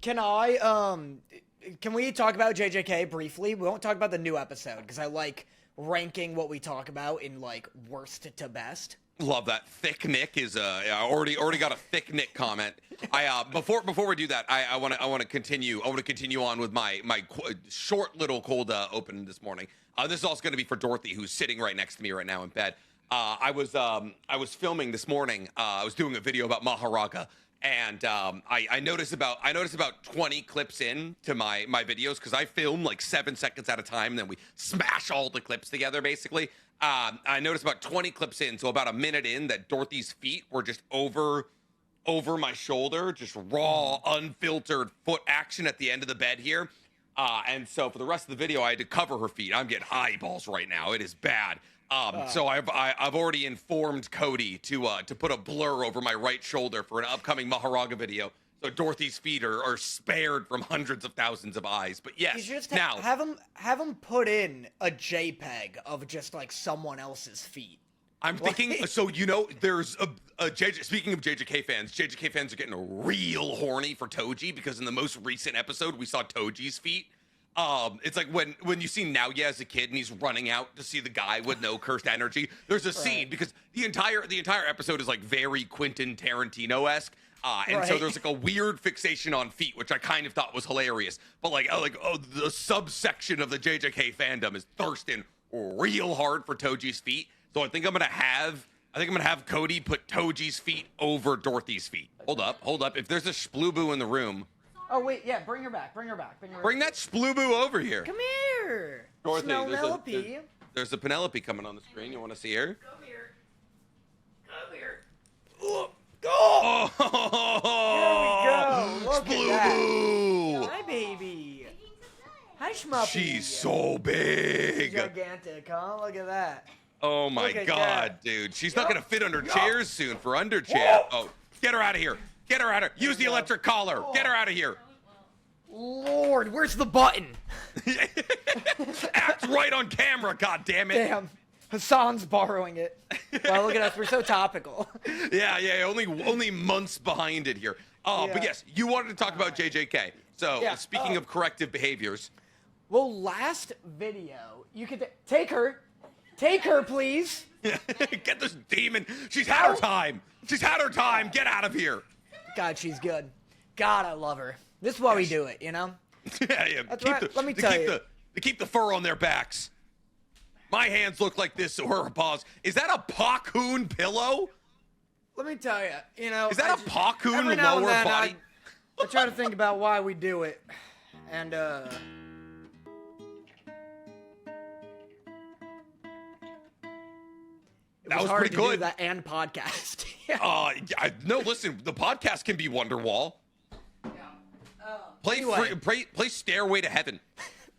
Can we talk about JJK briefly? We won't talk about the new episode because I like ranking what we talk about in like worst to best. Love that. Thick Nick is already got a Thick Nick comment. Before we do that, I want to continue on with my short little cold open this morning. This is also going to be for Dorothy, who's sitting right next to me right now in bed. I was filming this morning. I was doing a video about Maharaga, and I noticed about 20 clips in to my videos, because I film like 7 seconds at a time, and then we smash all the clips together basically. I noticed about 20 clips in, so about a minute in, that Dorothy's feet were just over my shoulder, just raw, unfiltered foot action at the end of the bed here. And so for the rest of the video, I had to cover her feet. I'm getting eyeballs right now. It is bad. So I've already informed Cody to put a blur over my right shoulder for an upcoming Maharaga video, so Dorothy's feet are spared from hundreds of thousands of eyes. But yes, you just now have him put in a JPEG of just like someone else's feet. I'm thinking, so there's speaking of JJK fans are getting real horny for Toji, because in the most recent episode we saw Toji's feet. It's like when you see Naoya as a kid and he's running out to see the guy with no cursed energy. There's a scene, because the entire episode is like very Quentin Tarantino-esque. And so there's like a weird fixation on feet, which I kind of thought was hilarious. But the subsection of the JJK fandom is thirsting real hard for Toji's feet. So I think I'm gonna have Cody put Toji's feet over Dorothy's feet. Hold up. If there's a Schblooboo in the room. Oh wait, yeah, bring her back. Bring that Schblooboo over here. Come here. Dorothy, Penelope. There's a Penelope coming on the screen. You want to see her? Come here. Oh. There we go. Look Schblooboo. at that. Hi, baby. Hi, Schmuppy. She's so big. Gigantic, huh? Look at that. Oh my God, dude. She's not gonna fit under chairs soon for under chat. Oh, get her out of here. Use the electric collar. Get her out of here. Lord, where's the button? Act right on camera, God damn it. Damn. Hassan's borrowing it. Wow, look at us. We're so topical. Yeah. Only months behind it here. But yes, you wanted to talk about JJK. So speaking of corrective behaviors. Well, last video, you could take her. Take her, please. Get this demon. She's had her time. Get out of here. God, she's good. God, I love her. This is why we do it, you know? Yeah. That's right. Let me tell you. To keep the fur on their backs. My hands look like this, so her paws. Is that a Pakun pillow? Let me tell you, Is that a Pakun lower body? I try to think about why we do it. And, That was hard pretty to good. Do that and podcast. No, listen, the podcast can be Wonderwall. Yeah. Play Stairway to Heaven.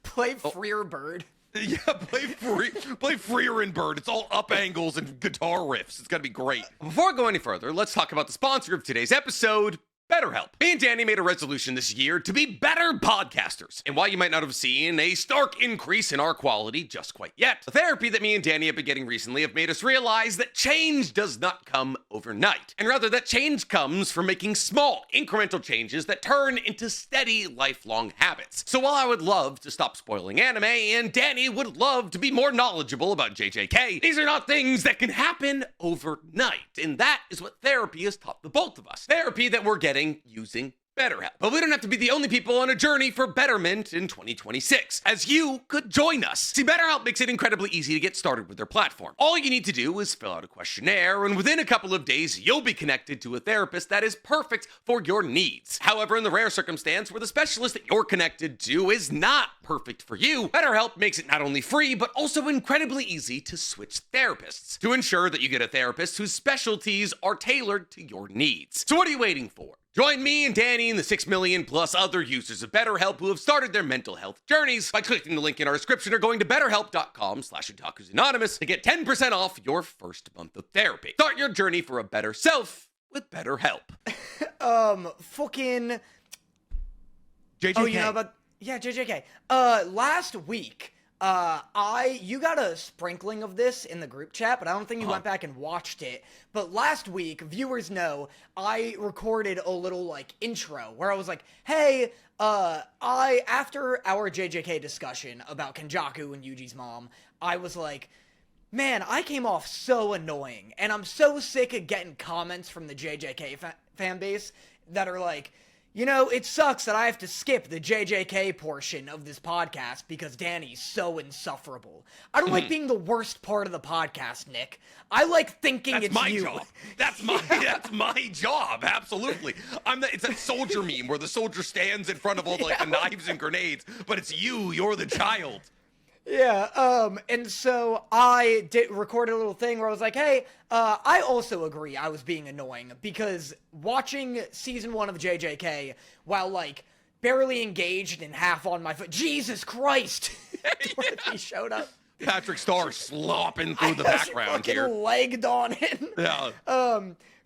Play Frieren Bird. Yeah, play Frieren Bird. It's all up angles and guitar riffs. It's gonna be great. Before I go any further, let's talk about the sponsor of today's episode, BetterHelp. Me and Danny made a resolution this year to be better podcasters. And while you might not have seen a stark increase in our quality just quite yet, the therapy that me and Danny have been getting recently have made us realize that change does not come overnight. And rather, that change comes from making small, incremental changes that turn into steady, lifelong habits. So while I would love to stop spoiling anime, and Danny would love to be more knowledgeable about JJK, these are not things that can happen overnight. And that is what therapy has taught the both of us. Therapy that we're getting using BetterHelp. But we don't have to be the only people on a journey for betterment in 2026, as you could join us. See, BetterHelp makes it incredibly easy to get started with their platform. All you need to do is fill out a questionnaire, and within a couple of days, you'll be connected to a therapist that is perfect for your needs. However, in the rare circumstance where the specialist that you're connected to is not perfect for you, BetterHelp makes it not only free, but also incredibly easy to switch therapists to ensure that you get a therapist whose specialties are tailored to your needs. So what are you waiting for? Join me and Danny and the 6 million plus other users of BetterHelp who have started their mental health journeys by clicking the link in our description or going to betterhelp.com/otakusanonymous to get 10% off your first month of therapy. Start your journey for a better self with BetterHelp. Fucking... JJK. Oh, you know about... Yeah, JJK. Last week, You got a sprinkling of this in the group chat, but I don't think you went back and watched it. But last week, viewers know, I recorded a little, like, intro where I was like, hey, after our JJK discussion about Kenjaku and Yuji's mom, I was like, man, I came off so annoying, and I'm so sick of getting comments from the JJK fan base that are like, you know, it sucks that I have to skip the JJK portion of this podcast because Danny's so insufferable. I don't like being the worst part of the podcast, Nick. I like thinking That's it's my you. job. That's my job. Absolutely. It's that soldier meme where the soldier stands in front of all the knives and grenades, but it's you. You're the child. Yeah, and so I recorded a little thing where I was like, hey, I also agree I was being annoying, because watching season 1 of JJK while, like, barely engaged and half on my foot, Jesus Christ, he showed up. Patrick Starr slopping through the background here. Legged on him. Yeah.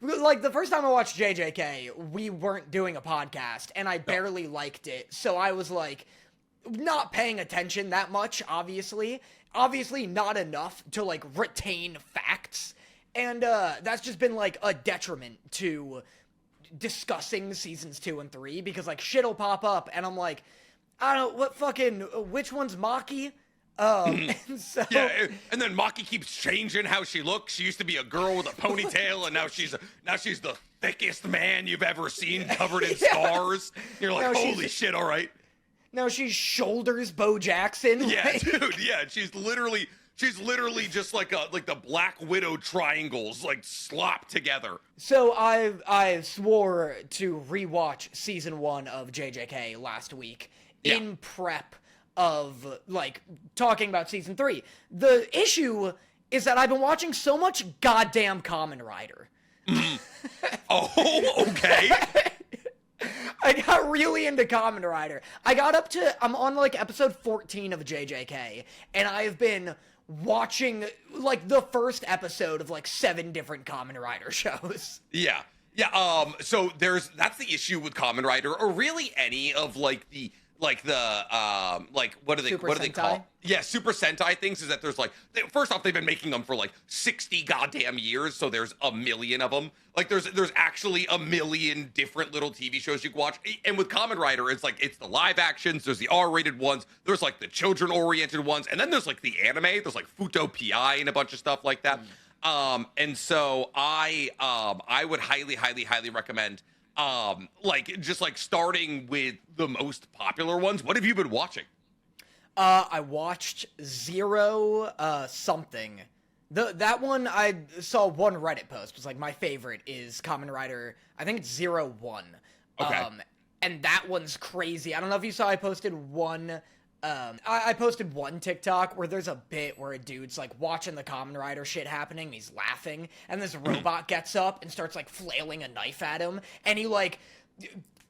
Like, the first time I watched JJK, we weren't doing a podcast, and I barely liked it, so I was like, not paying attention that much, obviously not enough to, like, retain facts, and that's just been, like, a detriment to discussing seasons 2 and 3, because, like, shit'll pop up and I'm like, I don't know which one's Maki. And so Yeah, and then Maki keeps changing how she looks. She used to be a girl with a ponytail, and now she's the thickest man you've ever seen, covered in scars. You're like, holy shit, all right. Now she's shoulders Bo Jackson. Yeah, dude. Yeah, she's literally just like the Black Widow triangles, like, slopped together. So I swore to rewatch season 1 of JJK last week in prep of, like, talking about season 3. The issue is that I've been watching so much goddamn Kamen Rider. Oh, okay. I got really into Kamen Rider. I'm on, like, episode 14 of JJK, and I've been watching, like, the first episode of, like, 7 different Kamen Rider shows. Yeah. So that's the issue with Kamen Rider, or really any of, like, what do they call? Yeah, Super Sentai things, is that there's, like, first off, they've been making them for, like, 60 goddamn years, so there's a million of them. Like, there's actually a million different little TV shows you can watch. And with Kamen Rider, it's, like, it's the live actions, there's the R-rated ones, there's, like, the children-oriented ones, and then there's, like, the anime, there's, like, Futo PI and a bunch of stuff like that. And so I would highly recommend, like, starting with the most popular ones. What have you been watching? I watched Zero something. That one, I saw one Reddit post. It was like, my favorite is Kamen Rider, I think it's 01. Okay. And that one's crazy. I don't know if you saw, I posted one TikTok where there's a bit where a dude's, like, watching the Kamen Rider shit happening, and he's laughing, and this robot gets up and starts, like, flailing a knife at him, and he, like,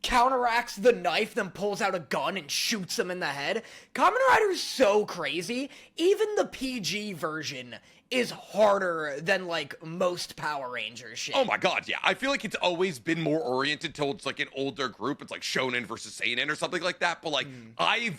counteracts the knife, then pulls out a gun and shoots him in the head. Kamen Rider is so crazy. Even the PG version is harder than, like, most Power Rangers shit. Oh my god, yeah. I feel like it's always been more oriented towards, like, an older group. It's like Shonen versus Seinen or something like that. But, like, I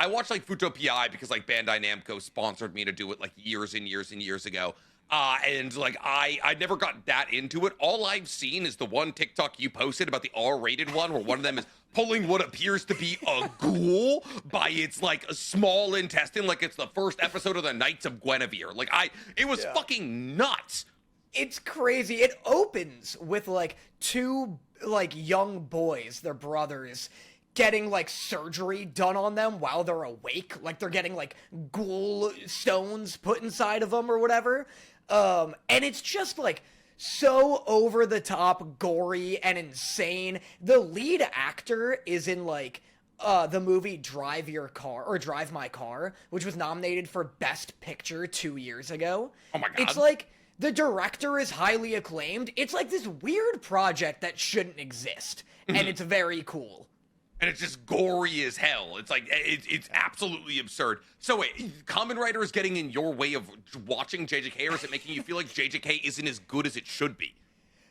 watched, like, Futo PI because, like, Bandai Namco sponsored me to do it, like, years and years and years ago. And, like, I never got that into it. All I've seen is the one TikTok you posted about the R-rated one, where one of them is pulling what appears to be a ghoul by its, like, a small intestine, like it's the first episode of the Knights of Guinevere. Like, it was fucking nuts. It's crazy. It opens with, like, 2, like, young boys, their brothers, getting, like, surgery done on them while they're awake. Like, they're getting, like, ghoul stones put inside of them or whatever. And it's just, like, so over the top, gory, and insane. The lead actor is in, like, the movie Drive My Car, which was nominated for Best Picture 2 years ago. Oh my god. It's like, the director is highly acclaimed. It's like this weird project that shouldn't exist, and it's very cool. And it's just gory as hell. It's like, it's absolutely absurd. So wait, Kamen Rider is getting in your way of watching JJK, or is it making you feel like JJK isn't as good as it should be?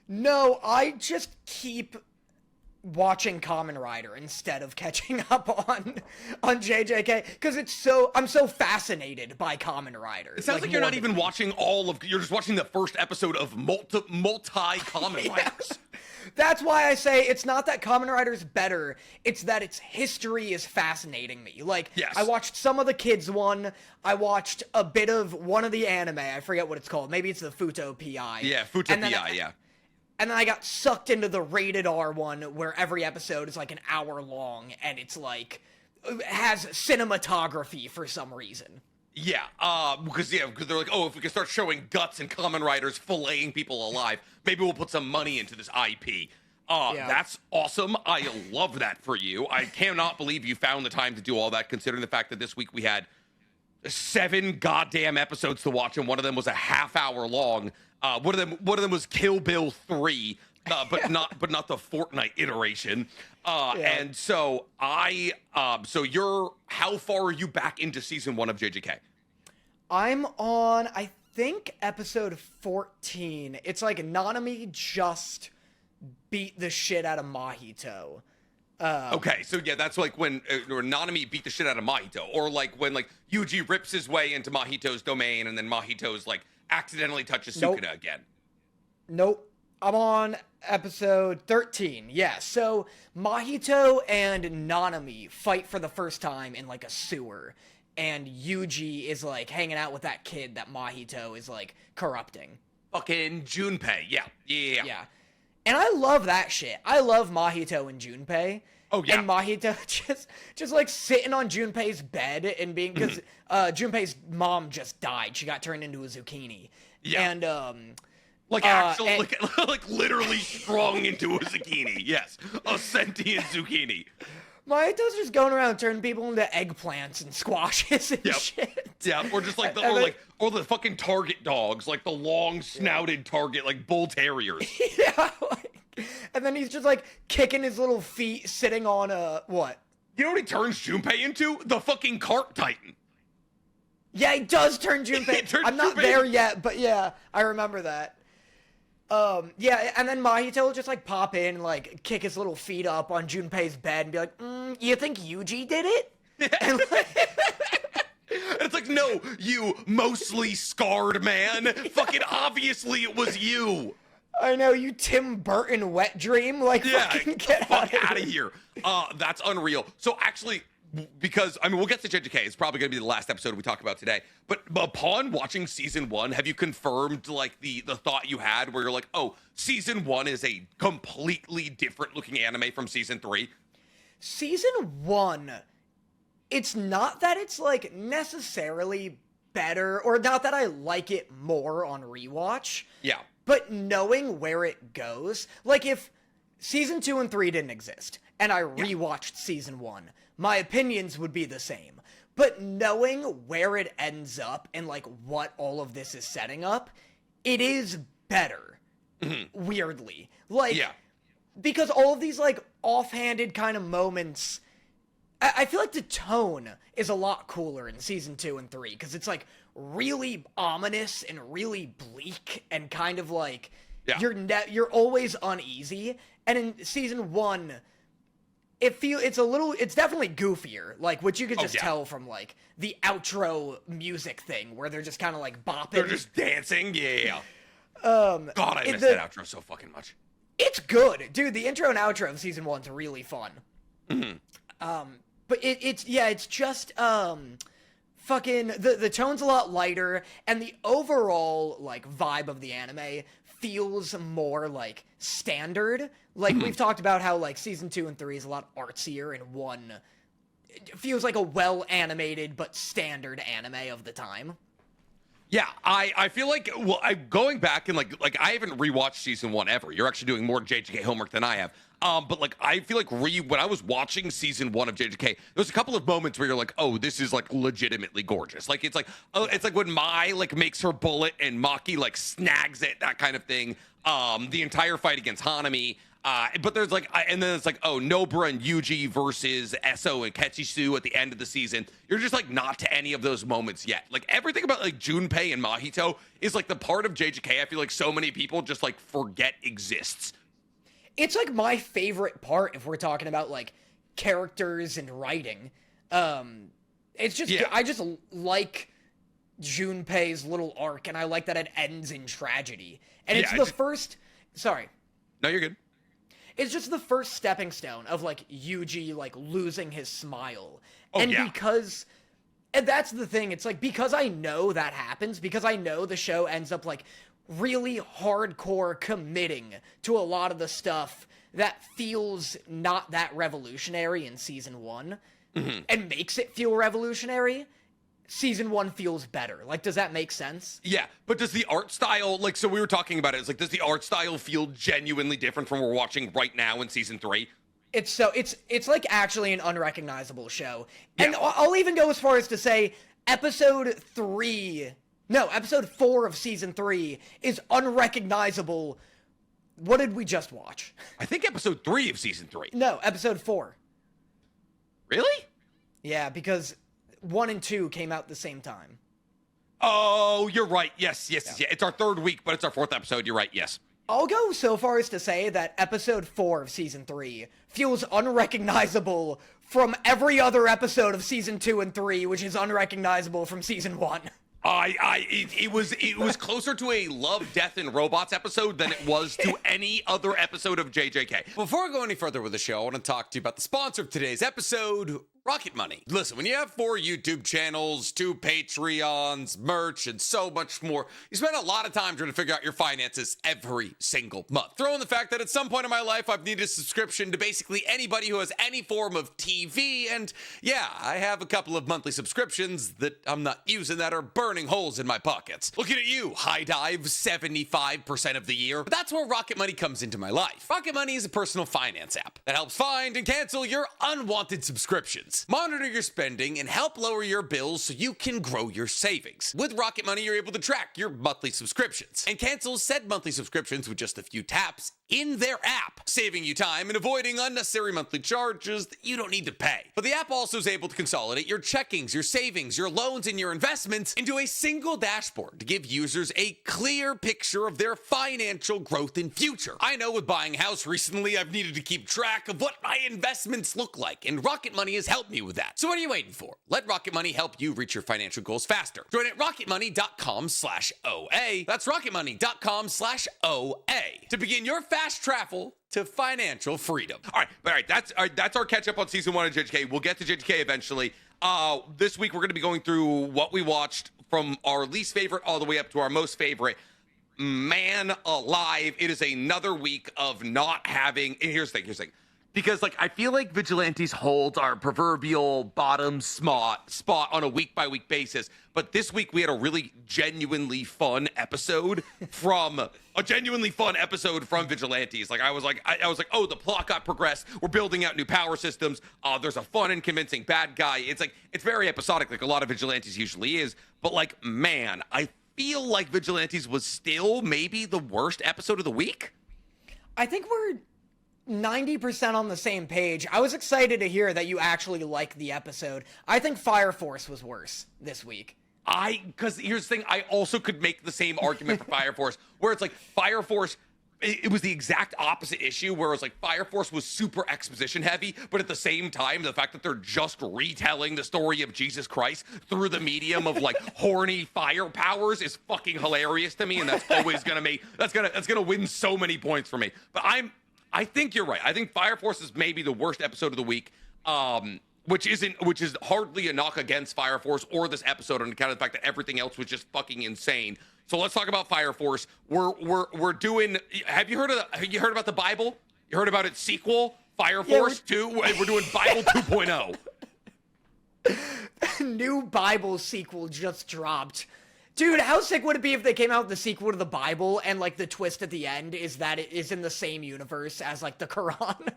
No, I just keep watching Kamen Rider instead of catching up on JJK because I'm so fascinated by Kamen Rider. It sounds like you're not even watching you're just watching the first episode of multi Kamen Riders. That's why I say it's not that Kamen Rider's better, it's that its history is fascinating me. Like, yes. I watched some of the kids one, I watched a bit of one of the anime, I forget what it's called, maybe it's the Futo PI. Yeah, Futo PI, yeah. And then I got sucked into the rated R one where every episode is like an hour long and it's like, has cinematography for some reason. Yeah, because they're like, oh, if we can start showing guts and Kamen Riders filleting people alive, maybe we'll put some money into this IP. That's awesome. I love that for you. I cannot believe you found the time to do all that, considering the fact that this week we had 7 goddamn episodes to watch, and one of them was a half hour long. One of them was Kill Bill 3, but not the Fortnite iteration. And so how far are you back into season 1 of JJK? I'm on, I think, episode 14. It's like Nanami just beat the shit out of Mahito. Okay, so yeah, that's like when Nanami beat the shit out of Mahito, or like when like Yuji rips his way into Mahito's domain, and then Mahito's like accidentally touches Sukuna again. Nope. I'm on episode 13. Yeah, so Mahito and Nanami fight for the first time in like a sewer, and Yuji is like hanging out with that kid that Mahito is like corrupting. Fucking Junpei, yeah. And I love that shit. I love Mahito and Junpei. Oh yeah. And Mahito just like sitting on Junpei's bed and being, because Junpei's mom just died. She got turned into a zucchini. Yeah. And like literally strung into a zucchini. Yes, a sentient zucchini. Mahito's just going around turning people into eggplants and squashes and shit. Yeah, or just like or the fucking target dogs, like the long snouted target, like bull terriers. Yeah, and then he's just like kicking his little feet, sitting on what? You know what he turns Junpei into? The fucking cart titan. Yeah, he does turn Junpei. I'm not there yet, but yeah, I remember that. Yeah, and then Mahito will just, like, pop in and, like, kick his little feet up on Junpei's bed and be like, you think Yuji did it? And, it's like, no, you mostly scarred man. Fucking obviously it was you. I know, you Tim Burton wet dream. Like, fucking get out of here. That's unreal. So, actually, because, I mean, we'll get to JJK. It's probably going to be the last episode we talk about today. But upon watching season 1, have you confirmed, like, the thought you had where you're like, oh, season 1 is a completely different looking anime from season 3? Season 1, it's not that it's, like, necessarily better, or not that I like it more on rewatch. Yeah. But knowing where it goes, like, if season 2 and 3 didn't exist, and I rewatched season 1, my opinions would be the same. But knowing where it ends up and, like, what all of this is setting up, it is better. Weirdly. Like, because all of these, like, offhanded kind of moments, I feel like the tone is a lot cooler in season 2 and 3, because it's, like, really ominous and really bleak and kind of, like, you're always uneasy. And in season 1... it's definitely goofier, like, which you could just tell from, like, the outro music thing, where they're just kind of, like, bopping. They're just dancing, yeah. God, I miss that outro so fucking much. It's good. Dude, the intro and outro of season 1's really fun. But it's just, fucking, the tone's a lot lighter, and the overall, like, vibe of the anime feels more, like, standard. Like, we've talked about how, like, season 2 and 3 is a lot artsier, and 1 it feels like a well-animated but standard anime of the time. Yeah, I feel like, well, I'm going back and, like I haven't rewatched season 1 ever. You're actually doing more JJK homework than I have. But, like, I feel like when I was watching season 1 of JJK, there was a couple of moments where you're like, oh, this is, like, legitimately gorgeous. Like, it's like, oh, it's like when Mai, like, makes her bullet and Maki, like, snags it, that kind of thing. The entire fight against Hanami. But there's, like, and then it's like, oh, Nobara and Yuji versus Eso and Ketchisu at the end of the season. You're just, like, not to any of those moments yet. Like, everything about, like, Junpei and Mahito is, like, the part of JJK I feel like so many people just, like, forget exists. it's like my favorite part if we're talking about like characters and writing. It's just I just like Junpei's little arc, and I like that it ends in tragedy. And it's the first. Sorry. No, you're good. It's just the first stepping stone of like Yuji like losing his smile, and that's the thing. It's like because I know that happens, because I know the show ends up like really hardcore committing to a lot of the stuff that feels not that revolutionary in season 1, and makes it feel revolutionary. Season 1 feels better. Like, does that make sense? Yeah, but does the art style, like, so we were talking about it, it's like, does the art style feel genuinely different from what we're watching right now in season 3? It's like actually an unrecognizable show. And I'll even go as far as to say episode 4 of season 3 is unrecognizable. What did we just watch? I think episode 3 of season 3. No, episode 4. Really? Yeah, because 1 and 2 came out the same time. Oh, you're right. Yes. It's our 3rd week, but it's our 4th episode. You're right. Yes. I'll go so far as to say that episode 4 of season 3 feels unrecognizable from every other episode of season 2 and 3, which is unrecognizable from season 1. It was closer to a Love, Death, and Robots episode than it was to any other episode of JJK. Before I go any further with the show, I want to talk to you about the sponsor of today's episode, Rocket Money. Listen, when you have 4 YouTube channels, 2 Patreons, merch, and so much more, you spend a lot of time trying to figure out your finances every single month. Throw in the fact that at some point in my life, I've needed a subscription to basically anybody who has any form of TV, and yeah, I have a couple of monthly subscriptions that I'm not using that are burning holes in my pockets. Looking at you, high dive 75% of the year. But that's where Rocket Money comes into my life. Rocket Money is a personal finance app that helps find and cancel your unwanted subscriptions, monitor your spending, and help lower your bills so you can grow your savings. With Rocket Money, you're able to track your monthly subscriptions and cancel said monthly subscriptions with just a few taps in their app, saving you time and avoiding unnecessary monthly charges that you don't need to pay. But the app also is able to consolidate your checkings, your savings, your loans, and your investments into a single dashboard to give users a clear picture of their financial growth and future. I know with buying a house recently, I've needed to keep track of what my investments look like, and Rocket Money has helped me with that. So what are you waiting for? Let Rocket Money help you reach your financial goals faster. Join at rocketmoney.com/OA. That's rocketmoney.com/OA to begin your fast travel to financial freedom. All right, that's our catch up on season 1 of JJK. We'll get to JJK eventually. This week we're going to be going through what we watched from our least favorite all the way up to our most favorite. Man alive, it is another week of not having. And here's the thing. Because, like, I feel like Vigilantes holds our proverbial bottom spot on a week-by-week basis. But this week, we had a really genuinely fun episode from Vigilantes. Like, I was like, oh, the plot got progressed. We're building out new power systems. There's a fun and convincing bad guy. It's very episodic, like a lot of Vigilantes usually is. But, like, man, I feel like Vigilantes was still maybe the worst episode of the week. I think we're 90% on the same page. I was excited to hear that you actually liked the episode. I think Fire Force was worse this week. Because here's the thing, I also could make the same argument for Fire Force, where it's like Fire Force, it was the exact opposite issue, where it was like Fire Force was super exposition heavy, but at the same time, the fact that they're just retelling the story of Jesus Christ through the medium of like horny fire powers is fucking hilarious to me, and that's always that's gonna win so many points for me. But I think you're right. I think Fire Force is maybe the worst episode of the week, which is hardly a knock against Fire Force or this episode on account of the fact that everything else was just fucking insane. So let's talk about Fire Force. We're doing. Have you heard about the Bible? You heard about its sequel, Fire Force 2? We're doing Bible 2.0. New Bible sequel just dropped. Dude, how sick would it be if they came out with the sequel to the Bible and, like, the twist at the end is that it is in the same universe as, like, the Quran?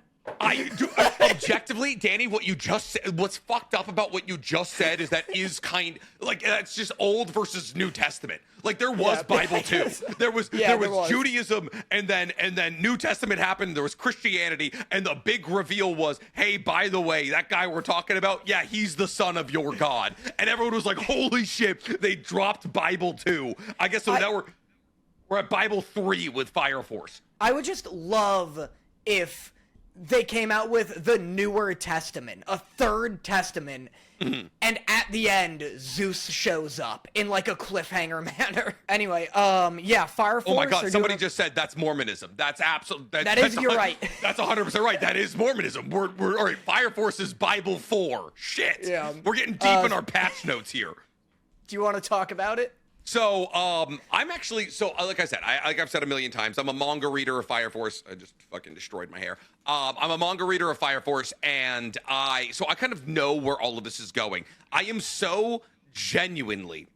Objectively, Danny, what you just said, what's fucked up about what you just said is that's just Old versus New Testament. Like, there was Bible too. There was Judaism, and then New Testament happened. There was Christianity, and the big reveal was, hey, by the way, that guy we're talking about, yeah, he's the son of your God. And everyone was like, holy shit, they dropped Bible 2. I guess so. Now we're at Bible 3 with Fire Force. I would just love if they came out with the newer testament, a third testament, and at the end, Zeus shows up in like a cliffhanger manner. Anyway, yeah, Fire Force. Oh my God! Somebody just said that's Mormonism. That's absolutely. You're right. That's 100% right. That is Mormonism. We're all right. Fire Force is Bible 4. Shit. Yeah. We're getting deep in our patch notes here. Do you want to talk about it? So, I'm actually, like I said, like I've said a million times, I'm a manga reader of Fire Force. I just fucking destroyed my hair. I'm a manga reader of Fire Force, and I kind of know where all of this is going. I am so genuinely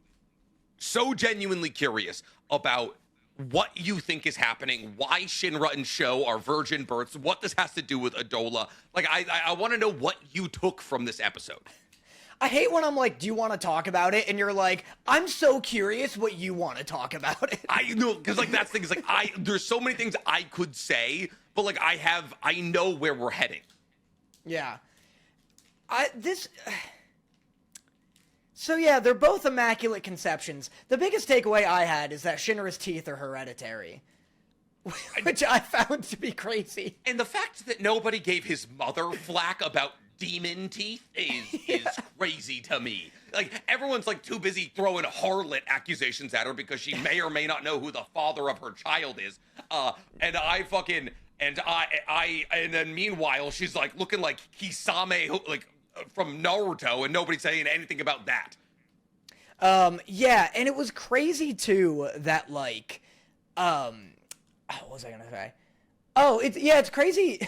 curious about what you think is happening, why Shinra and Sho are virgin births, what this has to do with Adola. Like, I want to know what you took from this episode. I hate when I'm like, do you want to talk about it? And you're like, I'm so curious what you want to talk about it. I know, because like that's the thing is like there's so many things I could say, but like I know where we're heading. Yeah. So yeah, they're both immaculate conceptions. The biggest takeaway I had is that Shinra's teeth are hereditary. Which I found to be crazy. And the fact that nobody gave his mother flack about demon teeth is crazy to me. Like, everyone's like too busy throwing harlot accusations at her because she may or may not know who the father of her child is. And then meanwhile she's like looking like Kisame, like from Naruto, and nobody's saying anything about that. Yeah, and it was crazy too that like what was I gonna say? Oh, it's crazy.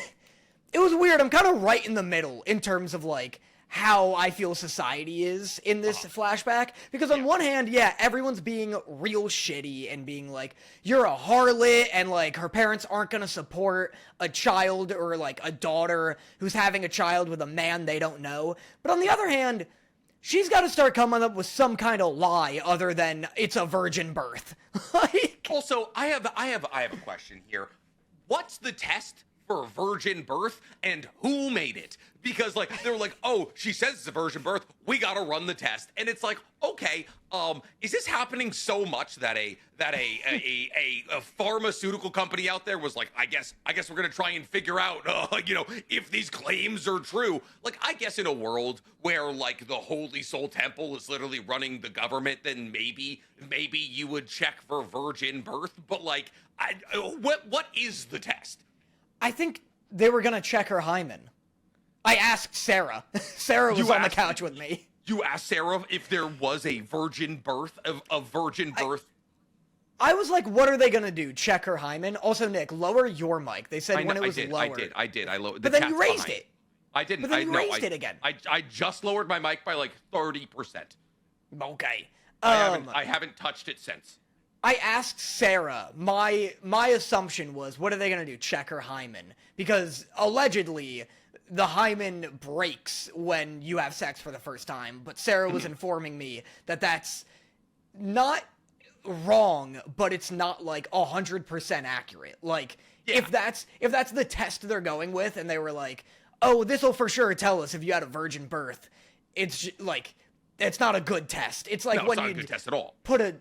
It was weird. I'm kind of right in the middle in terms of, like, how I feel society is in this flashback. Because on one hand, yeah, everyone's being real shitty and being like, you're a harlot, and, like, her parents aren't going to support a child or, like, a daughter who's having a child with a man they don't know. But on the other hand, she's got to start coming up with some kind of lie other than it's a virgin birth. Like, also, I have a question here. What's the test for virgin birth, and who made it? Because like they were like, oh, she says it's a virgin birth, we gotta run the test. And it's like, okay, is this happening so much that a pharmaceutical company out there was like, I guess we're gonna try and figure out if these claims are true. Like, I guess in a world where like the Holy Soul Temple is literally running the government, then maybe you would check for virgin birth. But like, what is the test? I think they were gonna check her hymen. I asked Sarah. Sarah was on the couch with me. You asked Sarah if there was a virgin birth, of virgin birth? I was like, what are they gonna do? Check her hymen? Also, Nick, lower your mic. They said when it was lower. I did. I lowered. But then you raised it. I didn't. But then you raised it again. I just lowered my mic by like 30%. Okay. I haven't touched it since. I asked Sarah, my assumption was, what are they going to do? Check her hymen? Because allegedly, the hymen breaks when you have sex for the first time. But Sarah was informing me that that's not wrong, but it's not like 100% accurate. Like, yeah. if that's the test they're going with, and they were like, oh, this will for sure tell us if you had a virgin birth, it's like, it's not a good test. It's like no, when it's not you a good test at all. Put a...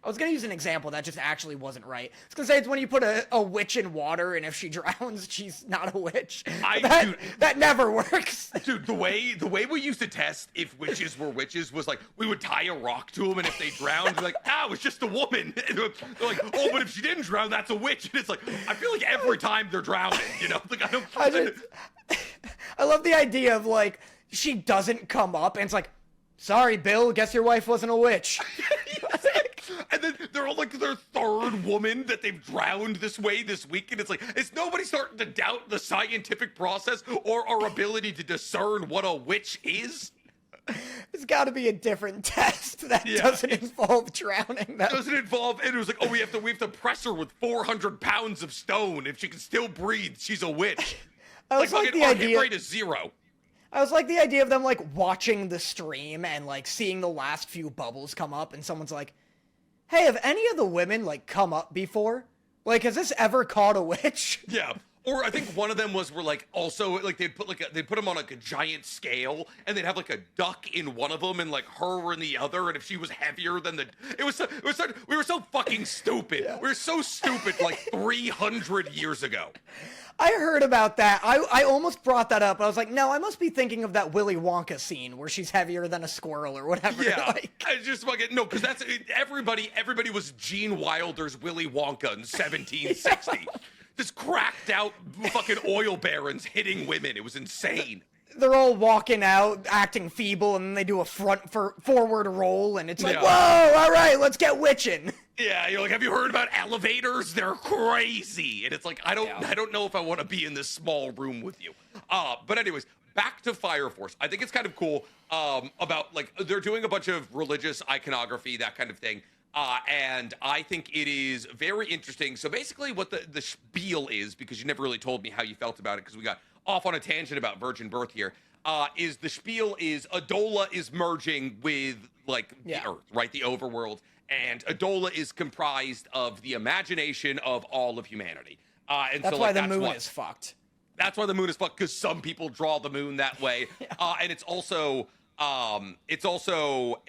I was going to use an example that just actually wasn't right. I was going to say it's when you put a witch in water, and if she drowns, she's not a witch. That never works. Dude, the way we used to test if witches were witches was like, we would tie a rock to them, and if they drowned, we're like, it was just a woman. And they're like, oh, but if she didn't drown, that's a witch. And it's like, I feel like every time they're drowning, Like, I love the idea of, like, she doesn't come up, and it's like, sorry, Bill, guess your wife wasn't a witch. And then they're all like their third woman that they've drowned this way this week, and it's like, is nobody starting to doubt the scientific process or our ability to discern what a witch is? There's got to be a different test that doesn't involve drowning. That doesn't involve. And it was like, oh, we have to press her with 400 pounds of stone. If she can still breathe, she's a witch. I was like the idea. Hit rate is 0. I was like the idea of them like watching the stream and like seeing the last few bubbles come up, and someone's like, hey, have any of the women, like, come up before? Like, has this ever caught a witch? Yeah. Or I think one of them were like also like they'd put them on like a giant scale and they'd have like a duck in one of them and like her in the other, and if she was heavier than we were so fucking stupid. Yeah. We were so stupid like 300 years ago. I heard about that. I almost brought that up. I was like, no, I must be thinking of that Willy Wonka scene where she's heavier than a squirrel or whatever. Yeah, like, I just fucking no, because that's everybody was Gene Wilder's Willy Wonka in 1760. Yeah. Just cracked out fucking oil barons hitting women. It was insane. They're all walking out, acting feeble, and then they do a forward roll, and it's like, whoa, all right, let's get witching. Yeah, you're like, have you heard about elevators? They're crazy. And it's like, I don't know if I want to be in this small room with you. But anyways, back to Fire Force. I think it's kind of cool about, like, they're doing a bunch of religious iconography, that kind of thing. And I think it is very interesting. So basically what the spiel is, because you never really told me how you felt about it, because we got off on a tangent about virgin birth here, is the spiel is Adola is merging with, like, the Earth, right? The overworld. And Adola is comprised of the imagination of all of humanity. And that's so, why like, the moon is fucked. That's why the moon is fucked, because some people draw the moon that way. And it's also it's also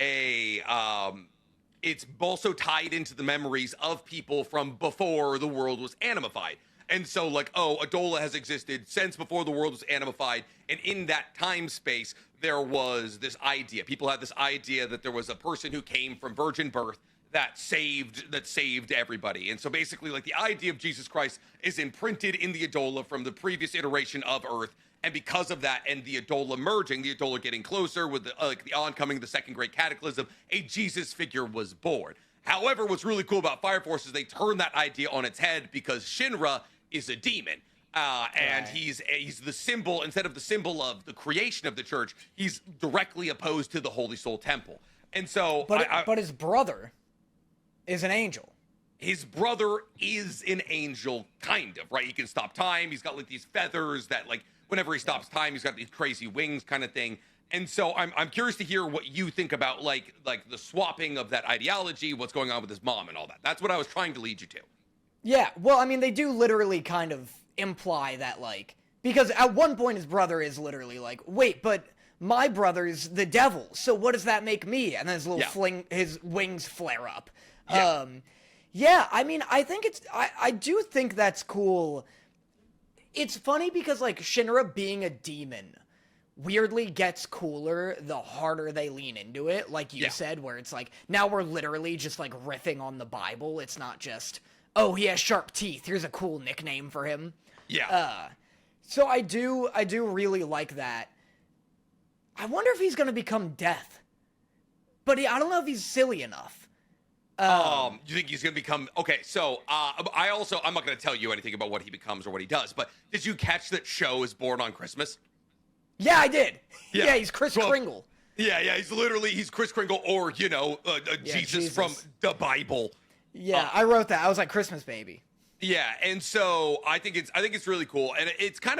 tied into the memories of people from before the world was animified. And so, like, Adola has existed since before the world was animified, and in that time space, there was this idea. People had this idea that there was a person who came from virgin birth that saved everybody. And so basically, like, the idea of Jesus Christ is imprinted in the Adola from the previous iteration of Earth. And because of that, and the Adola merging, the Adola getting closer with the oncoming of the Second Great Cataclysm, a Jesus figure was born. However, what's really cool about Fire Force is they turn that idea on its head, because Shinra is a demon. And he's the symbol, instead of the symbol of the creation of the church, he's directly opposed to the Holy Soul Temple. And so... But his brother is an angel. His brother is an angel, kind of, right? He can stop time. He's got, like, these feathers that, like, whenever he stops time, he's got these crazy wings kind of thing. And so I'm curious to hear what you think about, like the swapping of that ideology, what's going on with his mom and all that. That's what I was trying to lead you to. Yeah, well, I mean, they do literally kind of imply that, like, because at one point his brother is literally like, wait, but my brother's the devil, so what does that make me? And then his wings flare up. Yeah. I mean, I think I do think that's cool. It's funny because, like, Shinra being a demon weirdly gets cooler the harder they lean into it, like you said, where it's like, now we're literally just, like, riffing on the Bible. It's not just, oh, he has sharp teeth, here's a cool nickname for him. So I do really like that. I wonder if he's gonna become Death, but I don't know if he's silly enough. You think he's gonna become okay? So, I'm not gonna tell you anything about what he becomes or what he does. But did you catch that Sho is born on Christmas? Yeah, I did. Yeah, he's Kris Kringle. Yeah, he's Kris Kringle, or Jesus from the Bible. Yeah, I wrote that. I was like, Christmas baby. Yeah, and so I think it's really cool, and it is kind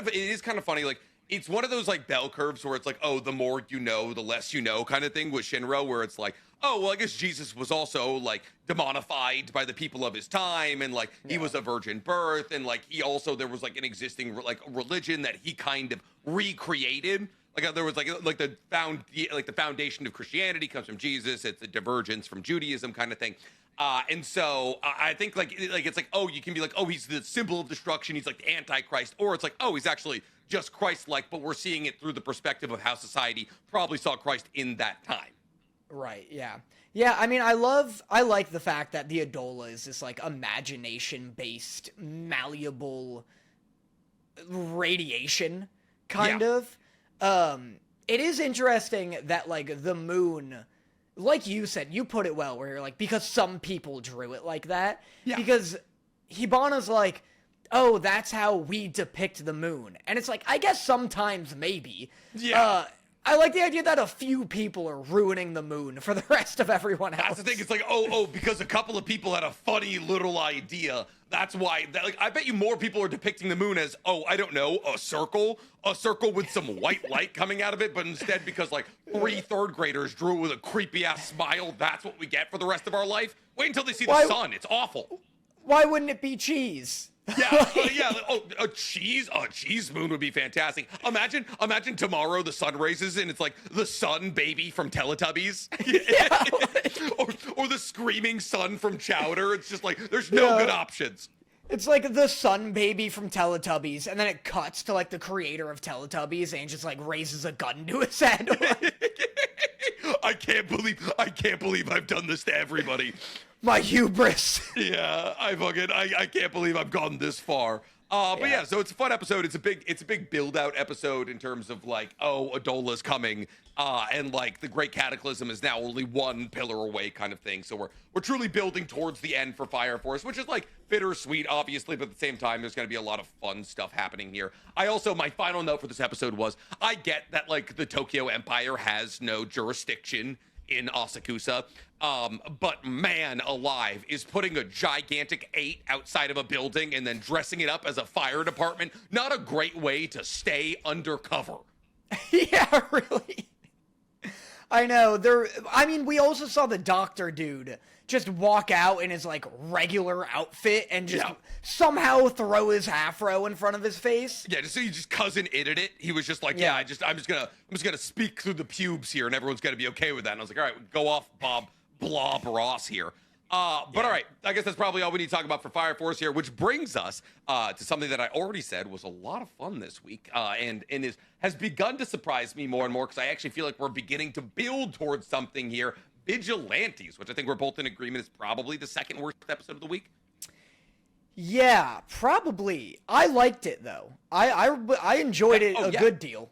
of funny, like. It's one of those, like, bell curves where it's like, oh, the more you know, the less you know kind of thing with Shinra, where it's like, oh, well, I guess Jesus was also, like, demonified by the people of his time, and, like, he was a virgin birth, and, like, there was, like, an existing, like, religion that he kind of recreated. Like, there was, like the foundation of Christianity comes from Jesus. It's a divergence from Judaism kind of thing. And so I think, like, it's like, oh, you can be like, oh, he's the symbol of destruction. He's, like, the Antichrist. Or it's like, oh, he's actually just Christ-like, but we're seeing it through the perspective of how society probably saw Christ in that time. Right, yeah. Yeah, I mean, I like the fact that the Adola is this, like, imagination-based, malleable radiation, kind of. It is interesting that, like, the moon, like you said, you put it well, where you're like, because some people drew it like that. Yeah. Because Hibana's like, oh, that's how we depict the moon. And it's like, I guess sometimes maybe. Yeah. I like the idea that a few people are ruining the moon for the rest of everyone else. That's the thing. It's like, because a couple of people had a funny little idea. That's why. Like, I bet you more people are depicting the moon as, I don't know, a circle with some white light coming out of it. But instead, because, like, 3 third graders drew it with a creepy ass smile, that's what we get for the rest of our life. Wait until they see the sun. It's awful. Why wouldn't it be cheese? Yeah. A cheese spoon would be fantastic. Imagine tomorrow the sun raises and it's like the sun baby from Teletubbies, or the screaming sun from Chowder. It's just like there's no good options. It's like the sun baby from Teletubbies, and then it cuts to like the creator of Teletubbies, and he just like raises a gun to his head. I can't believe I've done this to everybody. My hubris. Yeah, I can't believe I've gone this far. But yeah, so it's a fun episode. It's a big build out episode in terms of like, oh, Adola's coming, and like the Great Cataclysm is now only one pillar away, kind of thing. So we're truly building towards the end for Fire Force, which is like bittersweet, obviously, but at the same time, there's going to be a lot of fun stuff happening here. My final note for this episode was, I get that like the Tokyo Empire has no jurisdiction in Asakusa, but man alive, is putting a gigantic 8 outside of a building and then dressing it up as a fire department not a great way to stay undercover. Yeah, really. I know. We also saw the doctor dude just walk out in his like regular outfit and just somehow throw his afro in front of his face. Yeah, just so you just cousin itted it. He was just like, I'm just gonna speak through the pubes here, and everyone's gonna be okay with that. And I was like, all right, go off, Bob Blob Ross here. But all right, I guess that's probably all we need to talk about for Fire Force here, which brings us to something that I already said was a lot of fun this week, and has begun to surprise me more and more, because I actually feel like we're beginning to build towards something here. Vigilantes, which I think we're both in agreement is probably the second worst episode of the week. Yeah, probably. I liked it though. I enjoyed it a good deal.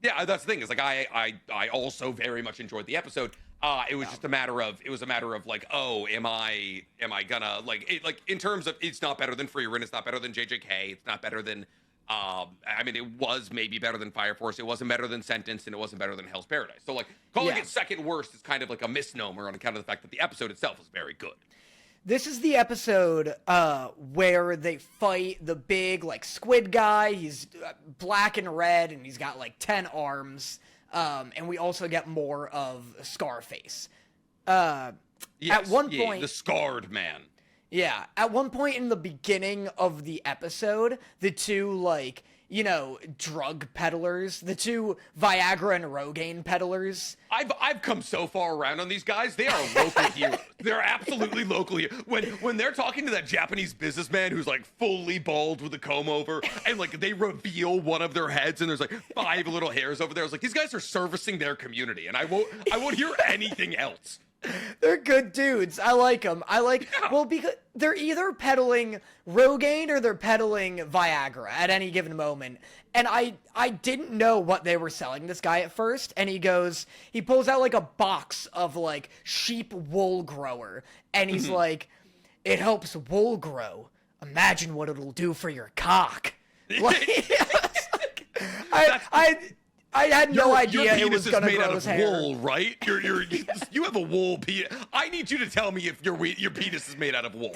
Yeah, that's the thing. Is like I also very much enjoyed the episode. It was just a matter of like, oh, am I gonna like in terms of, it's not better than Frieren, it's not better than JJK, it's not better than it was maybe better than Fire Force, it wasn't better than Sentence, and it wasn't better than Hell's Paradise. So like calling it second worst is kind of like a misnomer on account of the fact that the episode itself was very good. This is the episode where they fight the big like squid guy. He's black and red, and he's got like 10 arms. And we also get more of Scarface. At one point, the scarred man. Yeah, at one point in the beginning of the episode, the two like, drug peddlers, the two Viagra and Rogaine peddlers. I've come so far around on these guys. They are local heroes. They're absolutely local heroes. When they're talking to that Japanese businessman who's like fully bald with a comb over, and like they reveal one of their heads and there's like 5 little hairs over there. I was like, these guys are servicing their community, and I won't hear anything else. They're good dudes. I like them. Well, because they're either peddling Rogaine or they're peddling Viagra at any given moment. And I didn't know what they were selling this guy at first. And he pulls out like a box of like sheep wool grower. And he's like, it helps wool grow. Imagine what it'll do for your cock. Like, I had no idea it was going to grow his hair. Wool, right? You have a wool penis. I need you to tell me if your penis is made out of wool.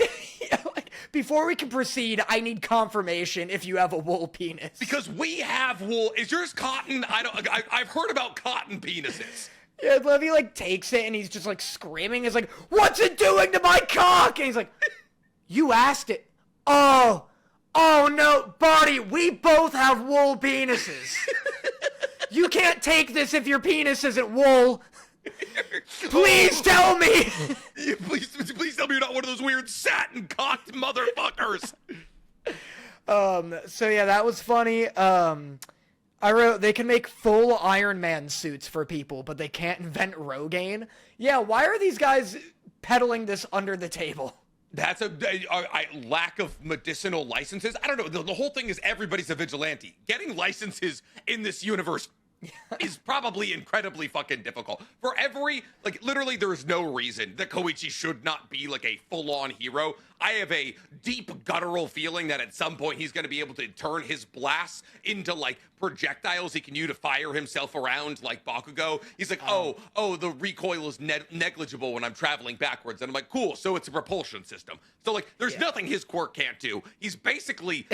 Before we can proceed, I need confirmation if you have a wool penis. Because we have wool. Is yours cotton? I've heard about cotton penises. Yeah, Levy like takes it and he's just like screaming. He's like, "What's it doing to my cock?" And he's like, "You asked it." Oh no, Barty, we both have wool penises. You can't take this if your penis isn't wool. Please tell me. Please tell me you're not one of those weird satin-cocked motherfuckers. So yeah, that was funny. I wrote, they can make full Iron Man suits for people, but they can't invent Rogaine. Yeah, why are these guys peddling this under the table? That's a lack of medicinal licenses. I don't know. The whole thing is everybody's a vigilante. Getting licenses in this universe is probably incredibly fucking difficult. For every, like, literally there is no reason that Koichi should not be, like, a full-on hero. I have a deep guttural feeling that at some point he's going to be able to turn his blasts into, like, projectiles he can use to fire himself around like Bakugo. He's like, oh, the recoil is negligible when I'm traveling backwards. And I'm like, cool, so it's a propulsion system. So, like, there's nothing his quirk can't do. He's basically,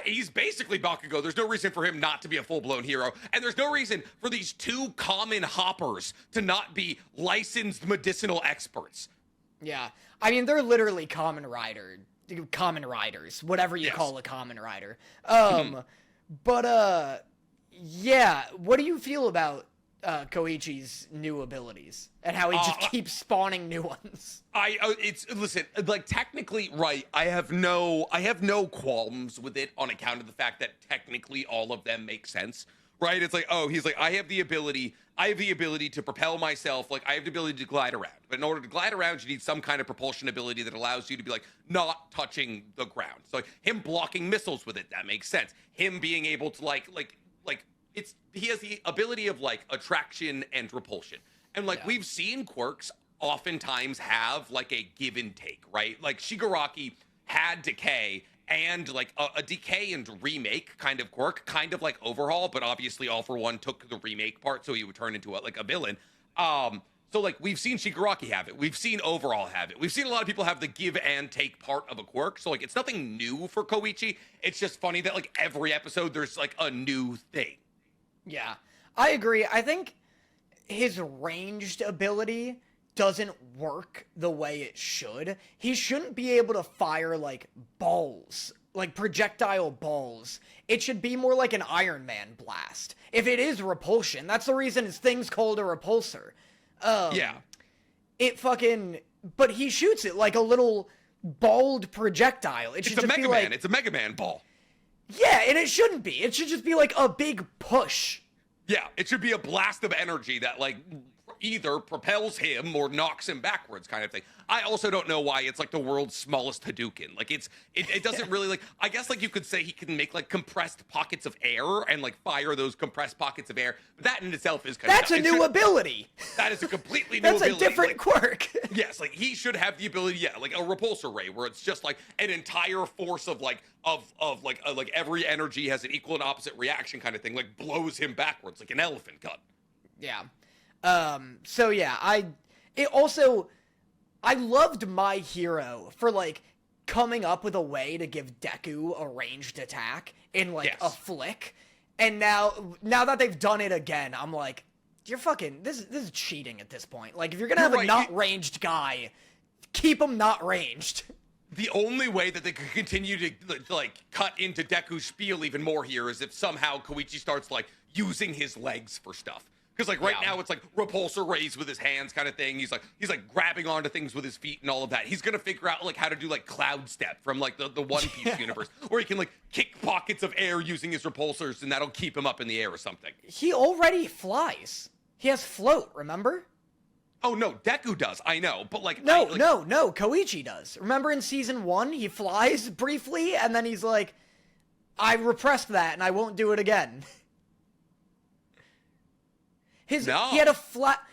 he's basically Bakugo. There's no reason for him not to be a full-blown hero. And there's no reason for these two common hoppers to not be licensed medicinal experts. Yeah. I mean, they're literally Kamen Rider Kamen Riders, whatever you call a Kamen Rider. But yeah, what do you feel about Koichi's new abilities and how he just keeps spawning new ones? Listen, like, technically, right, I have no qualms with it on account of the fact that technically all of them make sense, right? It's like, oh, he's like, I have the ability to propel myself, like, I have the ability to glide around, but in order to glide around, you need some kind of propulsion ability that allows you to be, like, not touching the ground. So, like, him blocking missiles with it, that makes sense. Him being able to, he has the ability of, like, attraction and repulsion. And, like, we've seen quirks oftentimes have, like, a give and take, right? Like, Shigaraki had decay and, like, a decay and remake kind of quirk, kind of like overhaul, but obviously All For One took the remake part, so he would turn into, a villain. So, like, we've seen Shigaraki have it. We've seen Overhaul have it. We've seen a lot of people have the give and take part of a quirk. So, like, it's nothing new for Koichi. It's just funny that, like, every episode there's, like, a new thing. Yeah, I agree. I think his ranged ability doesn't work the way it should. He shouldn't be able to fire, like, balls, like projectile balls. It should be more like an Iron Man blast. If it is repulsion, that's the reason his thing's called a repulsor. But he shoots it like a little balled projectile. It should just be like, it's a Mega Man ball. Yeah, and it shouldn't be. It should just be like a big push. Yeah, it should be a blast of energy that, like, either propels him or knocks him backwards, kind of thing. I also don't know why it's, like, the world's smallest Hadouken. Like, it doesn't really, like, I guess, like, you could say he can make, like, compressed pockets of air and, like, fire those compressed pockets of air. But that in itself is kind of... That's a new ability. That is a completely new ability. That's a different quirk. Yes, like, he should have the ability, like, a repulsor ray, where it's just, like, an entire force of, like, like, every energy has an equal and opposite reaction kind of thing, like, blows him backwards, like an elephant gun. Yeah. So yeah, I loved My Hero for, like, coming up with a way to give Deku a ranged attack in, like, a flick. And now that they've done it again, I'm like, you're fucking, this is cheating at this point. Like, if you're gonna have a not ranged guy, keep him not ranged. The only way that they could continue to, like, cut into Deku's spiel even more here is if somehow Koichi starts, like, using his legs for stuff. Because, like, right now it's, like, repulsor rays with his hands kind of thing. He's like grabbing onto things with his feet and all of that. He's going to figure out, like, how to do, like, Cloud Step from, like, the One Piece universe. Where he can, like, kick pockets of air using his repulsors, and that'll keep him up in the air or something. He already flies. He has float, remember? Oh, no, Deku does. I know, but, like... No, Koichi does. Remember in Season 1, he flies briefly, and then he's like, I repressed that, and I won't do it again. He had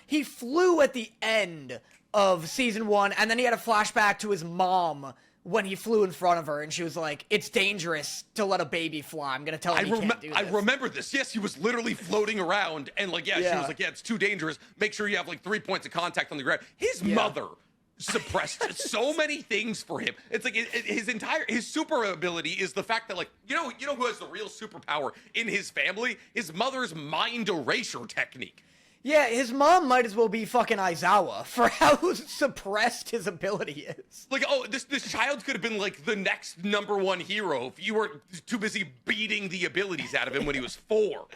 he flew at the end of Season 1, and then he had a flashback to his mom when he flew in front of her, and she was like, it's dangerous to let a baby fly. I'm gonna tell him he can't do this. I remember this. Yes, he was literally floating around, and, like, she was like, it's too dangerous. Make sure you have, like, 3 points of contact on the ground. His mother suppressed so many things for him. It's like his super ability is the fact that, like, you know who has the real superpower in his family? His mother's mind erasure technique. Yeah, his mom might as well be fucking Aizawa for how suppressed his ability is. Like, oh, this child could have been, like, the next #1 hero if you weren't too busy beating the abilities out of him when he was 4.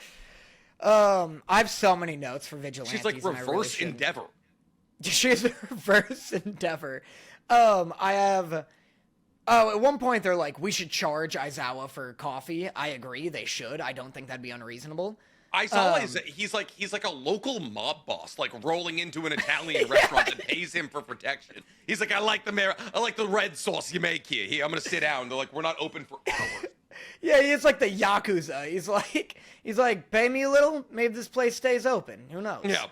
I have so many notes for Vigilantes. She's like reverse Endeavor. She's a reverse Endeavor. I have... Oh, at one point they're like, we should charge Aizawa for coffee. I agree, they should. I don't think that'd be unreasonable. I saw he's like a local mob boss, like, rolling into an Italian restaurant that pays him for protection. He's like, I like the red sauce you make here. Here, I'm gonna sit down. They're like, we're not open for hours. Yeah, he's like the Yakuza. He's like, pay me a little, maybe this place stays open. Who knows? Yeah.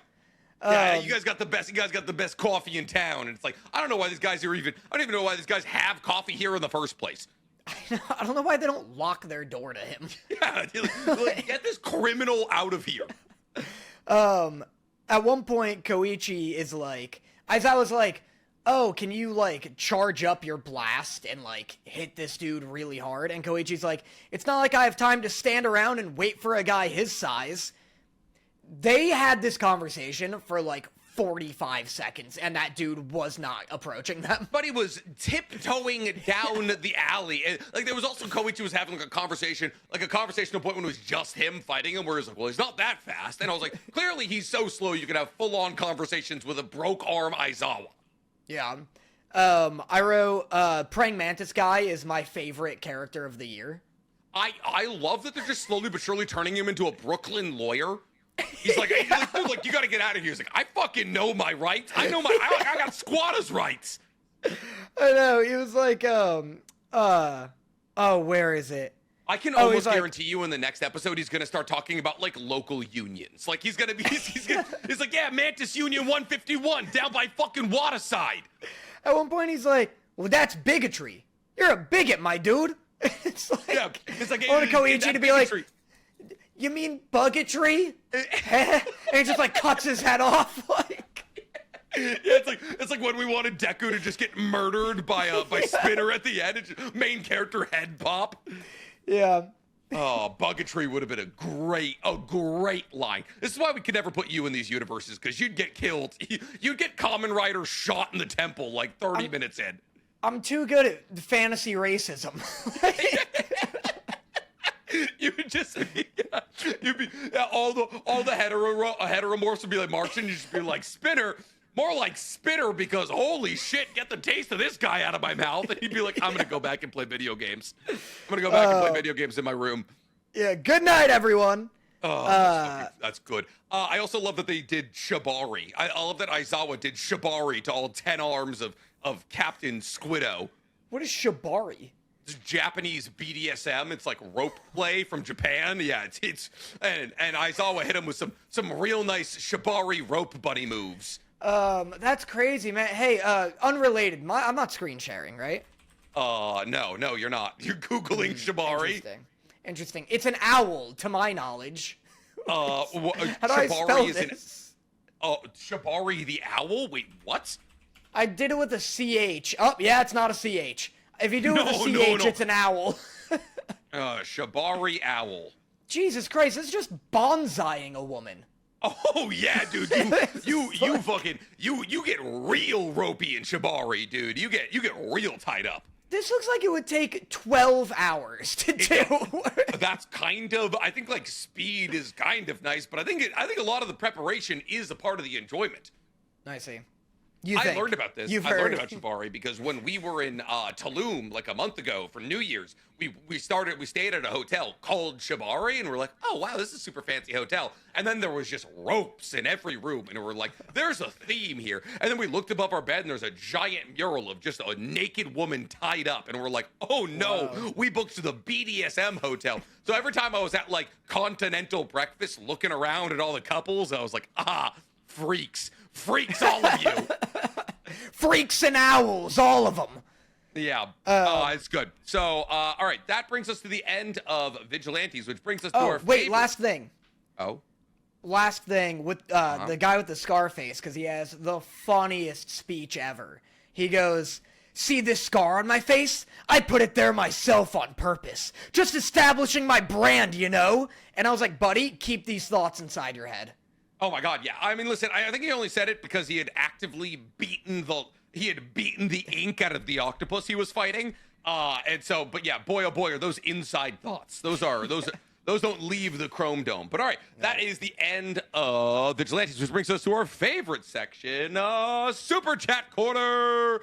Yeah, you guys got the best coffee in town, and it's like, I don't know why these guys are even. I don't even know why these guys have coffee here in the first place. I don't know why they don't lock their door to him. Yeah, like, get this criminal out of here. At one point, Koichi is like, Aizawa's like, oh, can you, like, charge up your blast and, like, hit this dude really hard? And Koichi's like, it's not like I have time to stand around and wait for a guy his size. They had this conversation for, like, 45 seconds, and that dude was not approaching them. But he was tiptoeing down the alley. And, like, there was also Koichi was having like a conversational point when it was just him fighting him, where he's like, well, he's not that fast. And I was like, clearly he's so slow you can have full-on conversations with a broke arm Aizawa. Yeah. I wrote, Praying Mantis guy is my favorite character of the year. I love that they're just slowly but surely turning him into a Brooklyn lawyer. He's like, dude, like, you gotta get out of here. He's like, I fucking know my rights. I got squatters' rights. I know. He was like, where is it? I can almost guarantee you in the next episode he's gonna start talking about like local unions. Like he's like, yeah, Mantis Union 151 down by fucking Waterside. At one point he's like, well, that's bigotry. You're a bigot, my dude. It's like, yeah, it's like, I want Koichi to be bigotry. Like, you mean bugotry? And he just like cuts his head off. Like, yeah, it's like when we wanted Deku to just get murdered by Spinner at the end. It's just main character head pop. Yeah. Oh, bugotry would have been a great line. This is why we could never put you in these universes, because you'd get killed. You'd get Kamen Rider shot in the temple like 30 minutes in. I'm too good at fantasy racism. You'd just be, all the heteromorphs would be like marching. You'd just be like, Spinner, more like Spinner, because holy shit, get the taste of this guy out of my mouth. And he'd be like, I'm gonna go back and play video games. I'm gonna go back and play video games in my room. Yeah. Good night, everyone. Oh, that's good. I also love that they did Shibari. I love that Aizawa did Shibari to all 10 arms of Captain Squiddo. What is Shibari? It's Japanese BDSM. It's like rope play from Japan. Yeah, and Aizawa hit him with some real nice Shibari rope bunny moves. That's crazy, man. Hey, unrelated. I'm not screen sharing, right? No, you're not. You're Googling Shibari. Interesting. It's an owl, to my knowledge. How do I spell this? Shibari the owl? Wait, what? I did it with a CH. Oh, yeah, it's not a CH. If you do it with a CH, it's an owl. Shibari owl. Jesus Christ, it's just bonsaiing a woman. Oh yeah, dude. You get real ropey in Shibari, dude. You get real tied up. This looks like it would take 12 hours to do. That's kind of, I think like speed is kind of nice, but I think a lot of the preparation is a part of the enjoyed. I see. I learned about this. I learned about Shibari because when we were in Tulum like a month ago for New Year's, we stayed at a hotel called Shibari, and we're like, oh wow, this is a super fancy hotel. And then there was just ropes in every room, and we're like, there's a theme here. And then we looked above our bed, and there's a giant mural of just a naked woman tied up, and we're like, oh no, we booked the BDSM hotel. So every time I was at like continental breakfast looking around at all the couples, I was like, freaks, all of you. Freaks and owls, all of them. Yeah, it's good. So, all right, that brings us to the end of Vigilantes, which brings us to our favorite. Last thing. Oh? Last thing with the guy with the scar face, because he has the funniest speech ever. He goes, see this scar on my face? I put it there myself on purpose. Just establishing my brand, you know? And I was like, buddy, keep these thoughts inside your head. Oh my God, yeah. I mean, listen, I think he only said it because he had actively beaten the ink out of the octopus he was fighting. And so, but yeah, boy, oh boy, are those inside thoughts. Those don't leave the Chrome Dome. But all right, that is the end of Vigilantes, which brings us to our favorite section, Super Chat Corner.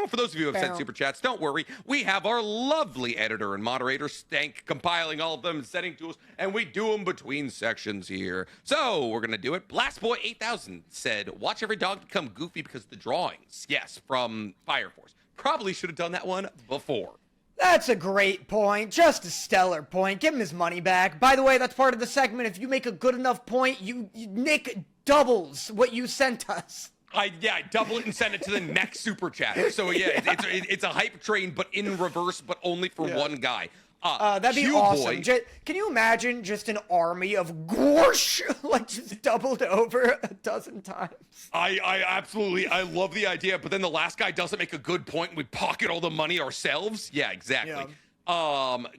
For those of you who have sent Super Chats, don't worry. We have our lovely editor and moderator, Stank, compiling all of them and sending to us, and we do them between sections here. So we're going to do it. BlastBoy8000 said, watch every dog become goofy because of the drawings. Yes, from Fire Force. Probably should have done that one before. That's a great point. Just a stellar point. Give him his money back. By the way, that's part of the segment. If you make a good enough point, Nick doubles what you sent us. I double it and send it to the next super chat. So yeah, it's a hype train, but in reverse, but only for one guy. That'd be awesome. Can you imagine just an army of Gorsh, like just doubled over a dozen times? I absolutely, I love the idea, but then the last guy doesn't make a good point and we pocket all the money ourselves. Yeah, exactly.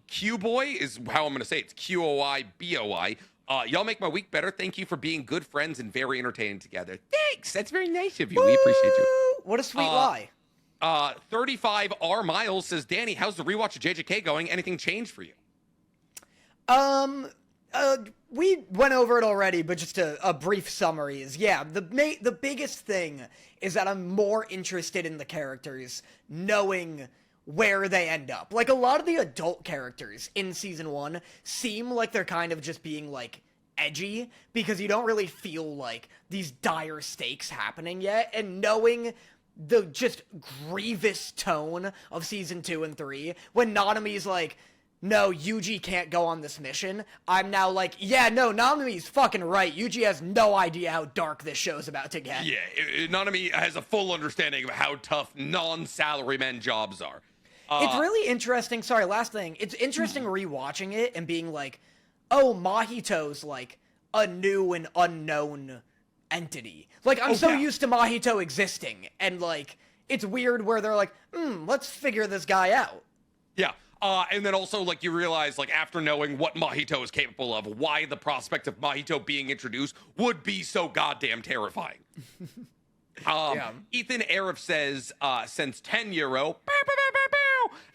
Q-Boy is how I'm going to say it. It's Q-O-I-B-O-I. Y'all make my week better. Thank you for being good friends and very entertaining together. Thanks. That's very nice of you. We appreciate you. What a sweet lie. 35 R Miles says, Danny, how's the rewatch of JJK going? Anything changed for you? We went over it already, but just a brief summary is, yeah, the biggest thing is that I'm more interested in the characters knowing where they end up. Like, a lot of the adult characters in Season 1 seem like they're kind of just being, like, edgy, because you don't really feel, like, these dire stakes happening yet, and knowing the just grievous tone of Season 2 and 3, when Nanami's like, no, Yuji can't go on this mission, I'm now like, yeah, no, Nanami's fucking right. Yuji has no idea how dark this show's about to get. Yeah, Nanami has a full understanding of how tough non-salarymen jobs are. It's really interesting. Sorry, last thing. It's interesting rewatching it and being like, oh, Mahito's like a new and unknown entity. Like, I'm so used to Mahito existing, and like, it's weird where they're like, let's figure this guy out. Yeah. And then also, like, you realize, like, after knowing what Mahito is capable of, why the prospect of Mahito being introduced would be so goddamn terrifying. Ethan Arif says, sends €10,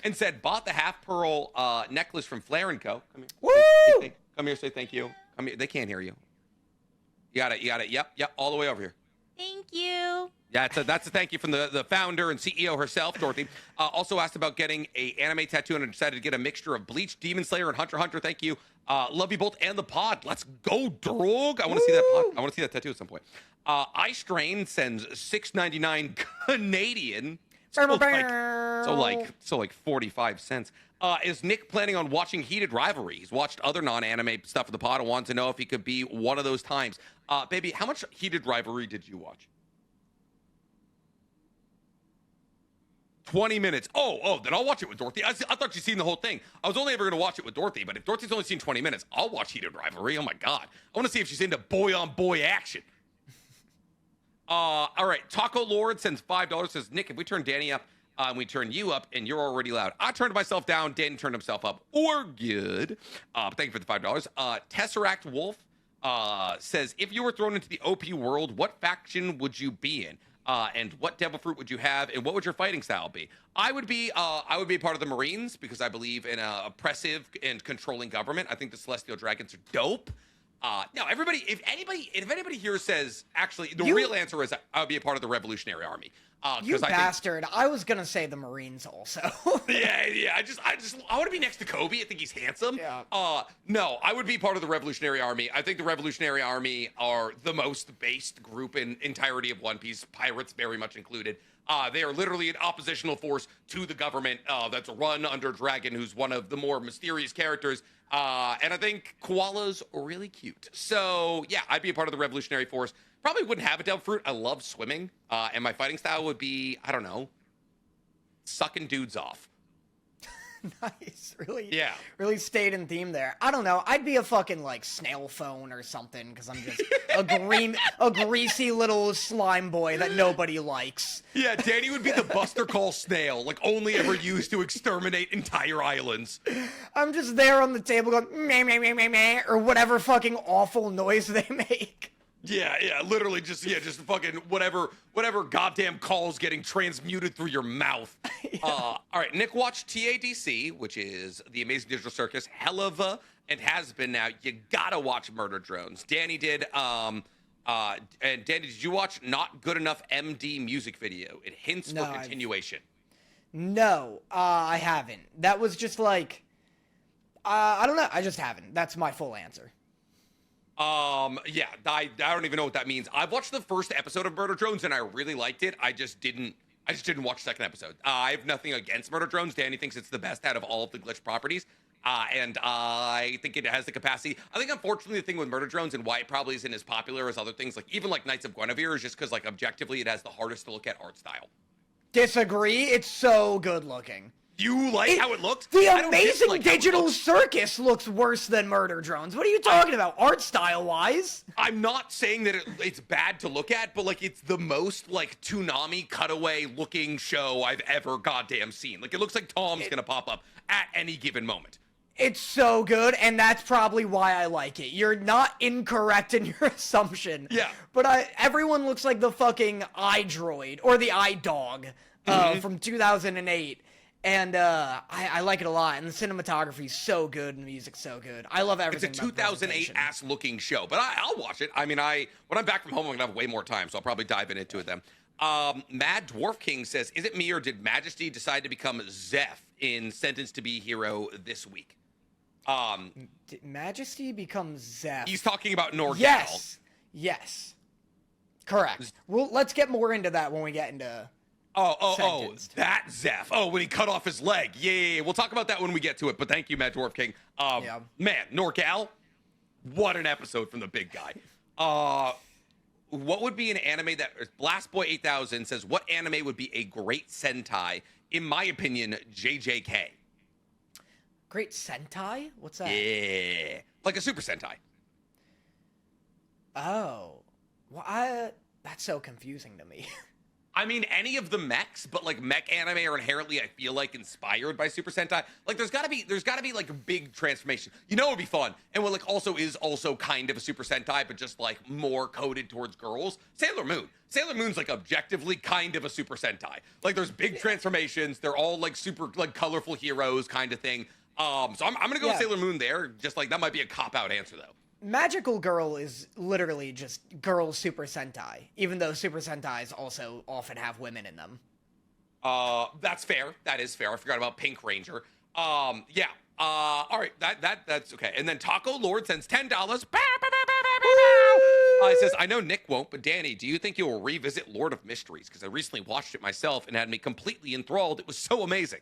and said, bought the half pearl necklace from Frieren Co. Come here. Woo! Come here, say thank you. Come here. They can't hear you. You got it. Yep, all the way over here. Thank you. Yeah, that's a thank you from the founder and CEO herself, Dorothy. Also asked about getting a anime tattoo and decided to get a mixture of Bleach, Demon Slayer, and Hunter x Hunter. Thank you. Love you both and the pod. Let's go, drog. I want to see that pod. I want to see that tattoo at some point. I Strain sends $6.99 Canadian. So like 45 cents. Is Nick planning on watching Heated Rivalry? He's watched other non-anime stuff in the pod and wants to know if he could be one of those times. Baby, how much Heated Rivalry did you watch? 20 minutes. Oh, then I'll watch it with Dorothy. I thought you'd seen the whole thing. I was only ever going to watch it with Dorothy, but if Dorothy's only seen 20 minutes, I'll watch Heated Rivalry. Oh my God. I want to see if she's into boy-on-boy action. All right. Taco Lord sends $5, says, Nick, if we turn Danny up, and we turn you up, and you're already loud. I turned myself down, Danny turned himself up, or good. But thank you for the $5. Tesseract Wolf says, if you were thrown into the OP world, what faction would you be in? And what devil fruit would you have, and what would your fighting style be? I would be part of the Marines because I believe in a oppressive and controlling government. I think the Celestial Dragons are dope. Now, if anybody here says, actually, the real answer is I would be a part of the Revolutionary Army. You bastard! I was gonna say the Marines also. yeah. I want to be next to Kobe. I think he's handsome. Yeah. No, I would be part of the Revolutionary Army. I think the Revolutionary Army are the most based group in entirety of One Piece. Pirates very much included. They are literally an oppositional force to the government that's run under Dragon, who's one of the more mysterious characters. And I think koalas are really cute. So yeah, I'd be a part of the Revolutionary Force. Probably wouldn't have a devil fruit. I love swimming. And my fighting style would be, I don't know, sucking dudes off. Nice. Really? Yeah. Really stayed in theme there. I don't know. I'd be a fucking, like, snail phone or something, because I'm just a greasy little slime boy that nobody likes. Yeah, Danny would be the Buster Call snail, like only ever used to exterminate entire islands. I'm just there on the table going, meh, meh, meh, meh, meh, or whatever fucking awful noise they make. Yeah, literally just fucking whatever goddamn calls getting transmuted through your mouth. Yeah. All right, Nick watched TADC, which is the Amazing Digital Circus, hell of a, and has been now. You gotta watch Murder Drones. Danny did, and Danny, did you watch Not Good Enough MD music video? It hints for continuation. No, I haven't. That was just like, I don't know. I just haven't. That's my full answer. Yeah, I don't even know what that means. I've watched the first episode of Murder Drones and I really liked it. I just didn't watch the second episode. I have nothing against Murder Drones. Danny thinks it's the best out of all of the Glitch properties. And I think it has the capacity. I think, unfortunately, the thing with Murder Drones and why it probably isn't as popular as other things, like even like Knights of Guinevere, is just because, like, objectively, it has the hardest to look at art style. Disagree. It's so good looking. You like how it looked? The Amazing Digital Circus looks worse than Murder Drones. What are you talking about, art style-wise? I'm not saying that it's bad to look at, but, like, it's the most, like, Toonami cutaway-looking show I've ever goddamn seen. Like, it looks like Tom's gonna pop up at any given moment. It's so good, and that's probably why I like it. You're not incorrect in your assumption. Yeah. But everyone looks like the fucking iDroid, or the iDog, from 2008. And I like it a lot, and the cinematography's so good, and the music's so good. I love everything. It's a 2008 ass looking show, but I'll watch it. I mean, when I'm back from home, I'm gonna have way more time, so I'll probably dive into it then. Mad Dwarf King says, "Is it me or did Majesty decide to become Zeph in Sentenced to Be Hero this week?" Did Majesty becomes Zeph? He's talking about Norgalle. Yes. Correct. Well, let's get more into that when we get into. Sentenced. That Zeph. Oh, when he cut off his leg. Yeah. We'll talk about that when we get to it. But thank you, Mad Dwarf King. Man, Norgalle, what an episode from the big guy. What would be an anime that Blast Boy 8000 says? What anime would be a great Sentai? In my opinion, JJK. Great Sentai? What's that? Yeah, like a Super Sentai. Oh, well, that's so confusing to me. I mean, any of the mechs, but like mech anime are inherently, I feel like, inspired by Super Sentai. Like, there's gotta be like a big transformation. You know, it'd be fun, and what like also is also kind of a Super Sentai, but just like more coded towards girls. Sailor Moon. Sailor Moon's like objectively kind of a Super Sentai. Like, there's big transformations. They're all like super like colorful heroes kind of thing. So I'm gonna go with Sailor Moon there. Just like that might be a cop-out answer though. Magical Girl is literally just girl Super Sentai, even though Super Sentais also often have women in them. That's fair. That is fair. I forgot about Pink Ranger. Yeah. All right. That's okay. And then Taco Lord sends $10. He says, "I know Nick won't, but Danny, do you think you'll revisit Lord of Mysteries? Because I recently watched it myself and had me completely enthralled. It was so amazing."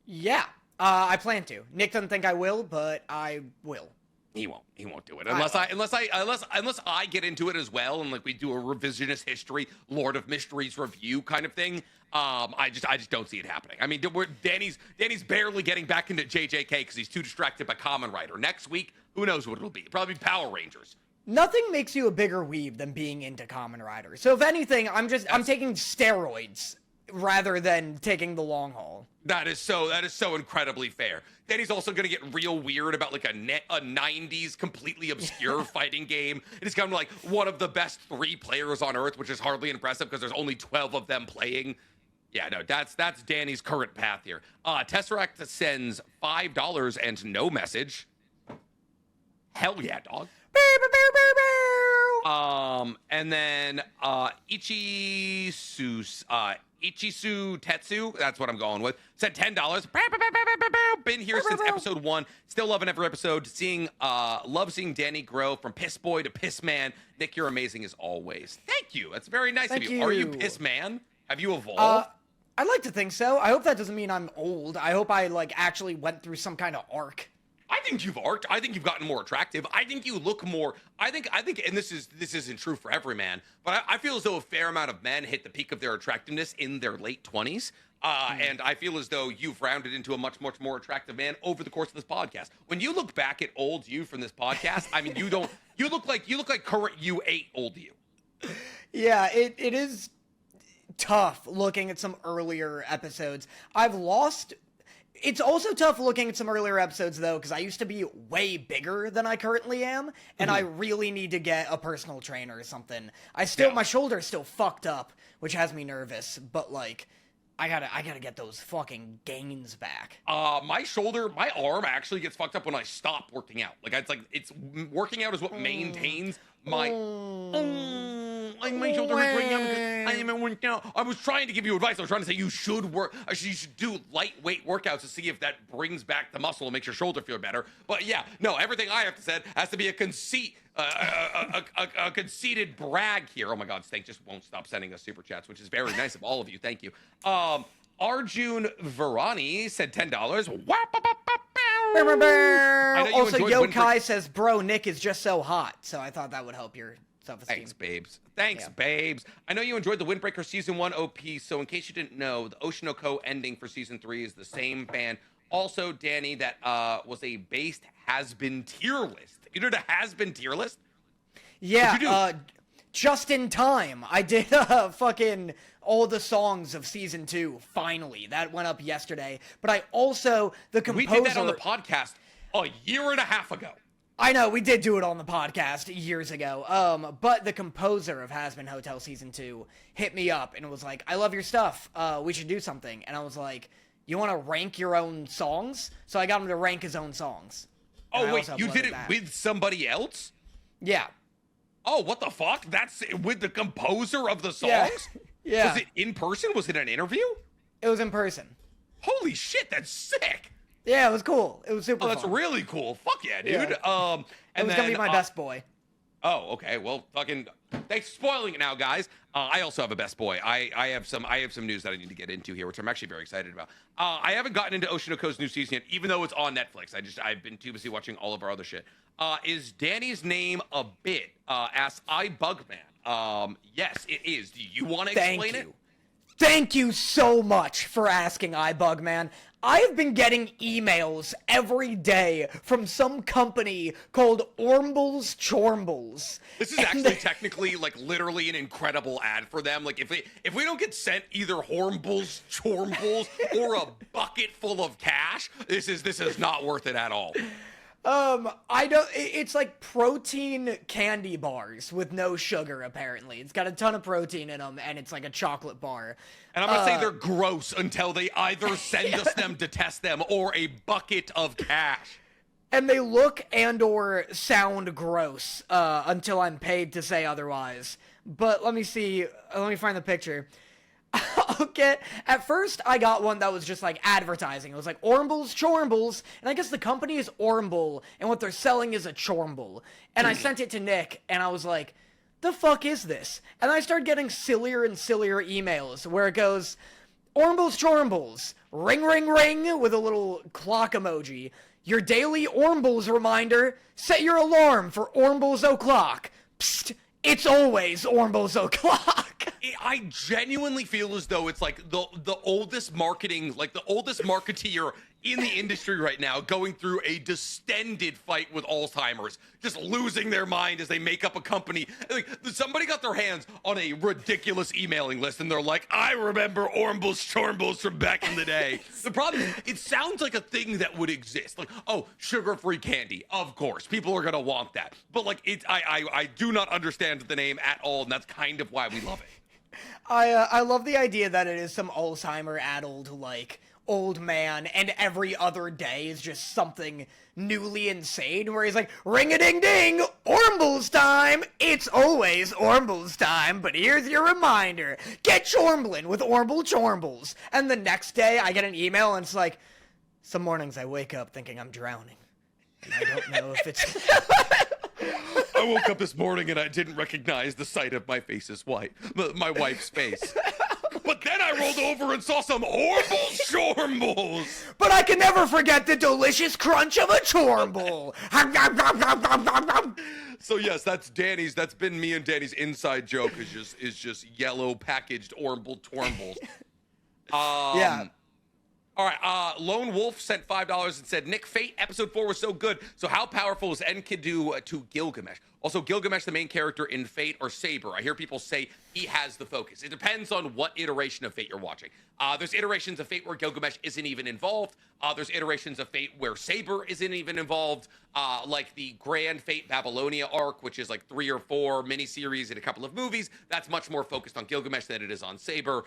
Yeah. I plan to. Nick doesn't think I will, but I will. He won't do it unless I get into it as well, and like we do a revisionist history Lord of Mysteries review kind of thing. I just don't see it happening. I mean, Danny's barely getting back into JJK because he's too distracted by Kamen Rider. Next week, who knows what it'll be? Probably Power Rangers. Nothing makes you a bigger weeb than being into Kamen Rider. So if anything, I'm taking steroids rather than taking the long haul. That is so incredibly fair. Then he's also gonna get real weird about like a 90s completely obscure fighting game. And he's kind of like one of the best 3 players on Earth, which is hardly impressive because there's only 12 of them playing. Yeah, no, that's Danny's current path here. Tesseract sends $5 and no message. Hell yeah, dog. And then Ichisu Tetsu, that's what I'm going with, said $10. Been here since episode 1. Still loving every episode. Love seeing Danny grow from piss boy to piss man. Nick, you're amazing as always. Thank you. That's very nice of you. Are you piss man? Have you evolved? I'd like to think so. I hope that doesn't mean I'm old. I hope I like actually went through some kind of arc. I think you've arced. I think you've gotten more attractive. I think you look more. I think, and this isn't true for every man, but I feel as though a fair amount of men hit the peak of their attractiveness in their late 20s. And I feel as though you've rounded into a much more attractive man over the course of this podcast. When you look back at old you from this podcast, I mean, you look like current you 8 old you. Yeah, it is tough looking at some earlier episodes. It's also tough looking at some earlier episodes, though, because I used to be way bigger than I currently am, and I really need to get a personal trainer or something. My shoulder's still fucked up, which has me nervous, but, like, I gotta get those fucking gains back. My arm actually gets fucked up when I stop working out. It's working out is what maintains my shoulder hurts right now because I am working out. I was trying to give you advice. I was trying to say you should do lightweight workouts to see if that brings back the muscle and makes your shoulder feel better. But yeah, no, everything I have to say has to be a conceit, a conceited brag here. Oh my God, Stank just won't stop sending us super chats, which is very nice of all of you. Thank you. Arjun Varani said $10. Also, Yokai says, "Bro, Nick is just so hot." So I thought that would help your self-esteem. Thanks, babes. I know you enjoyed the Windbreaker Season 1 OP, so in case you didn't know, the Oshinoko ending for Season 3 is the same band. Also, Danny, that was a based has-been tier list. You did a has-been tier list? Yeah, just in time. I did fucking all the songs of season 2. Finally, that went up yesterday. But I also the composer. We did that on the podcast a year and a half ago. I know, we did do it on the podcast years ago. But the composer of Has Been Hotel Season 2 hit me up and was like, I love your stuff. We should do something. And I was like, you want to rank your own songs? So I got him to rank his own songs. Oh, wait, you did it with somebody else? Yeah. Oh, what the fuck? That's with the composer of the songs? Yeah. Yeah. Was it in person? Was it an interview? It was in person. Holy shit, that's sick. Yeah, it was cool. It was super fun. That's really cool. Fuck yeah, dude. Yeah. And it was gonna be my best boy. Oh, okay. Well, fucking thanks for spoiling it now, guys. I also have a best boy. I have some news that I need to get into here, which I'm actually very excited about. I haven't gotten into Oshinoko's new season yet, even though it's on Netflix. I've been too busy watching all of our other shit. Is Danny's name a bit? Asks iBugman. Yes, it is. Do you want to explain it? Thank you so much for asking, iBugman. I've been getting emails every day from some company called Ormbles Chormbles. This is actually technically, like, literally an incredible ad for them. Like, if we don't get sent either Hormbles, Chormbles, or a bucket full of cash, this is not worth it at all. It's like protein candy bars with no sugar, apparently. It's got a ton of protein in them, and it's like a chocolate bar. And I'm gonna say they're gross until they either send us them to test them or a bucket of cash. And they look and or sound gross, until I'm paid to say otherwise. But let me find the picture. At first I got one that was just like advertising. It was like Ormbles Chormbles, and I guess the company is Ormble, and what they're selling is a Chormble. And I sent it to Nick, and I was like, the fuck is this? And I started getting sillier and sillier emails where it goes, Ormbles Chormbles, ring ring ring, with a little clock emoji. Your daily Ormbles reminder, set your alarm for Ormbles O'Clock. Psst, it's always Ormbles O'Clock. I genuinely feel as though it's like the oldest marketing, like the oldest marketeer in the industry right now going through a distended fight with Alzheimer's, just losing their mind as they make up a company. Like, somebody got their hands on a ridiculous emailing list and they're like, I remember Ormbles Chormbles from back in the day. The problem is, it sounds like a thing that would exist. Like, oh, sugar-free candy. Of course, people are gonna want that. But like, I do not understand the name at all, and that's kind of why we love it. I love the idea that it is some Alzheimer-addled, like, old man, and every other day is just something newly insane, where he's like, ring-a-ding-ding, Ormbles time! It's always Ormbles time, but here's your reminder, get Chormblin' with Ormble Chormbles. And the next day, I get an email, and it's like, some mornings I wake up thinking I'm drowning, and I don't know if it's... I woke up this morning and I didn't recognize the sight of my face is white, my wife's face. But then I rolled over and saw some Ormbles Chormbles. But I can never forget the delicious crunch of a Chormble. So yes, that's been me and Danny's inside joke, is just yellow packaged Ormble Chormbles. Yeah. All right, Lone Wolf sent $5 and said, Nick, Fate episode 4 was so good. So how powerful is Enkidu to Gilgamesh? Also, Gilgamesh, the main character in Fate, or Saber? I hear people say he has the focus. It depends on what iteration of Fate you're watching. There's iterations of Fate where Gilgamesh isn't even involved. There's iterations of Fate where Saber isn't even involved. Like the Grand Fate Babylonia arc, which is like 3 or 4 miniseries and a couple of movies. That's much more focused on Gilgamesh than it is on Saber.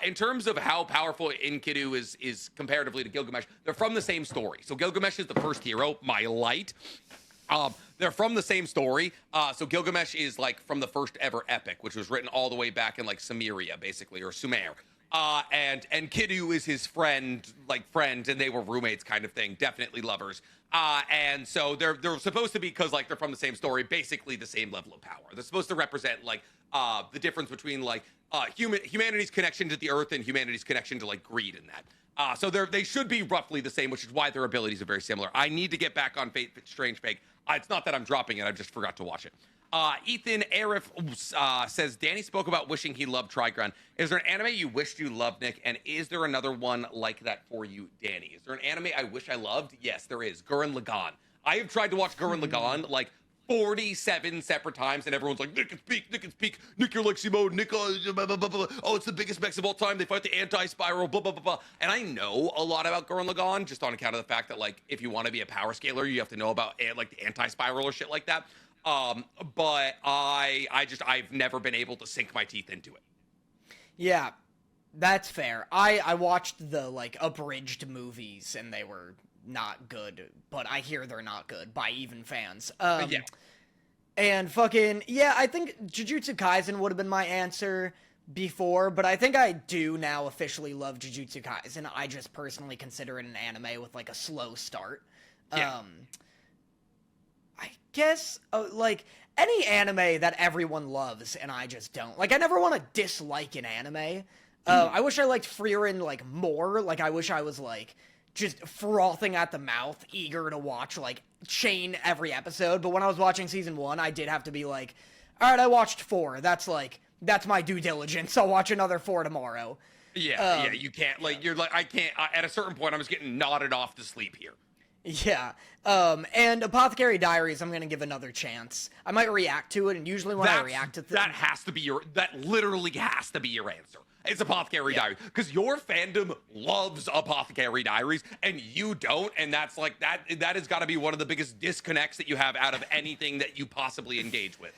In terms of how powerful Enkidu is comparatively to Gilgamesh, they're from the same story. So Gilgamesh is the first hero, my light. They're from the same story. So Gilgamesh is like from the first ever epic, which was written all the way back in like Sumeria, basically, or Sumer. And Enkidu is his friend, and they were roommates kind of thing, definitely lovers. And so they're supposed to be, because like they're from the same story, basically the same level of power. They're supposed to represent like the difference between like humanity's connection to the earth and humanity's connection to like greed and that. So they should be roughly the same, which is why their abilities are very similar. I need to get back on Fate Strange Fake. It's not that I'm dropping it, I just forgot to watch it. Ethan Arif says, Danny spoke about wishing he loved Trigun. Is there an anime you wished you loved, Nick? And is there another one like that for you, Danny? Is there an anime I wish I loved? Yes, there is. Gurren Lagann. I have tried to watch Gurren Lagann like 47 separate times, and everyone's like, Nick can speak, Nick, you're like Simone, Nick, blah, blah, blah, blah. Oh, it's the biggest mechs of all time, they fight the anti-spiral, blah, blah, blah, blah. And I know a lot about Gurren Lagann, just on account of the fact that, like, if you want to be a power scaler, you have to know about, like, the anti-spiral or shit like that. But I've never been able to sink my teeth into it. Yeah, that's fair. I watched the, like, abridged movies, and they were not good, but I hear they're not good by even fans. Yeah. And fucking, yeah, I think Jujutsu Kaisen would have been my answer before, but I think I do now officially love Jujutsu Kaisen. I just personally consider it an anime with, like, a slow start. Yeah. I guess, like, any anime that everyone loves and I just don't. Like, I never want to dislike an anime. I wish I liked Frieren, like, more. Like, I wish I was, like, just frothing at the mouth, eager to watch, like, chain every episode. But when I was watching season 1, I did have to be like, all right, I watched 4. That's my due diligence. I'll watch another 4 tomorrow. Yeah, you can't, like, you're like, I can't, at a certain point, I was getting nodded off to sleep here. Yeah. And Apothecary Diaries, I'm gonna give another chance. I might react to it, and usually when I react to things... That literally has to be your answer. It's Apothecary Diaries, because your fandom loves Apothecary Diaries, and you don't, and that's like, that has got to be one of the biggest disconnects that you have out of anything that you possibly engage with.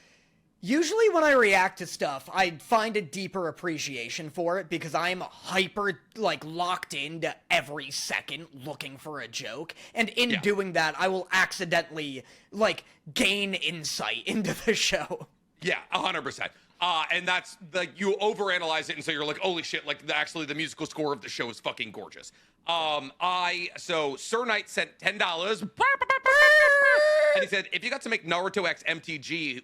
Usually when I react to stuff, I find a deeper appreciation for it because I'm hyper, like, locked into every second looking for a joke. And in doing that, I will accidentally, like, gain insight into the show. Yeah, 100%. And that's, like, you overanalyze it, and so you're like, holy shit, like, actually the musical score of the show is fucking gorgeous. So Sir Knight sent $10. And he said, if you got to make Naruto X MTG,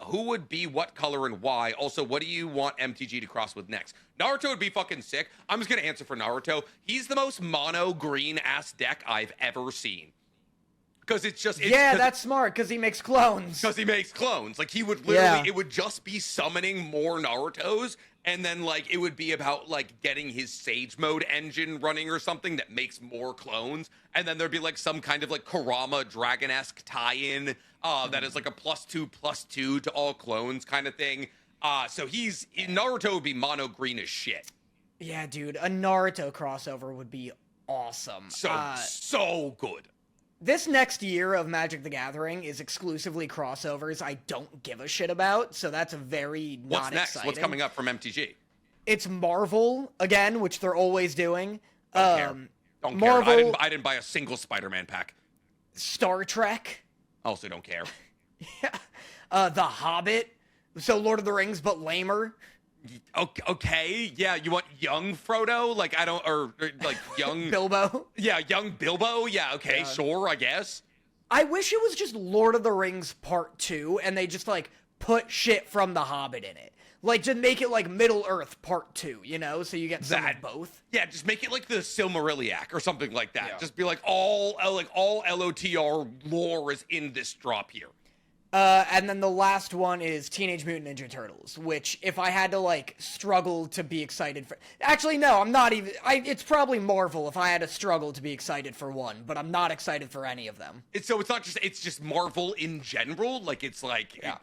who would be what color and why? Also, what do you want MTG to cross with next? Naruto would be fucking sick. I'm just going to answer for Naruto. He's the most mono green ass deck I've ever seen. Because it's just... that's smart, because he makes clones. Because he makes clones. Like, he would literally... It would just be summoning more Narutos, and then, like, it would be about, like, getting his Sage Mode engine running or something that makes more clones, and then there'd be, like, some kind of, like, Kurama Dragon-esque tie-in that is, like, a +2/+2 to all clones kind of thing. So Naruto would be mono green as shit. Yeah, dude, a Naruto crossover would be awesome. So good. This next year of Magic the Gathering is exclusively crossovers I don't give a shit about, so that's a very not What's next? exciting. What's coming up from MTG? It's Marvel, again, which they're always doing. Don't care. Marvel, I didn't buy a single Spider-Man pack. Star Trek. Also don't care. Yeah. The Hobbit. So Lord of the Rings, but lamer. Okay, yeah, you want young Frodo? Like, or like young... Bilbo? Yeah, young Bilbo? Yeah, okay, sure, I guess. I wish it was just Lord of the Rings Part 2, and they just, like, put shit from The Hobbit in it. Like, just make it, like, Middle-earth Part 2, you know? So you get some of both. Yeah, just make it like the Silmarillion or something like that. Yeah. Just be like, all LOTR lore is in this drop here. And then the last one is Teenage Mutant Ninja Turtles, which if I had to, like, struggle to be excited for... Actually, no, I'm not even... It's probably Marvel if I had to struggle to be excited for one, but I'm not excited for any of them. It's not just... It's just Marvel in general. Like, it's like... Yeah.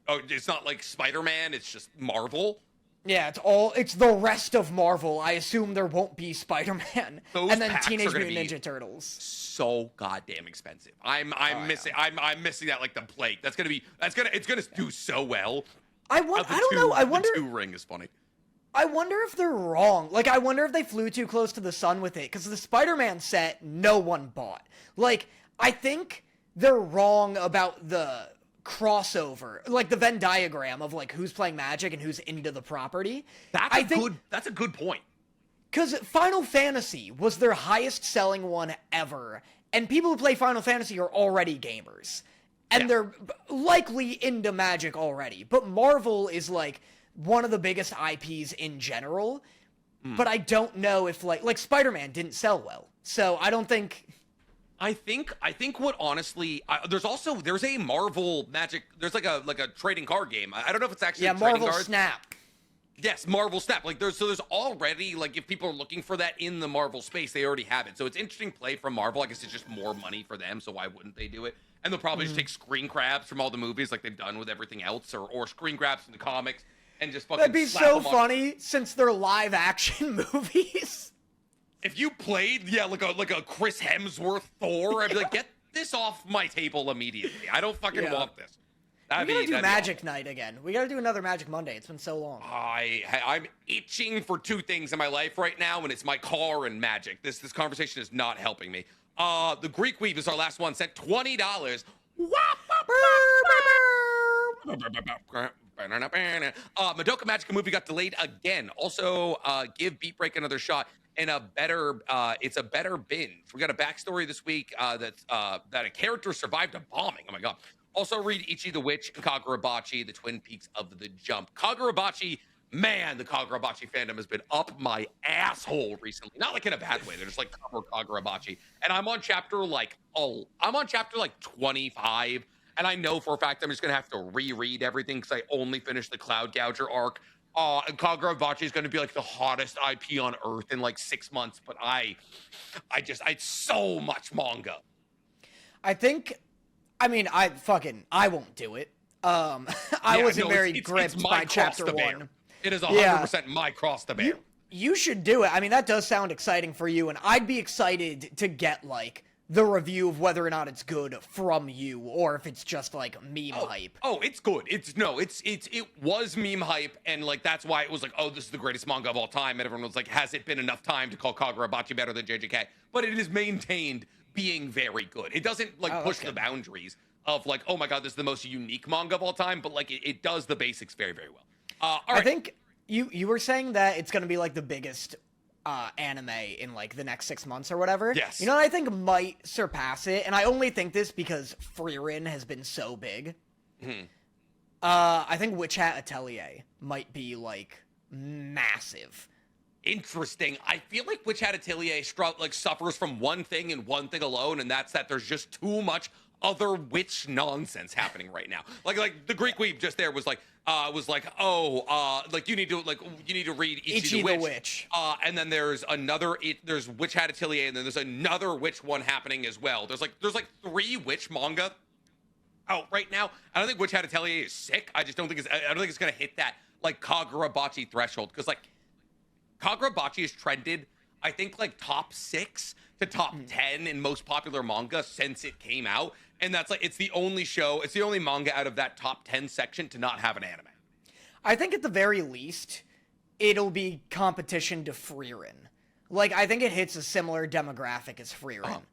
It's not like Spider-Man, it's just Marvel. Yeah, it's the rest of Marvel. I assume there won't be Spider-Man. And then Teenage Mutant Ninja Turtles. So goddamn expensive. I'm missing that like the plague. It's gonna do so well. I don't know. I wonder. The 2 ring is funny. I wonder if they're wrong. Like, I wonder if they flew too close to the sun with it, because the Spider-Man set no one bought. Like, I think they're wrong about the crossover, like the Venn diagram of like who's playing Magic and who's into the property. That's a good point. Because Final Fantasy was their highest selling one ever, and people who play Final Fantasy are already gamers, and they're likely into Magic already. But Marvel is like one of the biggest IPs in general, but I don't know if like Spider-Man didn't sell well, so I don't think. I think what honestly, there's a Marvel Magic, there's like a trading card game. I don't know if it's actually trading Marvel cards. Snap. Yes, Marvel Snap. Like there's already, like, if people are looking for that in the Marvel space, they already have it. So it's interesting play from Marvel. I guess it's just more money for them, so why wouldn't they do it? and they'll probably just take screen grabs from all the movies like they've done with everything else, or screen grabs from the comics, and just fucking That'd be slap so them on. funny since they're live action movies. If you played, like a Chris Hemsworth Thor, I'd be like, get this off my table immediately. I don't fucking want this. We gotta do Magic Night again. We gotta do another Magic Monday. It's been so long. I'm itching for two things in my life right now, and it's my car and Magic. This conversation is not helping me. The Greek Weave is our last one. Sent $20. Madoka Magica movie got delayed again. Also, give Beat Break another shot. And it's a better binge. We got a backstory this week that a character survived a bombing. Oh my god. Also read Ichi the Witch and Kagurabachi, the Twin Peaks of the Jump. Kagurabachi, man, the Kagurabachi fandom has been up my asshole recently. Not like in a bad way. They're just like cover Kagurabachi. And I'm on chapter like 25. And I know for a fact I'm just gonna have to reread everything because I only finished the Cloud Gouger arc. And Kagurabachi is going to be like the hottest IP on Earth in like 6 months, but I so much manga. I won't do it. I wasn't very gripped by chapter 1. It is 100% my cross to bear. You should do it. I mean, that does sound exciting for you, and I'd be excited to get like the review of whether or not it's good from you, or if it's just like meme hype. Oh, it's good. It was meme hype, and like that's why it was like, oh, this is the greatest manga of all time. And everyone was like, has it been enough time to call Kagurabachi better than JJK? But it is maintained being very good. It doesn't like push the boundaries of like, oh my god, this is the most unique manga of all time, but like it does the basics very, very well. All right. I think you were saying that it's gonna be like the biggest anime in like the next 6 months or whatever. Yes. You know what I think might surpass it, and I only think this because Frieren has been so big. I think Witch Hat Atelier might be like massive. Interesting. I feel like Witch Hat Atelier suffers from one thing and one thing alone, and that's that there's just too much other witch nonsense happening right now. Like the Greek Weeb just there was like you need to read Ichi the Witch. And then there's there's Witch Hat Atelier, and then there's another witch one happening as well. There's like 3 witch manga out right now. I don't think Witch Hat Atelier is sick. I don't think it's gonna hit that like Kagurabachi threshold, because like Kagurabachi has trended, I think, like top 6 to top 10 in most popular manga since it came out. And that's like, it's the only manga out of that top 10 section to not have an anime. I think at the very least, it'll be competition to Frieren. Like, I think it hits a similar demographic as Frieren.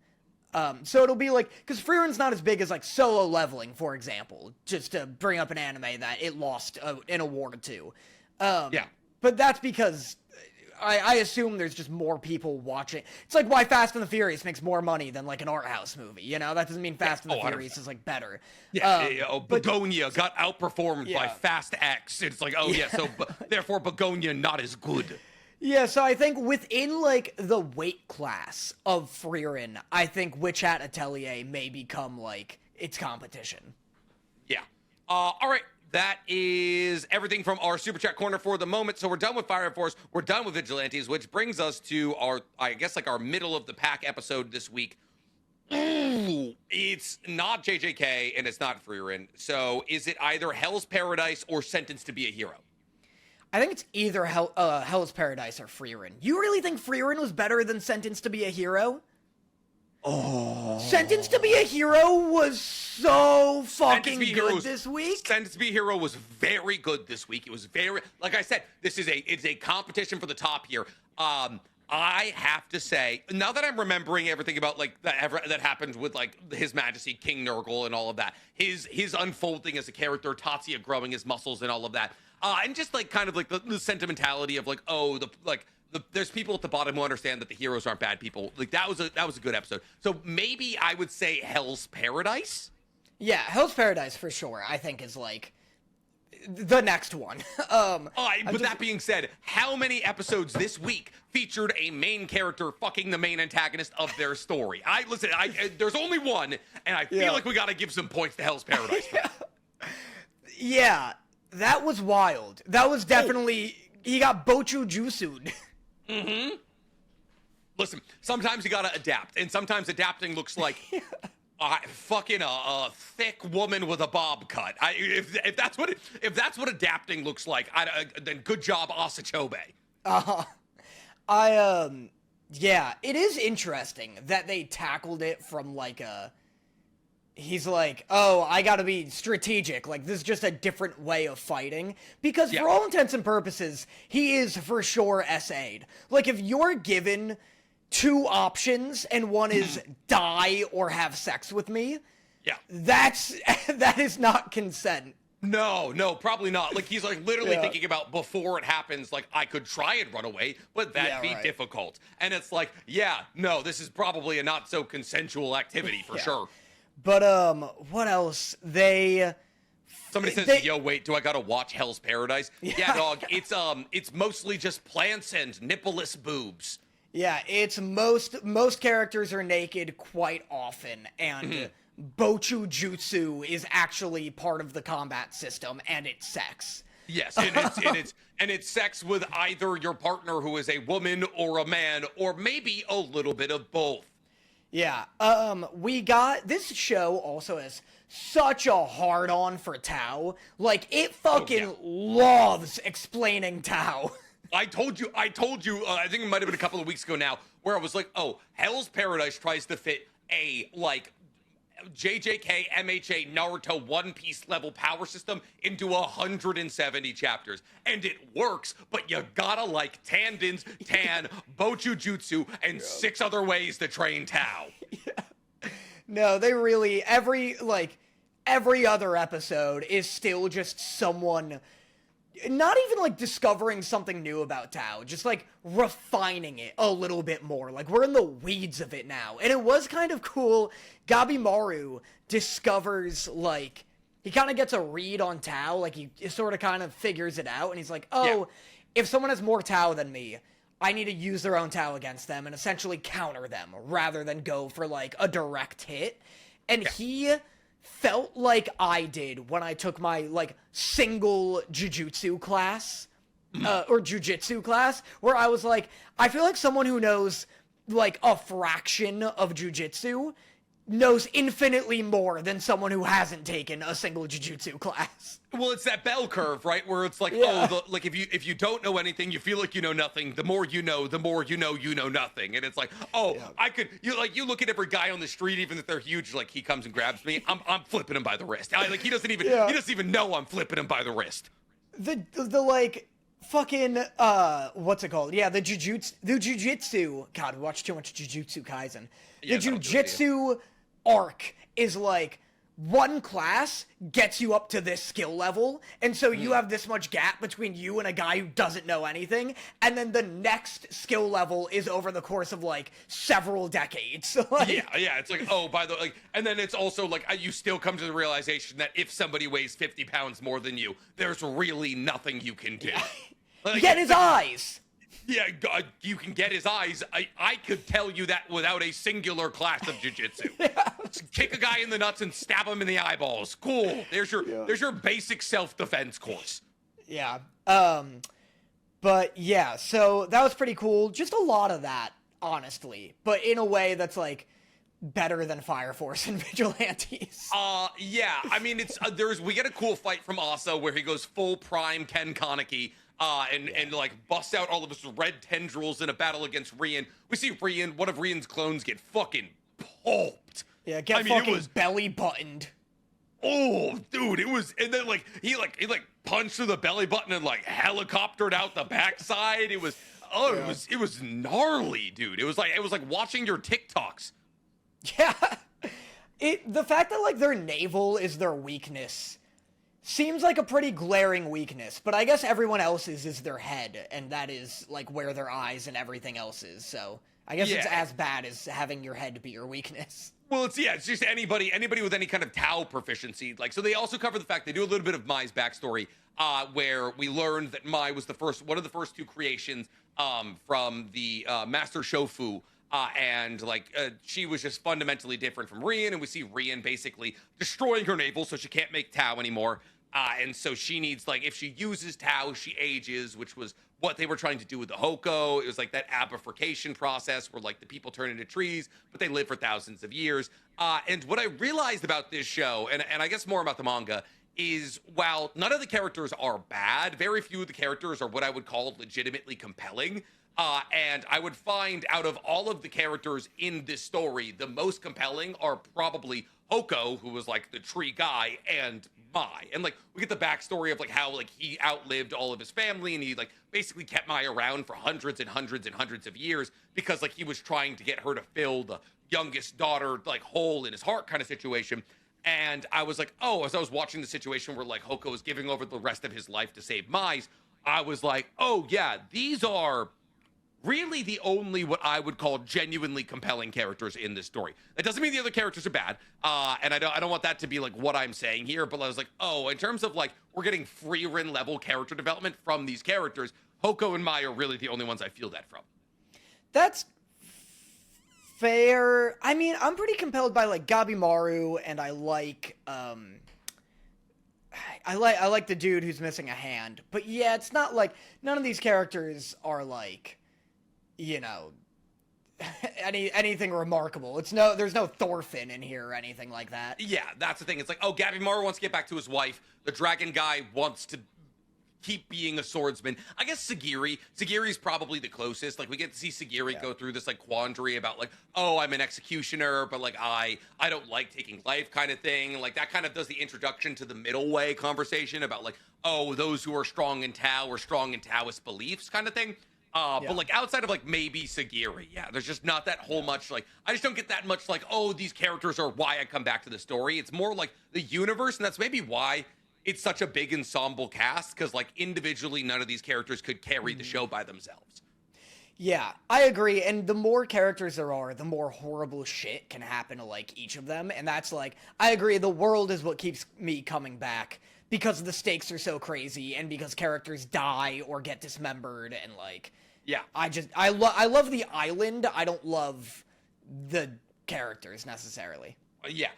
So it'll be like, because Frieren's not as big as like Solo Leveling, for example, just to bring up an anime that it lost an award to. Yeah. But that's because I assume there's just more people watching. It's like why Fast and the Furious makes more money than like an art house movie. You know, that doesn't mean Fast and the Furious is like better. Begonia got outperformed by Fast X. It's like, so therefore Begonia not as good. Yeah, so I think within like the weight class of Frieren, I think Witch Hat Atelier may become like its competition. Yeah. All right. That is everything from our Super Chat corner for the moment. So we're done with Fire Force. We're done with Vigilantes, which brings us to our middle of the pack episode this week. Ooh, it's not JJK and it's not Frieren. So is it either Hell's Paradise or Sentenced to be a Hero? I think it's either Hell's Paradise or Frieren. You really think Frieren was better than Sentenced to be a Hero? Oh. Sentenced to be a Hero was so fucking good this week. Sentenced to be a Hero was very good this week. It was very, like I said, it's a competition for the top here. I have to say, now that I'm remembering everything about like that happened with like His Majesty King Nurgle and all of that, his unfolding as a character, Tatsuya growing his muscles and all of that, and just like kind of like the sentimentality of like, there's people at the bottom who understand that the heroes aren't bad people. Like that was a good episode. So maybe I would say Hell's Paradise. Yeah, Hell's Paradise for sure. I think is like the next one. That being said, how many episodes this week featured a main character fucking the main antagonist of their story? There's only one, and I feel like we got to give some points to Hell's Paradise. Yeah, that was wild. That was definitely he got Bochu Jusu'd. Mm-hmm. Listen, sometimes you gotta adapt, and sometimes adapting looks like Fucking a thick woman with a bob cut. If that's what adapting looks like, then good job, Asachobe. Yeah, it is interesting that they tackled it from like he's like, oh, I gotta be strategic. Like, this is just a different way of fighting. Because for all intents and purposes, he is for sure SA'd. Like, if you're given 2 options and one is die or have sex with me, that is not consent. No, probably not. Like, he's like literally thinking about before it happens, like, I could try and run away, but that'd be difficult. And it's like, no, this is probably a not so consensual activity for sure. But what else? Somebody says, yo, wait, do I gotta watch Hell's Paradise? Yeah, dog, it's motely just plants and nippleless boobs. Yeah, it's most characters are naked quite often, and Bochu Jutsu is actually part of the combat system, and it's sex. Yes, and it's sex with either your partner who is a woman or a man, or maybe a little bit of both. Yeah, we got, this show also has such a hard-on for Tao. Like, it fucking loves explaining Tao. I told you, I think it might have been a couple of weeks ago now, where I was like, oh, Hell's Paradise tries to fit a, like, JJK, MHA, Naruto, One Piece level power system into 170 chapters. And it works, but you gotta like Tandens, Tan, Bojujutsu, and 6 other ways to train Tao. No, they really, every other episode is still just someone not even like discovering something new about Tao, just like refining it a little bit more. Like, we're in the weeds of it now. And it was kind of cool. Gabimaru discovers, like, he kind of gets a read on Tao, like he sort of kind of figures it out, and he's like, oh, if someone has more Tao than me, I need to use their own Tao against them and essentially counter them rather than go for like a direct hit. And he felt like I did when I took my, like, single Jujutsu class, or Jujutsu class, where I was like, I feel like someone who knows, like, a fraction of Jujutsu knows infinitely more than someone who hasn't taken a single Jujutsu class. Well, it's that bell curve, right? Where it's like, like if you don't know anything, you feel like you know nothing. The more you know nothing. And it's like, you look at every guy on the street, even if they're huge, like he comes and grabs me, I'm flipping him by the wrist. Like he doesn't even know I'm flipping him by the wrist. The like fucking what's it called? Yeah, the Jujutsu. God, we watched too much Jujutsu Kaisen. The Jujutsu arc is like, one class gets you up to this skill level, and so you have this much gap between you and a guy who doesn't know anything, and then the next skill level is over the course of, like, several decades. Like, it's like, oh, by the way, like, and then it's also, like, you still come to the realization that if somebody weighs 50 pounds more than you, there's really nothing you can do. Like, get his eyes! Yeah, you can get his eyes. I could tell you that without a singular class of jiu-jitsu. Kick a guy in the nuts and stab him in the eyeballs. Cool. There's your basic self-defense course. Yeah. But yeah, so that was pretty cool. Just a lot of that, honestly. But in a way that's like better than Fire Force and Vigilantes. Yeah. I mean, it's we get a cool fight from Asa where he goes full prime Ken Kaneki. And like busts out all of his red tendrils in a battle against Frieren. We see Frieren, one of Rieren's clones, get fucking pulped. Yeah, fucking belly buttoned. Oh, dude, it was, and then like he punched through the belly button and like helicoptered out the backside. It was it was gnarly, dude. It was like watching your TikToks. Yeah, the fact that like their navel is their weakness seems like a pretty glaring weakness, but I guess everyone else's is their head, and that is, like, where their eyes and everything else is, so I guess it's as bad as having your head be your weakness. Well, it's just anybody with any kind of Tao proficiency. Like, so they also cover the fact, they do a little bit of Mai's backstory, where we learned that Mai was one of the first 2 creations from the Master Shofu, and she was just fundamentally different from Rian, and we see Rian basically destroying her navel so she can't make Tao anymore. And so she needs, like, if she uses Tao, she ages, which was what they were trying to do with the Hoko. It was like that abification process where, like, the people turn into trees, but they live for thousands of years. And what I realized about this show, and I guess more about the manga, is while none of the characters are bad, very few of the characters are what I would call legitimately compelling. And I would find out of all of the characters in this story, the most compelling are probably Hoko, who was like the tree guy, and Mai. And like we get the backstory of like how like he outlived all of his family and he like basically kept Mai around for hundreds and hundreds and hundreds of years because like he was trying to get her to fill the youngest daughter like hole in his heart kind of situation. And I was like, oh, as I was watching the situation where like Hoko was giving over the rest of his life to save Mai's, I was like, oh yeah, these are really the only what I would call genuinely compelling characters in this story. That doesn't mean the other characters are bad, and I don't want that to be like what I'm saying here. But I was like, oh, in terms of like we're getting Frieren level character development from these characters, Hoko and Mai are really the only ones I feel that from. That's fair. I mean, I'm pretty compelled by like Gabimaru, and I like the dude who's missing a hand. But yeah, it's not like none of these characters are like, you know, anything remarkable. There's no Thorfinn in here or anything like that. Yeah, that's the thing. It's like, oh, Gabimaru wants to get back to his wife. The dragon guy wants to keep being a swordsman. I guess Sagiri's probably the closest. Like we get to see Sagiri go through this like quandary about like, oh, I'm an executioner, but like I don't like taking life kind of thing. Like that kind of does the introduction to the middle way conversation about like, oh, those who are strong in Tao are strong in Taoist beliefs kind of thing. But like outside of like maybe Sagiri, there's just not that whole much like I just don't get that much like, oh, these characters are why I come back to the story. It's more like the universe, and that's maybe why it's such a big ensemble cast, because like individually none of these characters could carry the show by themselves. Yeah, I agree. And the more characters there are, the more horrible shit can happen to like each of them. And that's like, I agree, the world is what keeps me coming back because the stakes are so crazy and because characters die or get dismembered and like, yeah, I love the island. I don't love the characters necessarily. Yeah.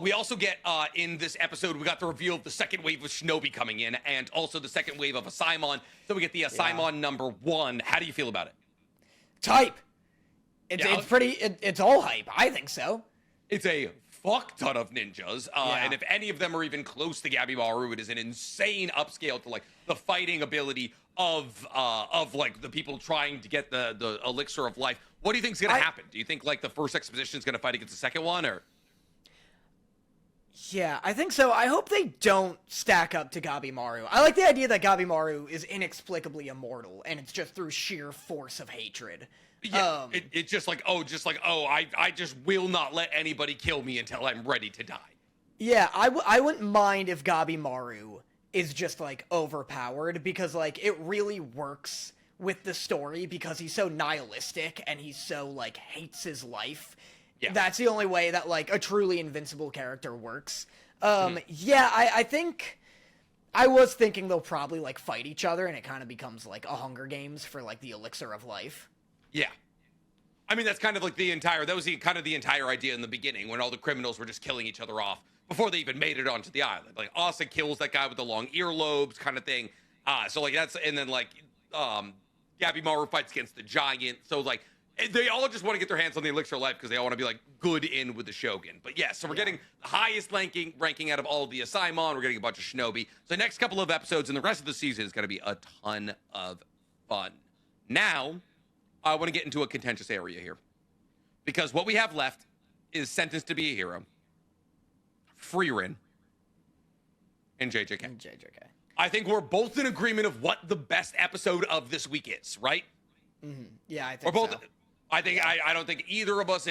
We also get, in this episode, we got the reveal of the second wave of Shinobi coming in, and also the second wave of Asaimon. So we get the Asaimon number 1. How do you feel about it? It's hype. It's pretty, it's all hype. I think so. It's a fuck ton of ninjas, and if any of them are even close to Gabimaru, it is an insane upscale to, like, the fighting ability of like, the people trying to get the elixir of life. What do you think is going to happen? Do you think, like, the first exposition is going to fight against the second one, or...? Yeah, I think so. I hope they don't stack up to Gabimaru. I like the idea that Gabimaru is inexplicably immortal, and it's just through sheer force of hatred. Yeah, it's just like, oh, I just will not let anybody kill me until I'm ready to die. Yeah, I wouldn't mind if Gabimaru is just, like, overpowered, because, like, it really works with the story, because he's so nihilistic, and he's so, like, hates his life. Yeah. That's the only way that, like, a truly invincible character works. Yeah, I think... I was thinking they'll probably, like, fight each other, and it kind of becomes, like, a Hunger Games for, like, the elixir of life. Yeah. I mean, that's kind of, like, that was kind of the entire idea in the beginning, when all the criminals were just killing each other off before they even made it onto the island. Like, Asa kills that guy with the long earlobes kind of thing. So, like, that's... And then, like, Gabimaru fights against the giant. So, like... They all just want to get their hands on the elixir of life because they all want to be like good in with the Shogun. But yeah, so we're getting the highest ranking out of all of the Asaimon. We're getting a bunch of Shinobi. So the next couple of episodes and the rest of the season is going to be a ton of fun. Now, I want to get into a contentious area here. Because what we have left is Sentenced to be a Hero, Frieren, and JJK. I think we're both in agreement of what the best episode of this week is, right? Mm-hmm. Yeah, I think so. I think I don't think either of us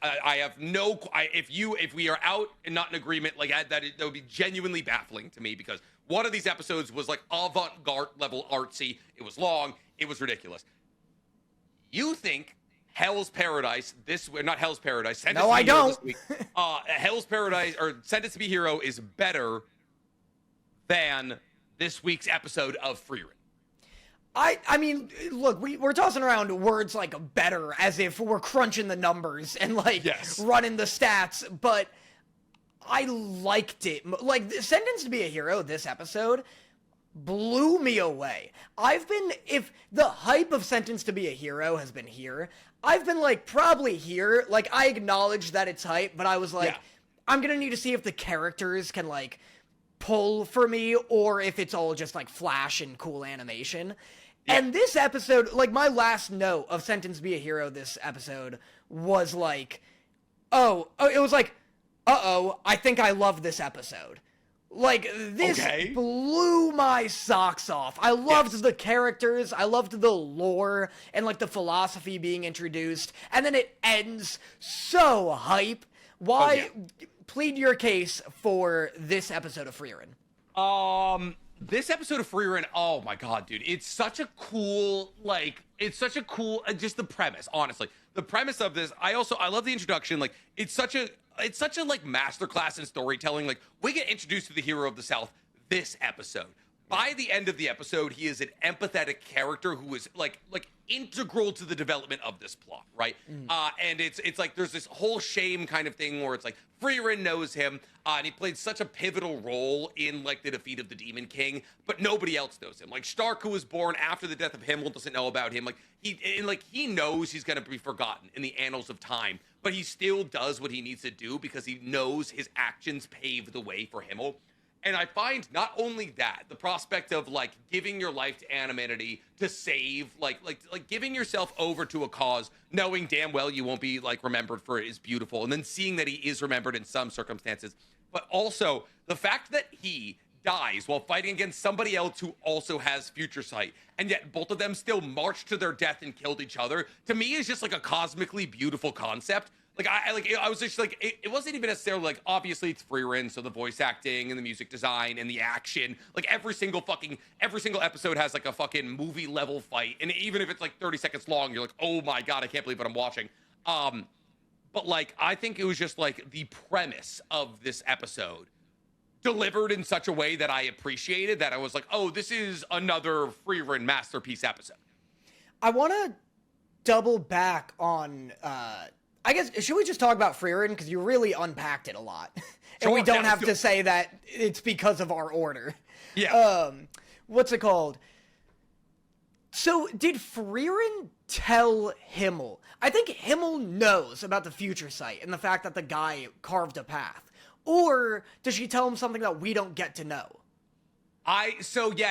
I have no if we are out and not in agreement like that would be genuinely baffling to me, because one of these episodes was like avant-garde level artsy. It was long. It was ridiculous. You think Hell's Paradise not Hell's Paradise. No, I don't. This week, Hell's Paradise or Sentenced to be Hero is better than this week's episode of Frieren? I mean, look, we're tossing around words like better as if we're crunching the numbers and like running the stats, but I liked it. Like, Sentenced to be a Hero this episode blew me away. If the hype of Sentenced to be a Hero has been here, I've been, like, probably here. Like, I acknowledge that it's hype, but I was like, I'm gonna need to see if the characters can, like, pull for me, or if it's all just, like, flash and cool animation. And this episode, like, my last note of Sentenced to be a Hero this episode was like, it was like, I think I love this episode. Like, this blew my socks off. I loved the characters, I loved the lore, and, like, the philosophy being introduced, and then it ends so hype. Why? Plead your case for this episode of Frieren. This episode of Frieren, oh my god, dude, it's such a cool, just the premise, honestly. The premise of this, I love the introduction, like, it's such a like masterclass in storytelling. Like, we get introduced to the hero of the South this episode. By the end of the episode, he is an empathetic character who is like integral to the development of this plot, right? And it's like there's this whole shame kind of thing where it's like Frieren knows him, and he played such a pivotal role in like the defeat of the Demon King, but nobody else knows him. Like Stark, who was born after the death of Himmel, doesn't know about him. Like he knows he's gonna be forgotten in the annals of time, but he still does what he needs to do because he knows his actions pave the way for Himmel. And I find not only that, the prospect of like giving your life to anonymity to save, like giving yourself over to a cause, knowing damn well you won't be like remembered for it is beautiful. And then seeing that he is remembered in some circumstances, but also the fact that he dies while fighting against somebody else who also has future sight, and yet both of them still marched to their death and killed each other, to me is just like a cosmically beautiful concept. Like I was just like, it wasn't even necessarily like, obviously it's Frieren, so the voice acting and the music design and the action, like every single episode has like a fucking movie level fight, and even if it's like 30 seconds long, you're like, oh my god, I can't believe what I'm watching. But like I think it was just like the premise of this episode delivered in such a way that I appreciated, that I was like, oh, this is another Frieren masterpiece episode. I want to double back on I guess, should we just talk about Frieren? Because you really unpacked it a lot. And we don't have to say that it's because of our order. Yeah. What's it called? So, did Frieren tell Himmel? I think Himmel knows about the future sight and the fact that the guy carved a path. Or does she tell him something that we don't get to know?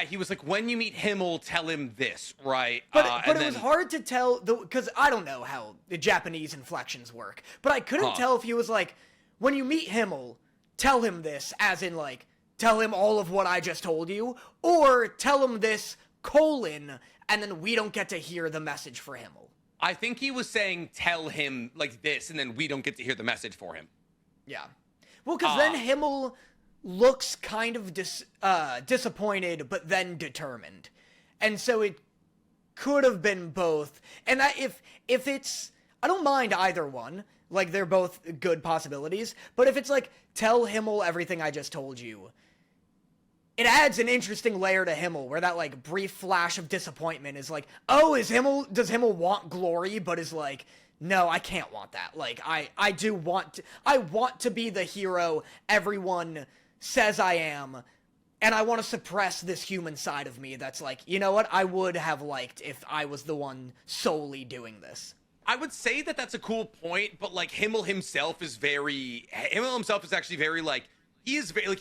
He was like, when you meet Himmel, tell him this, right? But it was hard to tell, because I don't know how the Japanese inflections work, but I couldn't tell if he was like, when you meet Himmel, tell him this, as in like, tell him all of what I just told you, or tell him this, and then we don't get to hear the message for Himmel. I think he was saying, tell him like this, and then we don't get to hear the message for him. Yeah. Well, because then Himmel looks kind of disappointed, but then determined. And so it could have been both. And that if it's, I don't mind either one. Like, they're both good possibilities. But if it's like, tell Himmel everything I just told you, it adds an interesting layer to Himmel, where that, like, brief flash of disappointment is like, oh, does Himmel want glory, but is like, no, I can't want that. Like, I want to be the hero everyone says I am, and I want to suppress this human side of me that's like, you know what, I would have liked if I was the one solely doing this. I would say that that's a cool point, but like Himmel himself is actually very like, he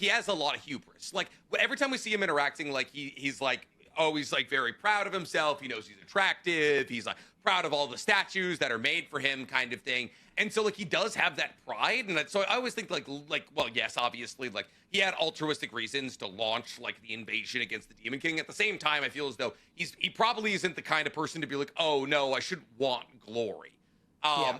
has a lot of hubris. Like every time we see him interacting, like he's like always like very proud of himself. He knows he's attractive. He's like proud of all the statues that are made for him, kind of thing. And so like he does have that pride, and so I always think like well, yes, obviously like he had altruistic reasons to launch like the invasion against the Demon King. At the same time, I feel as though he probably isn't the kind of person to be like, oh no, I should want glory.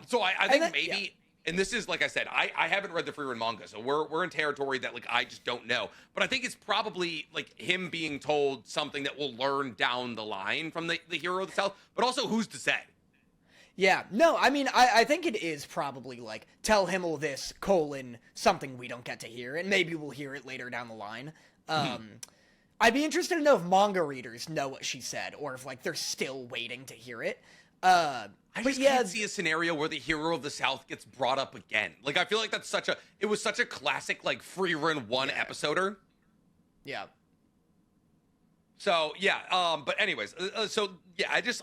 So I think maybe. And this is, like I said, I haven't read the Frieren manga, so we're in territory that, like, I just don't know. But I think it's probably, like, him being told something that we'll learn down the line from the hero of the South, but also who's to say? Yeah, no, I mean, I think it is probably, like, tell Himmel this, something we don't get to hear, and maybe we'll hear it later down the line. I'd be interested to know if manga readers know what she said, or if, like, they're still waiting to hear it. I just can't see a scenario where the hero of the South gets brought up again. Like, I feel like it was such a classic, like, Frieren one episoder. Yeah. So, yeah, but anyways,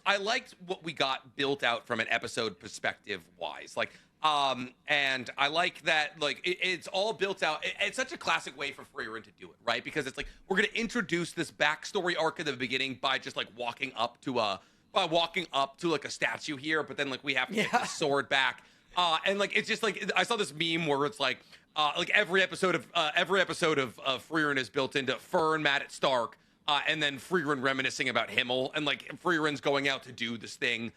I liked what we got built out from an episode perspective wise. Like, and I like that, like, it's all built out. It's such a classic way for Frieren to do it, right? Because it's like, we're going to introduce this backstory arc at the beginning by just, like, walking up to like a statue here, but then like we have to get the sword back. And like it's just like I saw this meme where it's like every episode of Frieren is built into Fern mad at Stark, and then Frieren reminiscing about Himmel, and like Frieren's going out to do this thing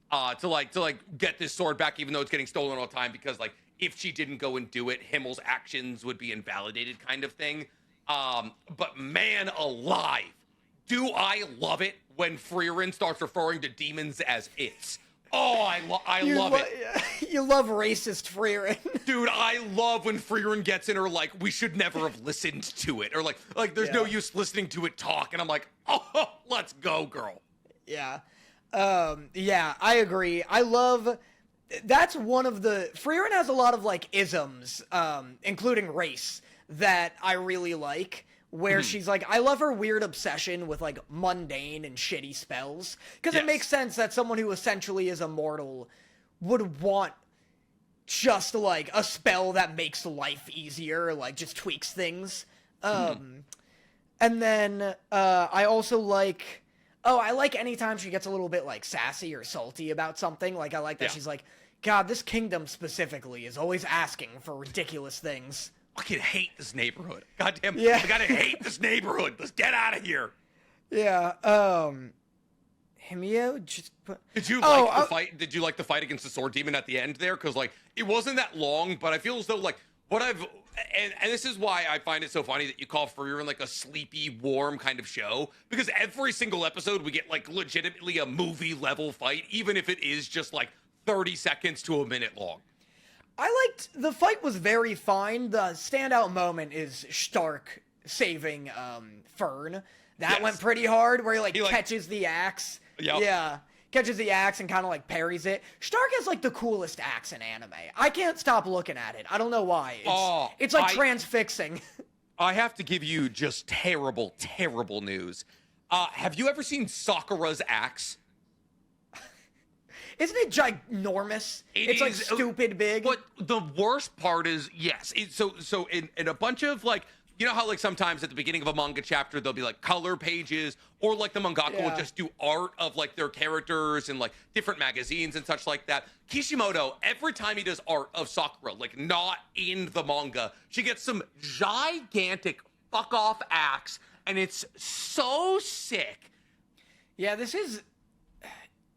to get this sword back, even though it's getting stolen all the time, because like if she didn't go and do it, Himmel's actions would be invalidated, kind of thing. But man alive, do I love it when Frieren starts referring to demons as its. Oh, I love it. You love racist Frieren. Dude, I love when Frieren gets in her, like, we should never have listened to it. Or, like there's no use listening to it talk. And I'm like, oh, let's go, girl. Yeah. Yeah, I agree. I love... That's one of the... Frieren has a lot of, like, isms, including race, that I really like. Where she's like, I love her weird obsession with, like, mundane and shitty spells. Because it makes sense that someone who essentially is immortal would want just, like, a spell that makes life easier, like, just tweaks things. And then, I also like... Oh, I like anytime she gets a little bit, like, sassy or salty about something. Like, I like that she's like, God, this kingdom specifically is always asking for ridiculous things. Fucking hate this neighborhood. Goddamn, I gotta hate this neighborhood. Let's get out of here. Yeah, Himio just put... Did you like the fight? Did you like the fight against the sword demon at the end there? Because, like, it wasn't that long, but I feel as though, like, what I've... And this is why I find it so funny that you call Frieren, like, a sleepy, warm kind of show. Because every single episode we get, like, legitimately a movie-level fight, even if it is just, like, 30 seconds to a minute long. I liked... The fight was very fine. The standout moment is Stark saving, Fern. That went pretty hard, where he catches the axe. Yep. Yeah. Catches the axe and kind of, like, parries it. Stark has, like, the coolest axe in anime. I can't stop looking at it. I don't know why. It's like, transfixing. I have to give you just terrible, terrible news. Have you ever seen Sakura's axe? Isn't it ginormous? It's like stupid big. But the worst part is, yes. So in a bunch of, like, you know how, like, sometimes at the beginning of a manga chapter, there'll be, like, color pages, or, like, the mangaka will just do art of, like, their characters and, like, different magazines and such like that. Kishimoto, every time he does art of Sakura, like, not in the manga, she gets some gigantic fuck-off axe, and it's so sick. Yeah, this is...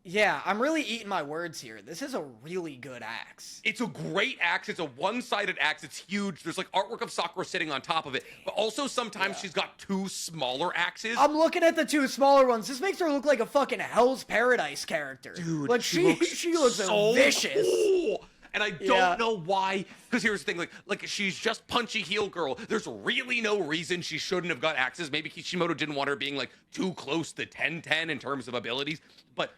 Yeah, I'm really eating my words here. This is a really good axe. It's a great axe. It's a one-sided axe. It's huge. There's, like, artwork of Sakura sitting on top of it. But also sometimes she's got two smaller axes. I'm looking at the two smaller ones. This makes her look like a fucking Hell's Paradise character. Dude, like, she looks so vicious. Cool. And I don't know why. Because here's the thing. Like, she's just punchy heel girl. There's really no reason she shouldn't have got axes. Maybe Kishimoto didn't want her being, like, too close to 10-10 in terms of abilities. But...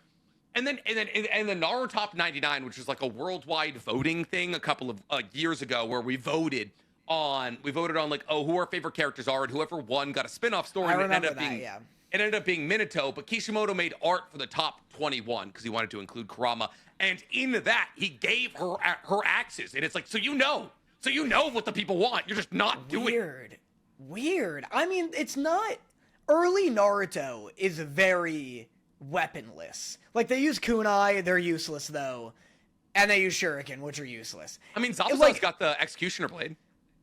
And then Naruto Top 99, which was like a worldwide voting thing a couple of years ago, where we voted on like, oh, who our favorite characters are, and whoever won got a spin-off story. I remember it ended up being Minato, but Kishimoto made art for the top 21 because he wanted to include Kurama, and in that he gave her axes, and it's like, so you know what the people want, you're just not doing it. Weird. I mean, it's not. Early Naruto is very weaponless. Like, they use kunai, they're useless though, and they use shuriken, which are useless. I mean, Zabuza's got the executioner blade.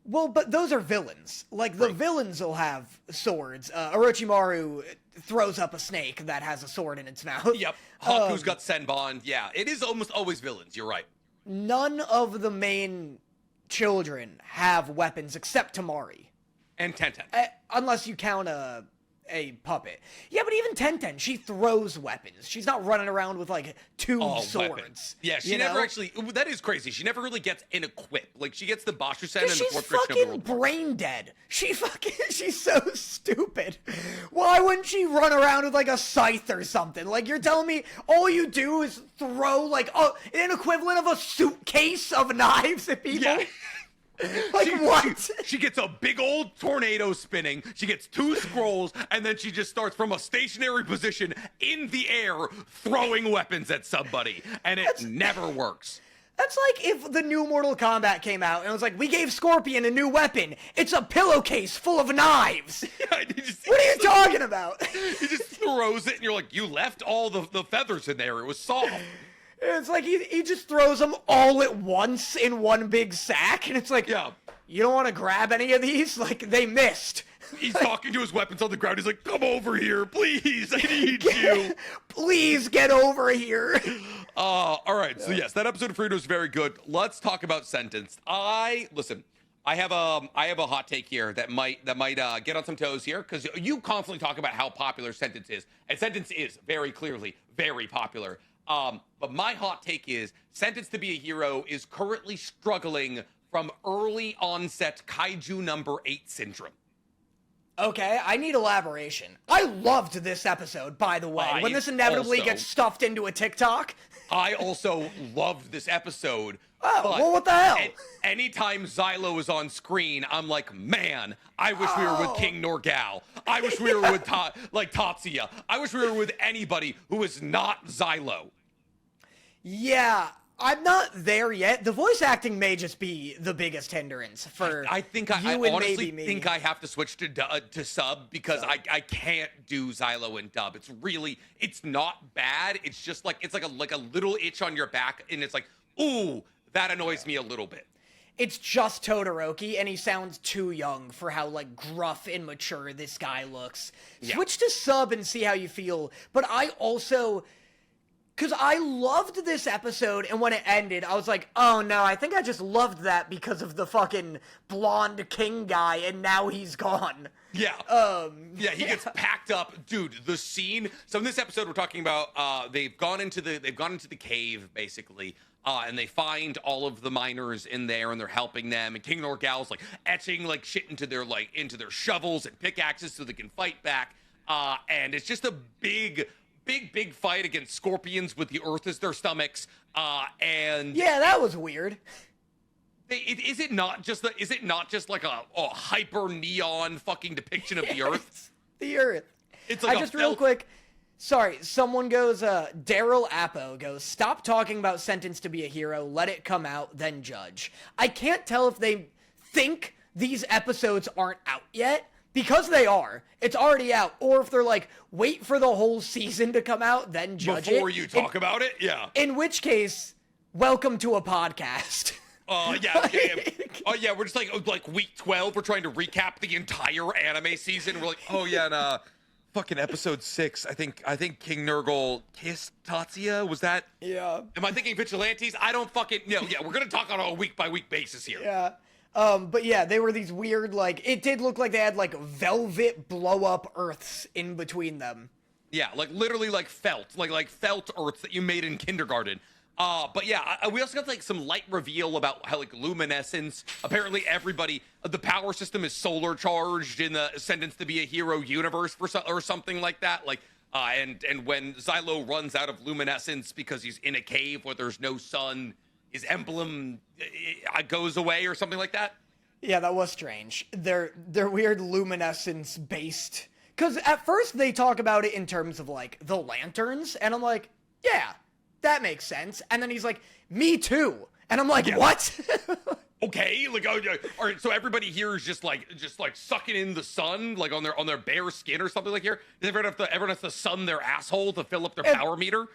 Well, but those are villains. Like, the villains will have swords. Orochimaru throws up a snake that has a sword in its mouth. Yep. Haku's got Senbon. Yeah, it is almost always villains. You're right. None of the main children have weapons except Tamari. And Tenten. Unless you count a puppet. Yeah, but even Tenten, she throws weapons. She's not running around with like two swords. Weapons. Yeah, she never actually. That is crazy. She never really gets an equip. Like she gets the Bashusen and the she's fourth grade fucking brain dead. She's so stupid. Why wouldn't she run around with like a scythe or something? Like you're telling me all you do is throw like an equivalent of a suitcase of knives at people? Yeah. Like what? She gets a big old tornado spinning. She gets 2 scrolls, and then she just starts from a stationary position in the air throwing weapons at somebody, and it never works. That's like if the new Mortal Kombat came out and it was like, we gave Scorpion a new weapon. It's a pillowcase full of knives. Yeah, what are you talking about? He just throws it, and you're like, you left all the feathers in there. It was soft. It's like he just throws them all at once in one big sack, and it's like, yeah, you don't want to grab any of these? Like, they missed. He's talking to his weapons on the ground. He's like, come over here, please. I need you. Please get over here. All right. So, yes, that episode of Frieren was very good. Let's talk about Sentenced. Listen, I have a hot take here that might get on some toes here, because you constantly talk about how popular Sentence is, and Sentence is very clearly very popular. But my hot take is Sentenced to be a Hero is currently struggling from early onset Kaiju number 8 syndrome. Okay, I need elaboration. I loved this episode, by the way, when this inevitably gets stuffed into a TikTok. I also loved this episode. Oh, well, what the hell? Anytime Xylo is on screen, I'm like, man, I wish we were with King Norgalle. I wish we were with Tatsuya. I wish we were with anybody who is not Xylo. Yeah, I'm not there yet. The voice acting may just be the biggest hindrance for I honestly think I have to switch to sub, because I can't do Xylo in dub. It's not bad. It's just like it's like a little itch on your back, and it's like, ooh, that annoys me a little bit. It's just Todoroki, and he sounds too young for how, like, gruff and mature this guy looks. Yeah. Switch to sub and see how you feel. But I also... Because I loved this episode, and when it ended, I was like, oh no, I think I just loved that because of the fucking blonde king guy, and now he's gone. Yeah. Yeah, he gets packed up. Dude, the scene... So in this episode, we're talking about, they've gone into the cave, basically, and they find all of the miners in there, and they're helping them, and King Norgalle's, like, etching, like, shit into their shovels and pickaxes so they can fight back, and it's just a big fight against scorpions with the earth as their stomachs, and... Yeah, that was weird. Is it not just like a hyper neon fucking depiction of the earth? The earth. It's like real quick. Sorry, someone goes, Daryl Appo goes, stop talking about Sentence to be a Hero, let it come out, then judge. I can't tell if they think these episodes aren't out yet, because they are. It's already out. Or if they're like, wait for the whole season to come out, then judge Before you talk about it? Yeah. In which case, welcome to a podcast. Yeah. Oh, yeah, we're just like week 12, we're trying to recap the entire anime season. We're like, oh, yeah, and fucking episode 6, I think King Nurgle kissed Tatsuya? Was that? Yeah. Am I thinking Vigilantes? I don't fucking know. Yeah, we're going to talk on a week-by-week basis here. Yeah. But yeah, they were these weird, like, it did look like they had, like, velvet blow-up earths in between them. Yeah, like, literally, like, felt earths that you made in kindergarten. But yeah, we also got, like, some light reveal about how, like, luminescence, apparently everybody, the power system is solar charged in the Sentence to be a Hero universe or something like that, like, and when Xylo runs out of luminescence because he's in a cave where there's no sun, his emblem goes away or something like that. Yeah, that was strange. They're weird luminescence based. Because at first they talk about it in terms of, like, the lanterns, and I'm like, yeah, that makes sense. And then he's like, me too. And I'm like, what? Okay, like, all right, so everybody here is just like sucking in the sun, like on their bare skin or something like here. Everyone has to sun their asshole to fill up their power meter.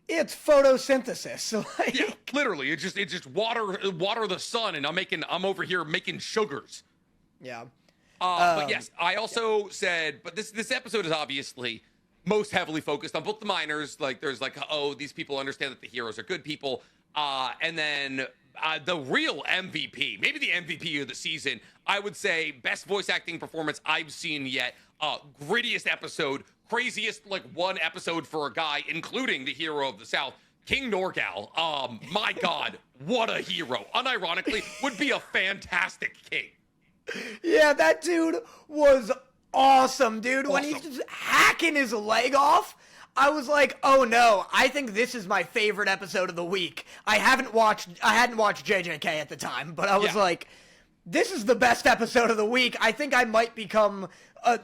It's photosynthesis. Like... Yeah, literally, it's just water the sun, and I'm over here making sugars. Yeah. But yes, I also said, but this episode is obviously most heavily focused on both the miners. Like, there's like, oh, these people understand that the heroes are good people, and then the real MVP, maybe the MVP of the season, I would say best voice acting performance I've seen yet. Grittiest episode, craziest like one episode for a guy, including the hero of the South, King Norgalle. My God, what a hero! Unironically, would be a fantastic king. Yeah, that dude was awesome, dude. When he's just hacking his leg off, I was like, oh no, I think this is my favorite episode of the week. I hadn't watched JJK at the time, but I was like, this is the best episode of the week. I think I might become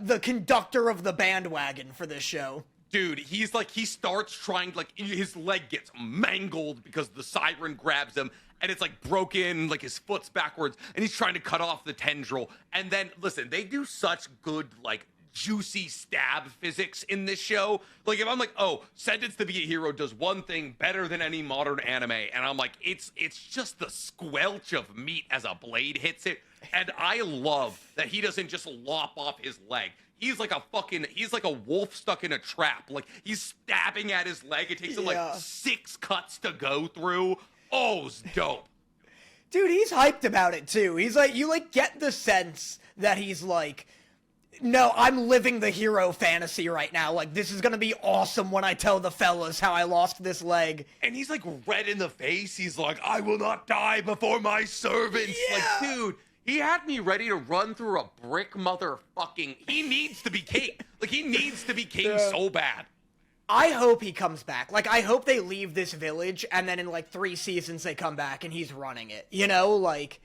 the conductor of the bandwagon for this show. Dude, he's like, he starts trying, like, his leg gets mangled because the siren grabs him, and it's, like, broken, like, his foot's backwards, and he's trying to cut off the tendril. And then, listen, they do such good, like, juicy stab physics in this show. Like, if I'm like, oh, Sentenced to Be a Hero does one thing better than any modern anime, and I'm like, it's just the squelch of meat as a blade hits it. And I love that he doesn't just lop off his leg. He's like a wolf stuck in a trap. Like, he's stabbing at his leg. It takes him like 6 cuts to go through. Oh, it's dope. Dude, he's hyped about it too. He's like, you like get the sense that he's like, no, I'm living the hero fantasy right now. Like, this is gonna be awesome when I tell the fellas how I lost this leg. And he's like red in the face. He's like, I will not die before my servants. Yeah. Like, dude, he had me ready to run through a brick motherfucking. He needs to be king. Like, he needs to be king so bad. I hope he comes back. Like, I hope they leave this village and then in like 3 seasons they come back and he's running it. You know, like,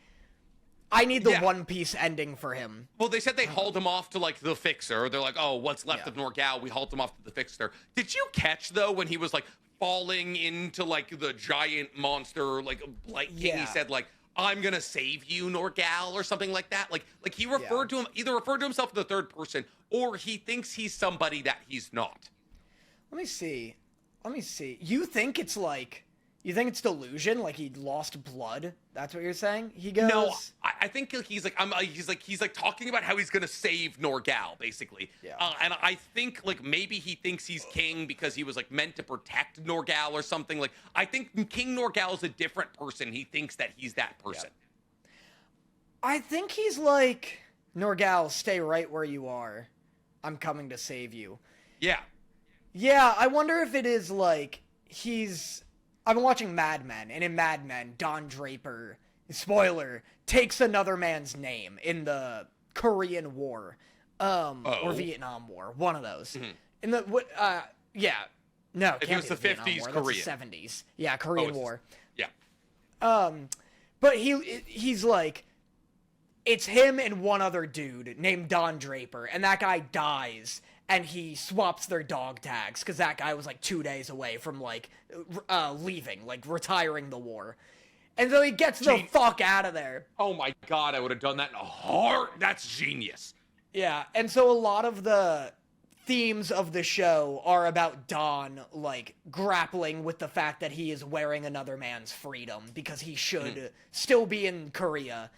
I need the One Piece ending for him. Well, they said they hauled him off to, like, the Fixer. They're like, oh, what's left of Norgalle? We hauled him off to the Fixer. Did you catch, though, when he was, like, falling into, like, the giant monster, like king, he said, like, I'm gonna save you, Norgalle, or something like that? Like he referred to him, either referred to himself in the third person, or he thinks he's somebody that he's not. Let me see. You think it's delusion? Like he lost blood? That's what you're saying? He goes. No, I think he's like talking about how he's gonna save Norgalle, basically. Yeah. And I think like maybe he thinks he's king because he was like meant to protect Norgalle or something. Like I think King Norgalle is a different person. He thinks that he's that person. Yeah. I think he's like, Norgalle, stay right where you are. I'm coming to save you. Yeah. Yeah, I wonder if it is like I've been watching Mad Men, and in Mad Men, Don Draper, spoiler, takes another man's name in the Korean War, or Vietnam War, one of those. Mm-hmm. In the no, it was the 50s War, Korean. that's the 70s, yeah, Korean War. Yeah. But he's like, it's him and one other dude named Don Draper, and that guy dies. And he swaps their dog tags, because that guy was, like, 2 days away from, like, leaving, like, retiring the war. And so he gets the fuck out of there. Oh my God, I would have done that in a heart. That's genius. Yeah, and so a lot of the themes of the show are about Don, like, grappling with the fact that he is wearing another man's freedom, because he should still be in Korea.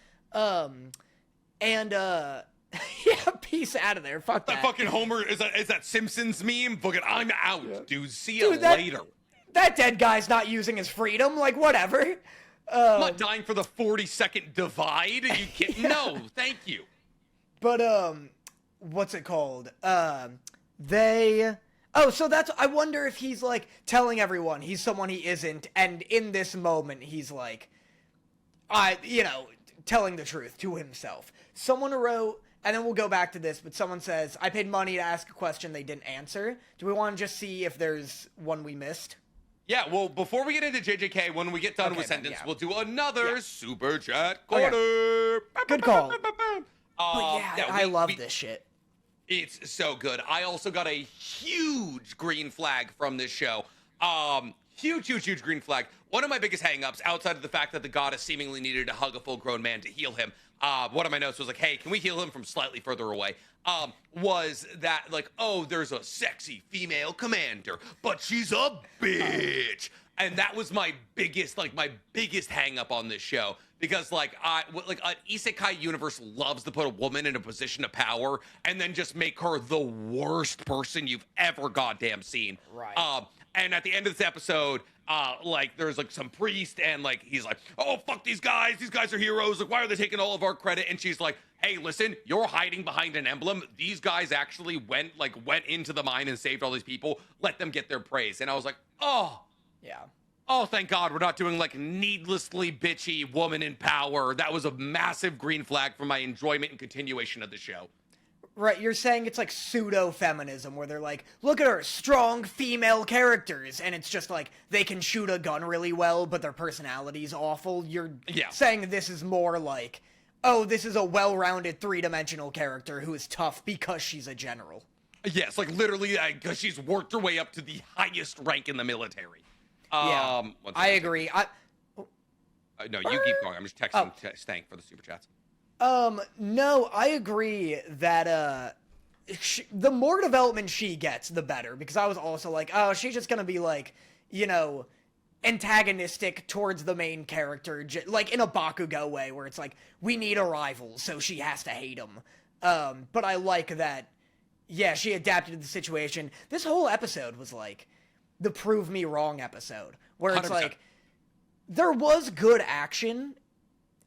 Yeah, peace out of there. Fuck that. That fucking Homer is that Simpsons meme. Fucking, I'm out, dude. See you later. That dead guy's not using his freedom. Like, whatever. I'm not dying for the 40-second divide. Are you kidding? No, thank you. But what's it called? So that's. I wonder if he's like telling everyone he's someone he isn't, and in this moment he's like, telling the truth to himself. Someone wrote. And then we'll go back to this, but someone says, I paid money to ask a question they didn't answer. Do we want to just see if there's one we missed? Yeah, well, before we get into JJK, when we get done with Sentence, we'll do another Super Chat Corner. Okay. Good call. I love this shit. It's so good. I also got a huge green flag from this show. Huge green flag. One of my biggest hang-ups, outside of the fact that the goddess seemingly needed to hug a full-grown man to heal him, one of my notes was like, hey, can we heal him from slightly further away? Was that like, oh, there's a sexy female commander, but she's a bitch. And that was my biggest hang-up on this show. Because like an isekai universe loves to put a woman in a position of power and then just make her the worst person you've ever goddamn seen. Right. And at the end of this episode, like there's like some priest and like he's like, oh fuck these guys are heroes, like why are they taking all of our credit? And she's like, hey listen, you're hiding behind an emblem. These guys actually went into the mine and saved all these people. Let them get their praise. And I was like, oh Yeah. oh, thank God we're not doing like needlessly bitchy woman in power. That was a massive green flag for my enjoyment and continuation of the show. Right, you're saying it's like pseudo-feminism, where they're like, look at her, strong female characters, and it's just like, they can shoot a gun really well, but their personality's awful. You're saying this is more like, oh, this is a well-rounded three-dimensional character who is tough because she's a general. Yes, like literally, because she's worked her way up to the highest rank in the military. Yeah, I agree. No, you keep going. I'm just texting Stank for the super chats. No, I agree that, the more development she gets, the better, because I was also like, oh, she's just gonna be like, you know, antagonistic towards the main character, like in a Bakugo way, where it's like, we need a rival, so she has to hate him. But I like that, yeah, she adapted to the situation. This whole episode was like, the prove me wrong episode, where it's 100%. like, there was good action,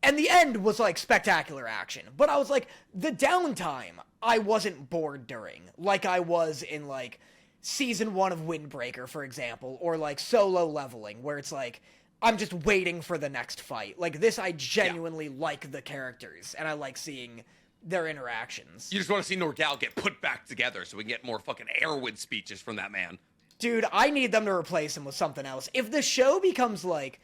and the end was like spectacular action, but I was like, the downtime I wasn't bored during, like I was in like season 1 of Windbreaker, for example, or like Solo Leveling, where it's like, I'm just waiting for the next fight. Like this, I genuinely like the characters, and I like seeing their interactions. You just want to see Norgalle get put back together so we can get more fucking Airwood speeches from that man. Dude, I need them to replace him with something else. If the show becomes like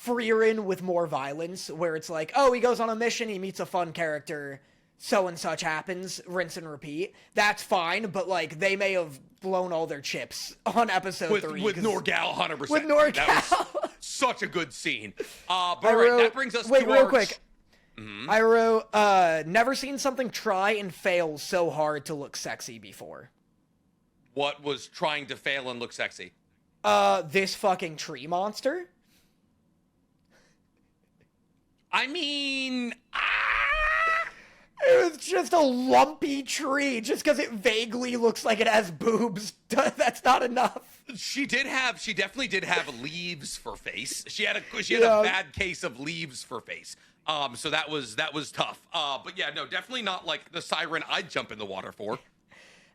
Frieren with more violence, where it's like, oh, he goes on a mission, he meets a fun character, so and such happens, rinse and repeat, that's fine, but like, they may have blown all their chips on episode 3. With Norgalle, 100%. With Norgalle. That was such a good scene. But alright, that brings us to real quick. I wrote, never seen something try and fail so hard to look sexy before. What was trying to fail and look sexy? This fucking tree monster? I mean, It was just a lumpy tree, just because it vaguely looks like it has boobs. That's not enough. She definitely did have leaves for face. She had a bad case of leaves for face. So that was tough. But yeah, no, definitely not like the siren I'd jump in the water for.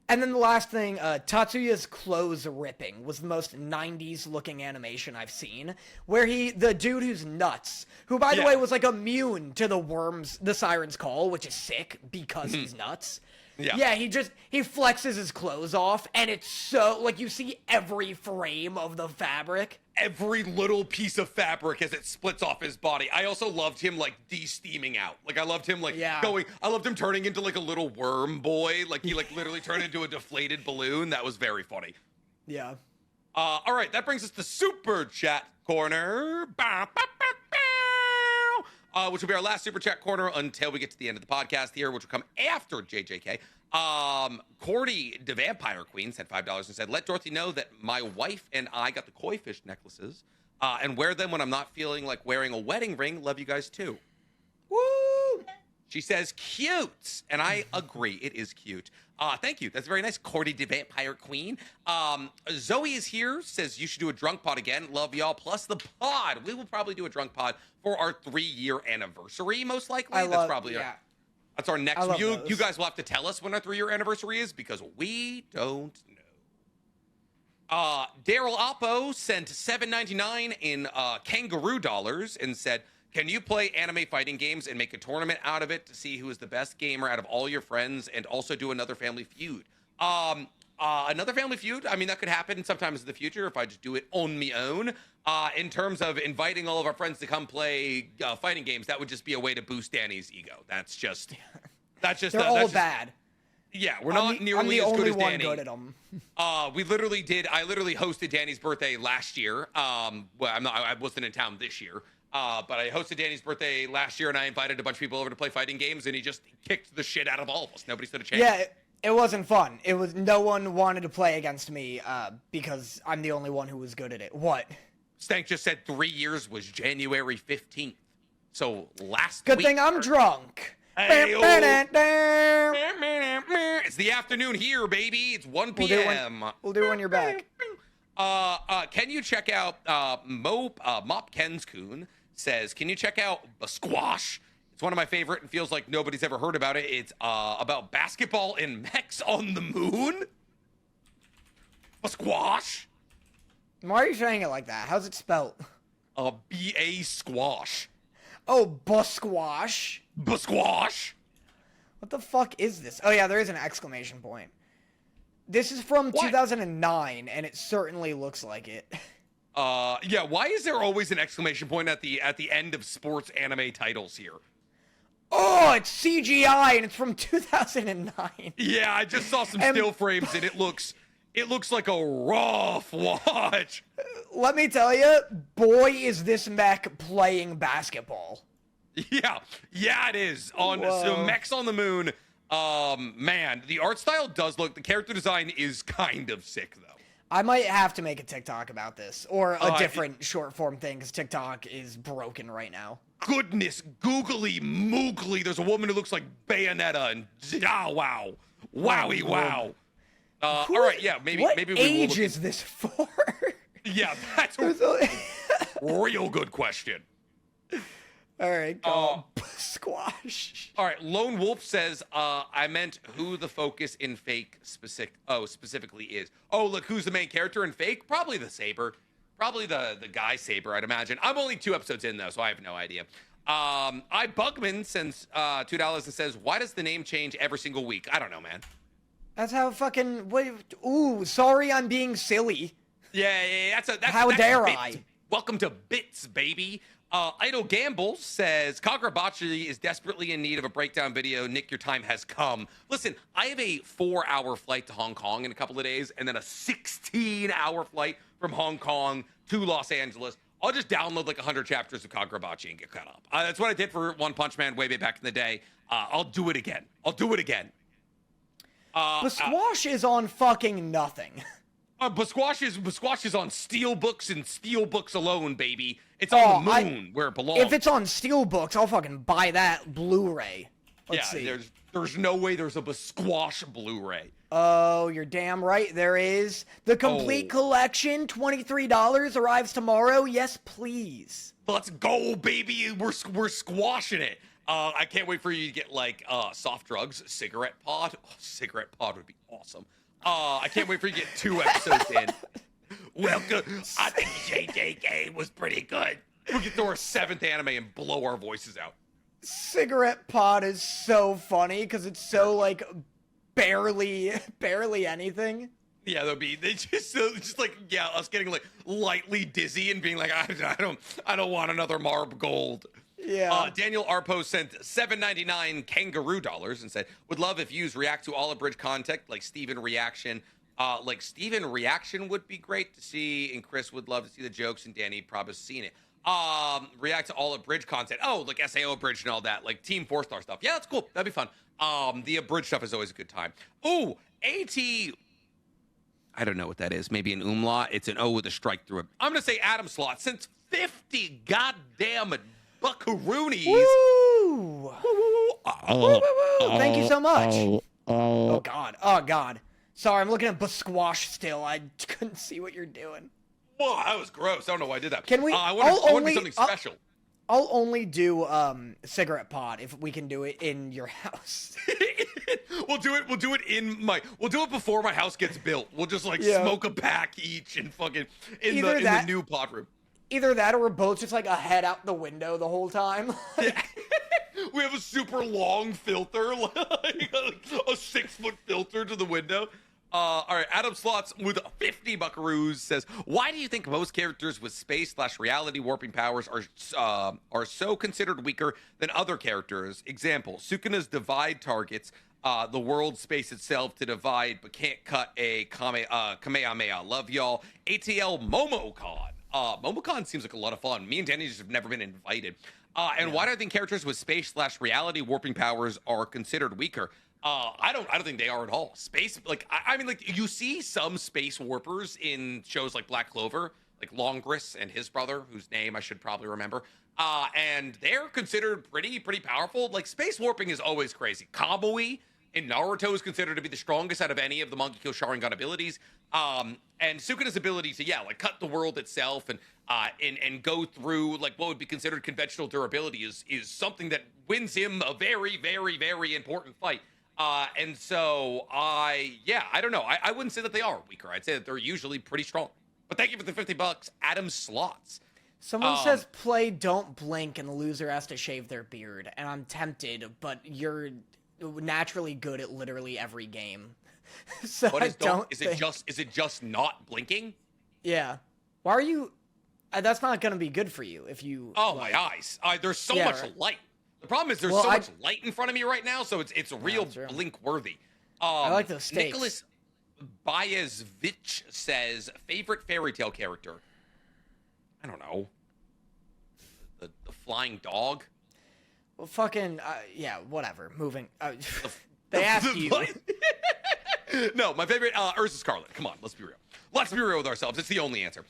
And then the last thing, Tatsuya's clothes ripping was the most 90s looking animation I've seen, where the dude who's nuts, who by the way was like immune to the siren's call, which is sick because he's nuts. Yeah, he flexes his clothes off, and it's so, like, you see every frame of the fabric. Every little piece of fabric as it splits off his body. I also loved him, like, de-steaming out. Like, I loved him, like, I loved him turning into, like, a little worm boy. Like, he, like, literally turned into a deflated balloon. That was very funny. Yeah. All right, that brings us to Super Chat Corner. Bow, bow, bow, bow. Which will be our last Super Chat Corner until we get to the end of the podcast here, which will come after JJK. Cordy, the Vampire Queen, sent $5 and said, let Dorothy know that my wife and I got the koi fish necklaces and wear them when I'm not feeling like wearing a wedding ring. Love you guys too. Woo! She says, cute. And I agree. It is cute. Thank you. That's very nice. Cordy, the Vampire Queen. Zoe is here, says you should do a drunk pod again. Love y'all. Plus the pod. We will probably do a drunk pod for our 3-year anniversary, most likely. That's our next. You guys will have to tell us when our 3-year anniversary is because we don't know. Daryl Oppo sent $7.99 in kangaroo dollars and said, can you play anime fighting games and make a tournament out of it to see who is the best gamer out of all your friends and also do another Family Feud? Another Family Feud, I mean, that could happen sometimes in the future if I just do it on my own. In terms of inviting all of our friends to come play fighting games, that would just be a way to boost Danny's ego. That's just They're all bad. Yeah, we're not nearly as good as Danny. I'm the only one good at them. I literally hosted Danny's birthday last year. Well, I wasn't in town this year. But I hosted Danny's birthday last year, and I invited a bunch of people over to play fighting games, and he just kicked the shit out of all of us. Nobody stood a chance. Yeah, it wasn't fun. No one wanted to play against me because I'm the only one who was good at it. What? Stank just said 3 years was January 15th. So last Good week, thing I'm drunk. Hey, We'll it's the afternoon here, baby. It's 1 do it p.m. we'll do it when you're back. Can you check out Mop Kenskun says, can you check out Squash? It's one of my favorite and feels like nobody's ever heard about it. It's about basketball and mechs on the moon. Squash. Why are you saying it like that? How's it spelled? B-A squash. Oh, busquash. Squash. What the fuck is this? Oh yeah, there is an exclamation point. This is from 2009, and it certainly looks like it. Yeah, why is there always an exclamation point at the end of sports anime titles here? Oh, it's CGI, and it's from 2009. Yeah, I just saw some still frames, and it looks like a rough watch. Let me tell you, boy, is this mech playing basketball. Yeah, it is. So mechs on the moon. Man, the art style does look. The character design is kind of sick, though. I might have to make a TikTok about this, or a different short form thing, because TikTok is broken right now. Goodness, googly moogly. There's a woman who looks like Bayonetta, and wow, wowie, wow. All right, yeah, maybe What maybe age is this for? Yeah, that's a real good question. All right, go squash. All right, Lone Wolf says, I meant who the focus in Fake specifically is. Oh, look, who's the main character in Fake? Probably the Saber. Probably the guy Saber, I'd imagine. I'm only 2 episodes in, though, so I have no idea. Bugman sends $2 and says, why does the name change every single week? I don't know, man. That's how fucking... Ooh, sorry I'm being silly. Yeah, that's how dare I? Welcome to Bits, baby. Idle Gamble says, Kagurabachi is desperately in need of a breakdown video. Nick, your time has come. Listen, I have a 4-hour flight to Hong Kong in a couple of days, and then a 16-hour flight from Hong Kong to Los Angeles. I'll just download like 100 chapters of Kagurabachi and get caught up. That's what I did for One Punch Man way back in the day. I'll do it again. But Squash is on fucking nothing. But Squash is on Steelbooks and Steelbooks alone, baby. It's on the moon where it belongs. If it's on Steelbooks, I'll fucking buy that Blu-ray. Let's see. There's no way there's a Squash Blu-ray. Oh, you're damn right there is. The complete collection, $23, arrives tomorrow. Yes, please. Let's go, baby. We're squashing it. I can't wait for you to get like soft drugs, cigarette pod. Oh, cigarette pod would be awesome. I can't wait for you to get 2 episodes in. Welcome. I think JJK was pretty good. We'll get to our 7th anime and blow our voices out. Cigarette pod is so funny because it's so like barely anything. Yeah, they just like us getting like lightly dizzy and being like, I don't want another Marb Gold. Yeah. Daniel Arpo sent $7.99 kangaroo dollars and said, would love if yous react to all abridged content like Steven reaction. Like Steven reaction would be great to see, and Chris would love to see the jokes, and Danny probably seen it. React to all abridged content. Oh, like SAO abridged and all that, like Team 4-star stuff. Yeah, that's cool. That'd be fun. The abridged stuff is always a good time. Ooh, AT. I don't know what that is. Maybe an umlaut. It's an O with a strike through it. I'm gonna say Adam Slot since 50 goddamn buckaroonies. Woo! Thank you so much. Oh god. Sorry, I'm looking at Basquash still. I couldn't see what you're doing. Whoa, that was gross. I don't know why I did that. Can we? I want to do something special. I'll only do cigarette pod if we can do it in your house. We'll do it before my house gets built. We'll just like smoke a pack each and fucking in the new pod room. Either that or we're both just like a head out the window the whole time. We have a super long filter, like a 6-foot filter to the window. All right, Adam Slots with 50 buckaroos says, why do you think most characters with space/reality warping powers are so considered weaker than other characters? Example, Sukuna's divide targets the world space itself to divide, but can't cut a Kamehameha. Love y'all. ATL Momocon. Momocon seems like a lot of fun. Me and Danny just have never been invited. Why do I think characters with space/reality warping powers are considered weaker? I don't think they are at all. Space, like I mean, like you see some space warpers in shows like Black Clover, like Longris and his brother, whose name I should probably remember. And they're considered pretty powerful. Like, space warping is always crazy. Kamui in Naruto is considered to be the strongest out of any of the Mangekyo Sharingan abilities. And Sukuna's ability to, like, cut the world itself and go through, like, what would be considered conventional durability is something that wins him a very, very, very important fight. And so I don't know. I wouldn't say that they are weaker. I'd say that they're usually pretty strong. But thank you for the $50, Adam Slots. Someone says play Don't Blink and the loser has to shave their beard. And I'm tempted, but you're naturally good at literally every game. So What is is it just not blinking? Yeah. Why are you... that's not going to be good for you if you... Oh, my eyes. There's so much light. The problem is there's so much light in front of me right now, so it's real blink-worthy. I like those stakes. Nicholas Bayezvich says, favorite fairy tale character? I don't know. The flying dog? Well, fucking... yeah, whatever. Moving. They asked you. No, my favorite, Ursa Scarlet. Come on, let's be real. Let's be real with ourselves. It's the only answer.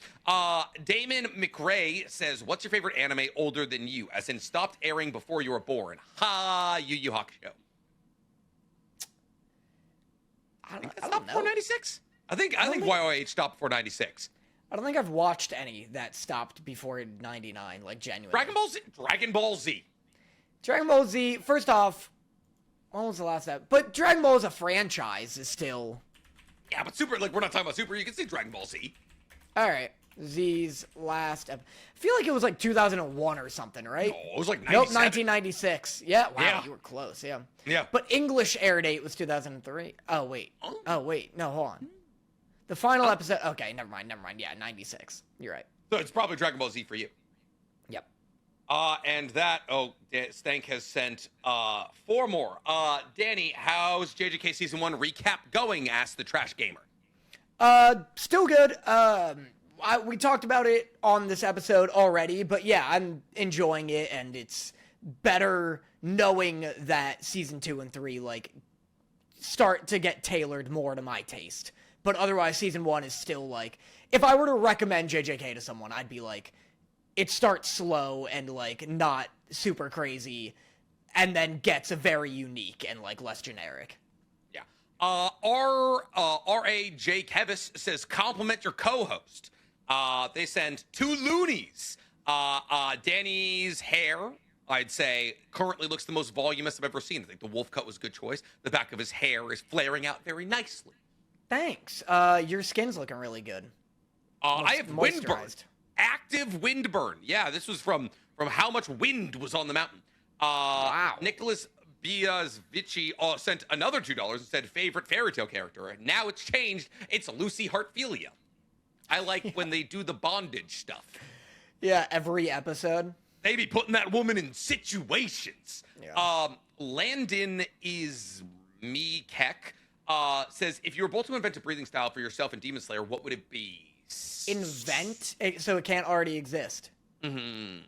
Damon McRae says, what's your favorite anime older than you? As in, stopped airing before you were born. Yu Yu Hakusho. I think that stopped before 96? I think YOH stopped before 96. I don't think I've watched any that stopped before 99, like, genuinely. Dragon Ball Z. Dragon Ball Z, first off, when was the last episode? But Dragon Ball as a franchise is still... Yeah, but Super, like, we're not talking about Super. You can see Dragon Ball Z. All right. Z's last I feel like it was like 2001 or something, right? No, it was like 97. Nope, 1996. Yeah, wow, Yeah. you were close, yeah. Yeah. But English air date was 2003. Oh, wait. Oh, wait. No, hold on. The final episode... Okay, never mind. Yeah, 96. You're right. So it's probably Dragon Ball Z for you. Yep. And that... Oh, Stank has sent 4 more. Danny, how's JJK Season 1 recap going? Asked the Trash Gamer. Still good. We talked about it on this episode already, but yeah, I'm enjoying it, and it's better knowing that Season 2 and 3, like, start to get tailored more to my taste. But otherwise, Season 1 is still, like... If I were to recommend JJK to someone, I'd be like... It starts slow and, like, not super crazy, and then gets very unique and, like, less generic. Yeah. R.A. J. Kevis says, compliment your co-host. They send 2 loonies. Danny's hair, I'd say, currently looks the most voluminous I've ever seen. I think the wolf cut was a good choice. The back of his hair is flaring out very nicely. Thanks. Your skin's looking really good. I have windburn. Moisturized. Active windburn. Yeah, this was from how much wind was on the mountain. Wow. Nicholas Biazvici sent another $2 and said, favorite fairy tale character. Now it's changed. It's Lucy Hartfilia. I like when they do the bondage stuff. Yeah, every episode. They be putting that woman in situations. Yeah. Landon is me Keck says, if you were both to invent a breathing style for yourself and Demon Slayer, what would it be? Invent? So it can't already exist. Mm-hmm.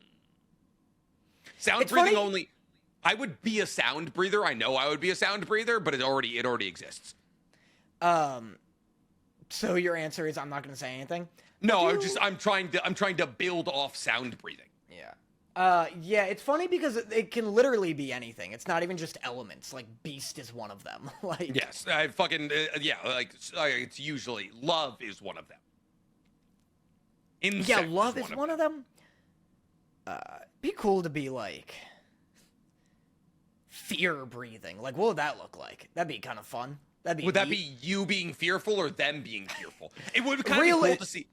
Sound breathing only. I would be a sound breather. I know I would be a sound breather, but it already exists. So your answer is I'm not going to say anything? No, I'm trying to build off sound breathing. Yeah. Yeah, it's funny because it can literally be anything. It's not even just elements. Like beast is one of them. Like yes, I fucking it's usually love is one of them. Insect yeah, love is one of them. Be cool to be like fear breathing. Like, what would that look like? That'd be kind of fun. Would that be you being fearful or them being fearful? It would kind of be cool to see.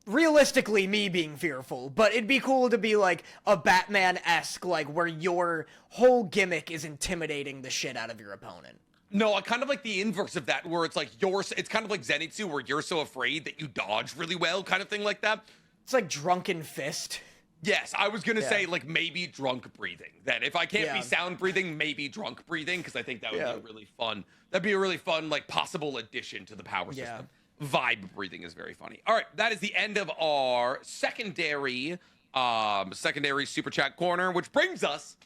Realistically, me being fearful, but it'd be cool to be like a Batman-esque, like where your whole gimmick is intimidating the shit out of your opponent. No, I kind of like the inverse of that, where it's like it's kind of like Zenitsu, where you're so afraid that you dodge really well, kind of thing like that. It's like Drunken Fist. Yes, I was gonna say like maybe drunk breathing. That if I can't be sound breathing, maybe drunk breathing, because I think that would be a really fun. That'd be a really fun like possible addition to the power system. Vibe breathing is very funny. All right, that is the end of our secondary super chat corner, which brings us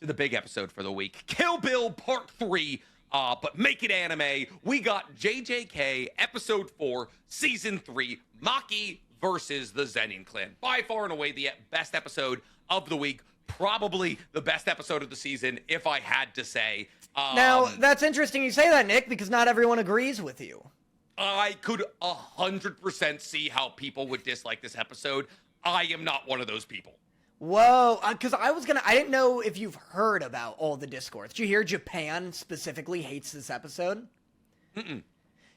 to the big episode for the week, Kill Bill Part 3. But make it anime. We got JJK Episode 4, Season 3, Maki versus the Zenin clan. By far and away the best episode of the week, probably the best episode of the season, if I had to say. Now, that's interesting you say that, Nick, because not everyone agrees with you. I could 100% see how people would dislike this episode. I am not one of those people. Whoa, because I didn't know if you've heard about all the discords. Did you hear Japan specifically hates this episode? Mm-mm.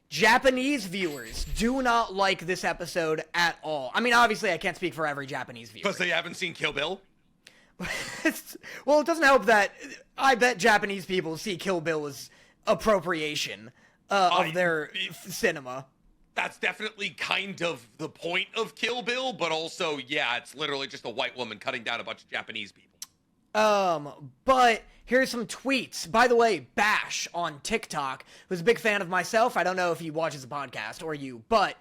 Japanese viewers do not like this episode at all. I mean, obviously, I can't speak for every Japanese viewer. Because they haven't seen Kill Bill? Well, it doesn't help that I bet Japanese people see Kill Bill as appropriation of their cinema. That's definitely kind of the point of Kill Bill, but also, yeah, it's literally just a white woman cutting down a bunch of Japanese people. But here's some tweets. By the way, Bash on TikTok, who's a big fan of myself. I don't know if he watches the podcast or you, but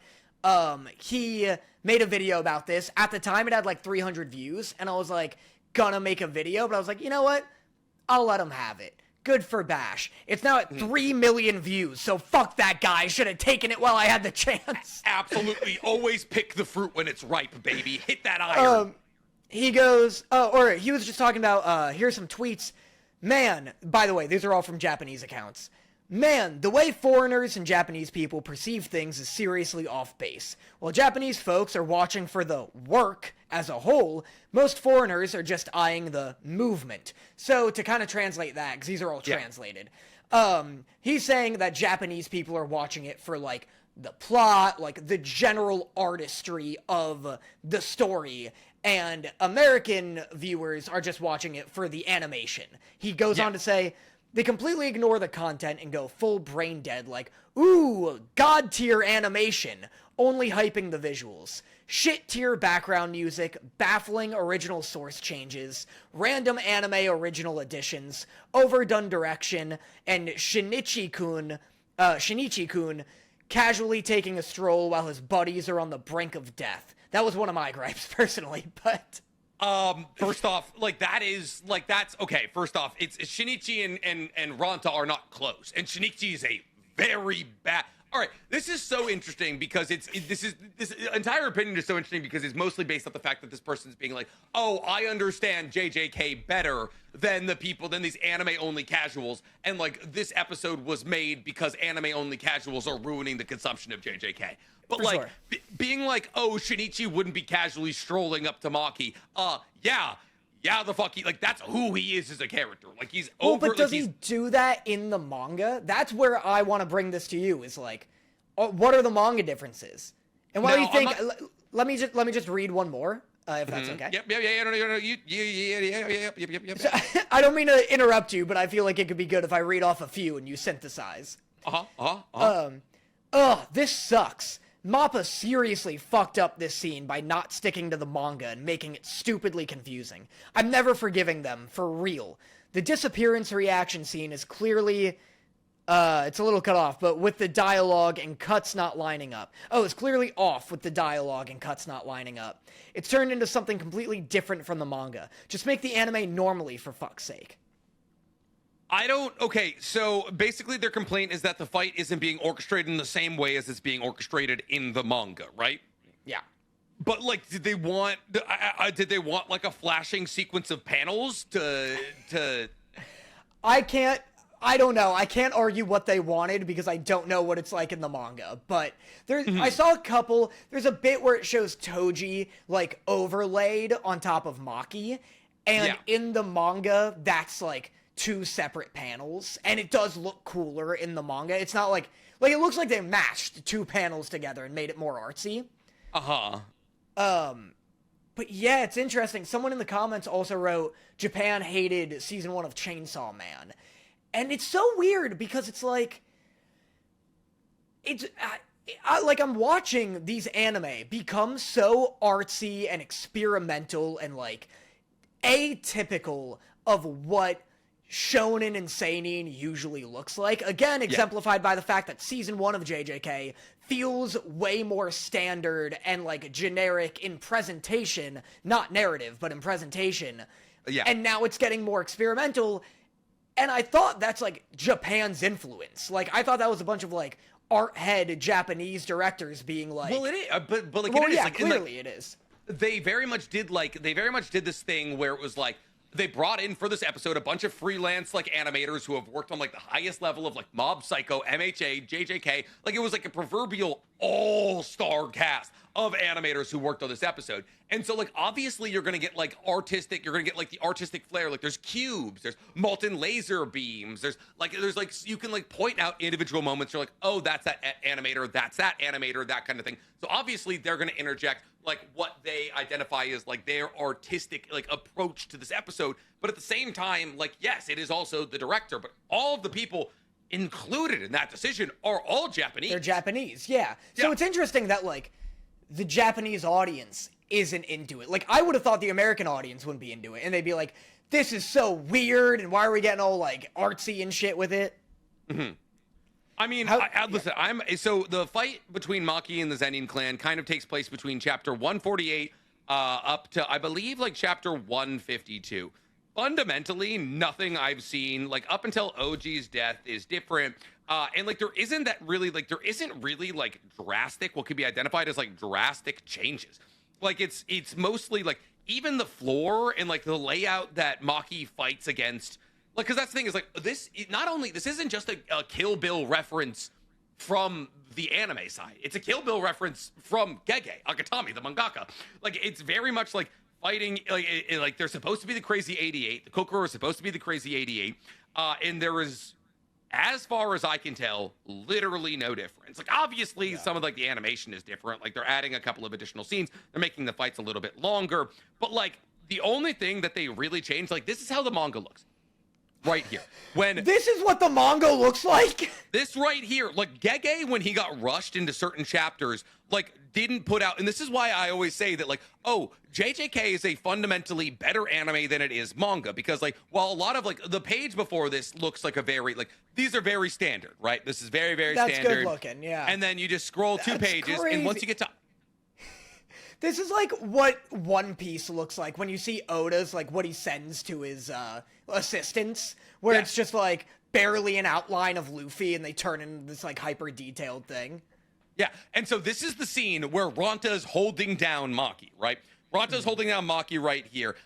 he made a video about this. At the time, it had like 300 views, and I was like, gonna make a video, but I was like, you know what? I'll let him have it. Good for Bash. It's now at 3 million views, so fuck that guy. I should have taken it while I had the chance. Absolutely. Always pick the fruit when it's ripe, baby. Hit that iron. He goes, or he was just talking about, here's some tweets. Man, by the way, these are all from Japanese accounts. Man, the way foreigners and Japanese people perceive things is seriously off base. While Japanese folks are watching for the work as a whole, most foreigners are just eyeing the movement. So to kind of translate that, because these are all translated, he's saying that Japanese people are watching it for, like, the plot, like, the general artistry of the story, and American viewers are just watching it for the animation. He goes on to say, they completely ignore the content and go full brain dead, like, ooh, god tier animation, only hyping the visuals. Shit tier background music, baffling original source changes, random anime original additions, overdone direction, and Shinichi-kun casually taking a stroll while his buddies are on the brink of death. That was one of my gripes, personally, but... First off, okay, first off, it's Shinichi and Ranta are not close, and Shinichi is a very bad... All right, this is so interesting because this entire opinion is so interesting because it's mostly based on the fact that this person's being like, oh, I understand JJK better than these anime-only casuals, and, like, this episode was made because anime-only casuals are ruining the consumption of JJK. But, For like, sure. being like, oh, Shinichi wouldn't be casually strolling up to Maki, the fuck, like, that's who he is as a character. Like, he's Well, but does he do that in the manga? That's where I want to bring this to you, is like, what are the manga differences? And while you think, let me just read one more, if that's okay. Yep. So, I don't mean to interrupt you, but I feel like it could be good if I read off a few and you synthesize. This sucks. Mappa seriously fucked up this scene by not sticking to the manga and making it stupidly confusing. I'm never forgiving them, for real. The disappearance reaction scene is clearly, it's a little cut off, but with the dialogue and cuts not lining up. Oh, it's clearly off with the dialogue and cuts not lining up. It's turned into something completely different from the manga. Just make the anime normally, for fuck's sake. Okay, so basically their complaint is that the fight isn't being orchestrated in the same way as it's being orchestrated in the manga, right? Yeah. But, like, did they want like a flashing sequence of panels to I don't know. I can't argue what they wanted because I don't know what it's like in the manga. But I saw a couple. There's a bit where it shows Toji, like, overlaid on top of Maki. And in the manga, that's, like, 2 separate panels. And it does look cooler in the manga. It's not like it looks like they mashed 2 panels together and made it more artsy. But yeah, it's interesting. Someone in the comments also wrote, Japan hated season 1 of Chainsaw Man. And it's so weird because it's like, I'm watching these anime become so artsy and experimental and, like, atypical of what shonen and seinen usually looks like. Again, exemplified by the fact that season 1 of JJK feels way more standard and, like, generic in presentation, not narrative, but in presentation. Yeah. And now it's getting more experimental. And I thought that's, like, Japan's influence. Like, I thought that was a bunch of, like, art head Japanese directors being like, well, it is, but like, well, it is, yeah, like, clearly it is. they very much did this thing where it was like they brought in for this episode a bunch of freelance like animators who have worked on like the highest level of like Mob Psycho, MHA, JJK. Like it was like a proverbial all-star cast of animators who worked on this episode. And so like obviously you're gonna get like the artistic flair. Like there's cubes, there's molten laser beams, there's like you can like point out individual moments. You're like, oh, that's that animator, that kind of thing. So obviously they're gonna interject like what they identify as like their artistic like approach to this episode. But at the same time, like, yes, it is also the director, but all of the people included in that decision are all Japanese. They're Japanese, yeah. So it's interesting that like the Japanese audience isn't into it. Like I would have thought the American audience wouldn't be into it, and they'd be like, this is so weird, and why are we getting all like artsy and shit with it? Mm-hmm. I mean, listen, so the fight between Maki and the Zenin clan kind of takes place between chapter 148 up to, I believe, like chapter 152. Fundamentally, nothing I've seen, like up until OG's death, is different. And like there isn't really like drastic, what could be identified as like drastic changes. Like it's mostly like even the floor and like the layout that Maki fights against. Like, because that's the thing is like this isn't just a Kill Bill reference from the anime side. It's a Kill Bill reference from Gege Akatami, the mangaka. Like it's very much like fighting like they're supposed to be the crazy 88. The Kokoro is supposed to be the crazy 88. And there is, as far as I can tell, literally no difference. Like obviously some of like the animation is different. Like they're adding a couple of additional scenes. They're making the fights a little bit longer. But like the only thing that they really changed, like this is how the manga looks. Right here. When this is what the manga looks like. This right here, like Gege, when he got rushed into certain chapters, like didn't put out, and this is why I always say that, like, oh, JJK is a fundamentally better anime than it is manga, because like while a lot of like the page before this looks like a very like these are very standard, right? This is very, very That's standard. good looking, yeah. And then you just scroll two pages, crazy. and once you get to this is like what One Piece looks like when you see Oda's, like what he sends to his assistants, where it's just like barely an outline of Luffy and they turn into this like hyper detailed thing. Yeah, and so this is the scene where Ronta's holding down Maki, right? Ronta's holding down Maki right here.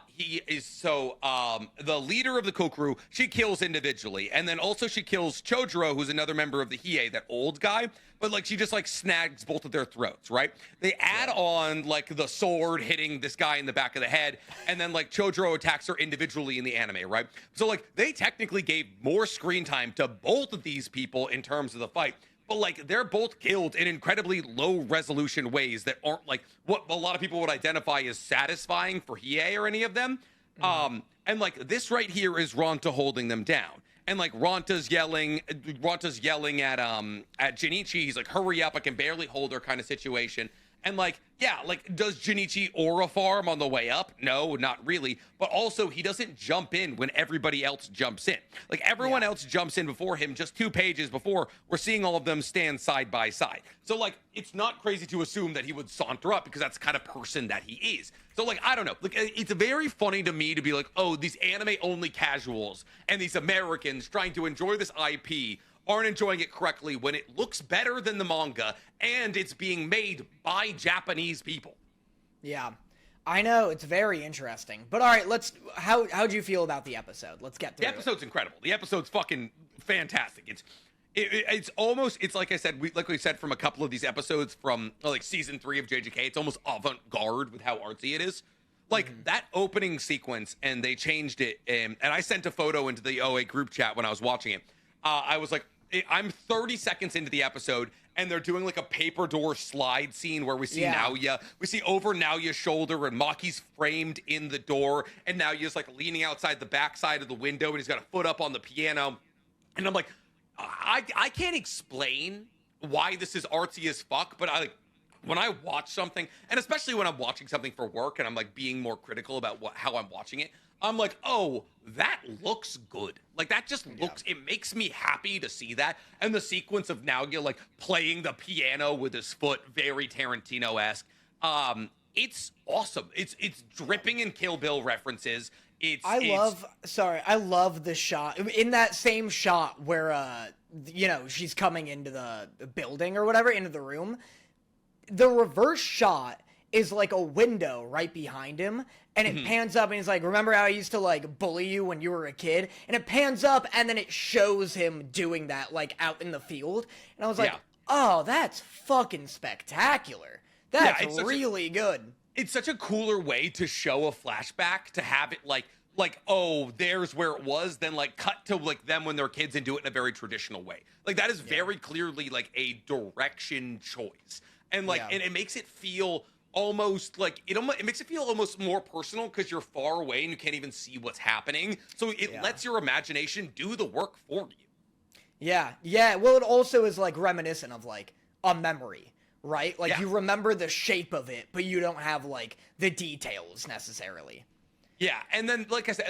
He is the leader of the Kokoro, she kills individually. And then also she kills Chojuro, who's another member of the Hiei, that old guy. But like she just like snags both of their throats, right? They add on like the sword hitting this guy in the back of the head. And then like Chojuro attacks her individually in the anime, right? So like they technically gave more screen time to both of these people in terms of the fight. But like they're both killed in incredibly low resolution ways that aren't like what a lot of people would identify as satisfying for Hiei or any of them. And like this right here is Ronta holding them down. And like Ronta's yelling at Jinichi. He's like, hurry up, I can barely hold her kind of situation. And like, yeah, like does Jinichi aura farm on the way up? No, not really. But also he doesn't jump in when everybody else jumps in. Like everyone else jumps in before him just 2 pages before. We're seeing all of them stand side by side. So like, it's not crazy to assume that he would saunter up because that's the kind of person that he is. So like, I don't know. Like it's very funny to me to be like, oh, these anime only casuals and these Americans trying to enjoy this IP aren't enjoying it correctly when it looks better than the manga and it's being made by Japanese people. Yeah, I know, it's very interesting. But all right, how'd you feel about the episode? Let's get through it. The episode's incredible. The episode's fucking fantastic. It's almost like I said, we said from a couple of these episodes from like season 3 of JJK, it's almost avant-garde with how artsy it is. Like that opening sequence, and they changed it, and I sent a photo into the OA group chat when I was watching it. I was like, I'm 30 seconds into the episode, and they're doing like a paper door slide scene where we see Naoya. We see over Naoya's shoulder, and Maki's framed in the door, and Naoya's like leaning outside the backside of the window, and he's got a foot up on the piano. And I'm like, I can't explain why this is artsy as fuck, but when I watch something, and especially when I'm watching something for work, and I'm like being more critical about how I'm watching it, I'm like, oh, that looks good. Like that just looks, it makes me happy to see that. And the sequence of Naoya like playing the piano with his foot, very Tarantino-esque. it's awesome. It's dripping in Kill Bill references. I love the shot in that same shot where she's coming into the building or whatever, into the room. The reverse shot is like a window right behind him, and it pans up, and he's like, remember how I used to like bully you when you were a kid? And it pans up, and then it shows him doing that like out in the field, and I was like, oh, that's fucking spectacular. That's really good. It's such a cooler way to show a flashback, to have it like, oh, there's where it was, then like cut to like them when they're kids and do it in a very traditional way. Like that is very clearly like a direction choice. And like, and it makes it feel almost like, it makes it feel almost more personal because you're far away and you can't even see what's happening. So it lets your imagination do the work for you. Yeah. Yeah. Well, it also is like reminiscent of like a memory. Right? Like, you remember the shape of it, but you don't have, like, the details, necessarily. Yeah, and then, like I said,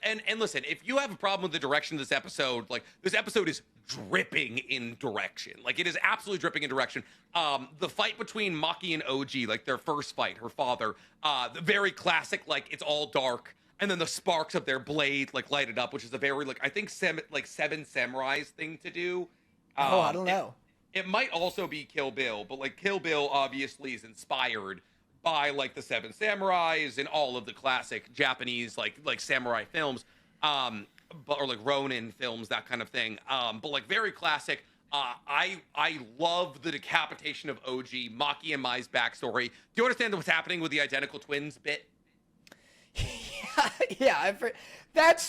and listen, if you have a problem with the direction of this episode, like, this episode is dripping in direction. Like, it is absolutely dripping in direction. The fight between Maki and OG, like, their first fight, her father, the very classic, like, it's all dark, and then the sparks of their blade, like, light it up, which is a very, like, I think, Seven Samurais thing to do. I don't know. It might also be Kill Bill, but like Kill Bill obviously is inspired by like the Seven Samurais and all of the classic Japanese like samurai films, or like Ronin films, that kind of thing. But like very classic. I love the decapitation of OG, Maki and Mai's backstory. Do you understand what's happening with the identical twins bit? That's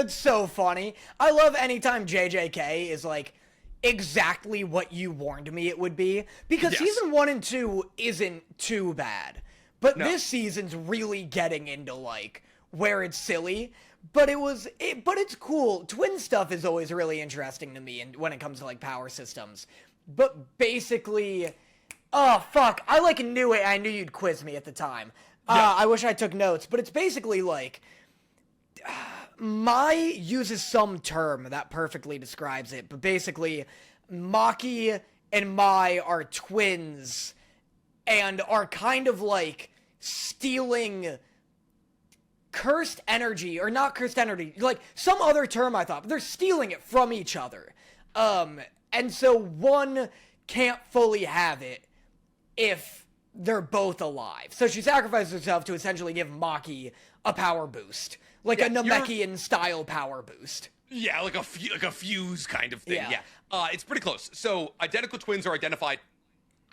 so funny. I love anytime JJK is like exactly what you warned me it would be, because season 1 and 2 isn't too bad, but this season's really getting into like where it's silly, but it's cool. Twin stuff is always really interesting to me, and when it comes to like power systems, but basically, oh fuck, I like knew it. I knew you'd quiz me at the time. I wish I took notes, but it's basically like Mai uses some term that perfectly describes it, but basically, Maki and Mai are twins and are kind of like stealing cursed energy, or not cursed energy, like some other term I thought, but they're stealing it from each other. And so one can't fully have it if they're both alive. So she sacrifices herself to essentially give Maki a power boost. Like a Namekian-style power boost. Yeah, like a fuse kind of thing. Yeah. It's pretty close. So, identical twins are identified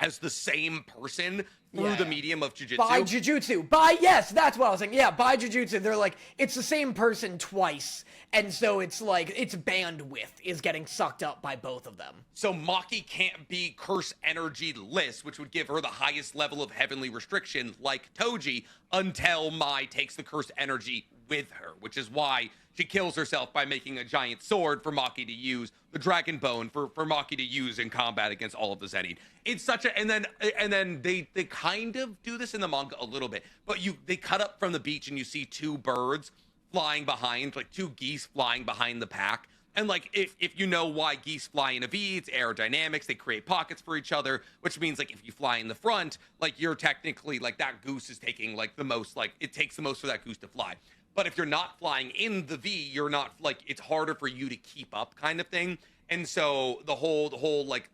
as the same person through the medium of Jujutsu. By Jujutsu. Yes, that's what I was saying. Yeah, by Jujutsu, they're like, it's the same person twice. And so it's like, its bandwidth is getting sucked up by both of them. So Maki can't be curse energy-less, which would give her the highest level of heavenly restriction, like Toji, until Mai takes the cursed energy with her, which is why she kills herself by making a giant sword for Maki to use, the dragon bone for Maki to use in combat against all of the Zenin. It's such a, and then they kind of do this in the manga a little bit, but they cut up from the beach and you see two birds flying behind, like two geese flying behind the pack. And like, if you know why geese fly in a V, it's aerodynamics. They create pockets for each other, which means like if you fly in the front, like you're technically like that goose is taking like the most, like it takes the most for that goose to fly. But if you're not flying in the V, you're not like, it's harder for you to keep up kind of thing. And so the whole like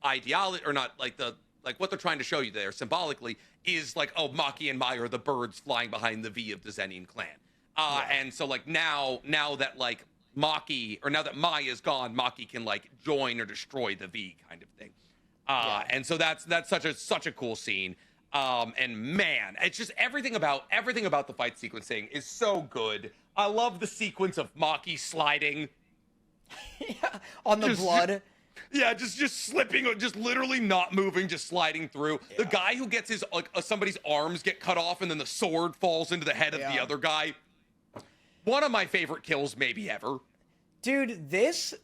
ideology, or not like what they're trying to show you there symbolically is like, oh, Maki and Mai are the birds flying behind the V of the Zenin clan. And so like now that like Maki, or now that Mai is gone, Maki can like join or destroy the V kind of thing. And so that's such a cool scene. And man, it's just everything about the fight sequencing is so good. I love the sequence of Maki sliding on the blood. Just slipping, just literally not moving, just sliding through. The guy who gets his somebody's arms get cut off and then the sword falls into the head of the other guy. One of my favorite kills maybe ever. Dude, this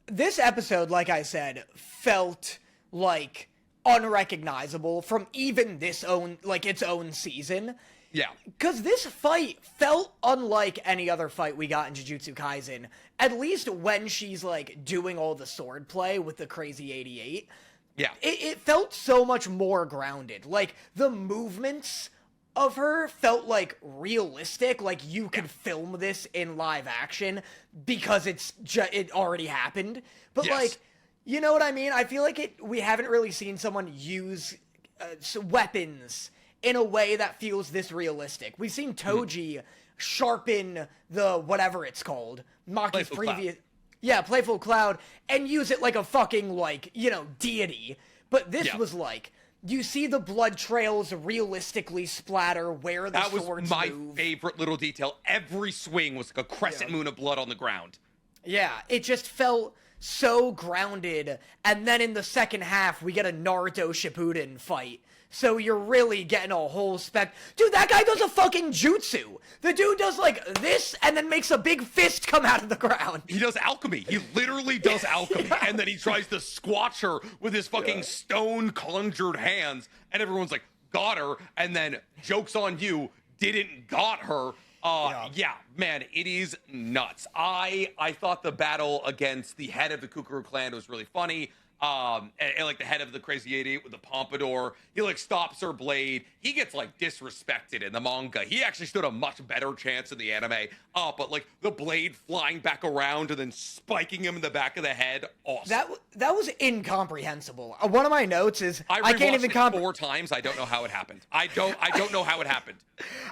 episode, like I said, felt like unrecognizable from even its own season. Yeah. Because this fight felt unlike any other fight we got in Jujutsu Kaisen, at least when she's, like, doing all the sword play with the crazy 88. Yeah. It felt so much more grounded. Like, the movements of her felt, like, realistic. Like, you could film this in live action because it already happened. But, Yes. like, you know what I mean? I feel like we haven't really seen someone use weapons in a way that feels this realistic. We've seen Toji sharpen the whatever it's called, Maki's previous... Yeah, Playful Cloud, and use it like a fucking, like, you know, deity. But this was like, you see the blood trails realistically splatter where the swords move. That was my favorite little detail. Every swing was like a crescent moon of blood on the ground. Yeah, it just felt so grounded. And then in the second half, we get a Naruto Shippuden fight. So you're really getting a whole Dude, that guy does a fucking jutsu. The dude does like this and then makes a big fist come out of the ground. He does alchemy. He literally does alchemy. And then he tries to squash her with his fucking stone conjured hands. And everyone's like, got her. And then joke's on you, didn't got her. Yeah, man, it is nuts. I thought the battle against the head of the Kukuru clan was really funny. And like the head of the Crazy 88 with the pompadour, he like stops her blade. He gets like disrespected in the manga. He actually stood a much better chance in the anime. But like the blade flying back around and then spiking him in the back of the head. Awesome. That was incomprehensible. One of my notes is I can't even comprehend 4 times. I don't know how it happened. I don't know how it happened.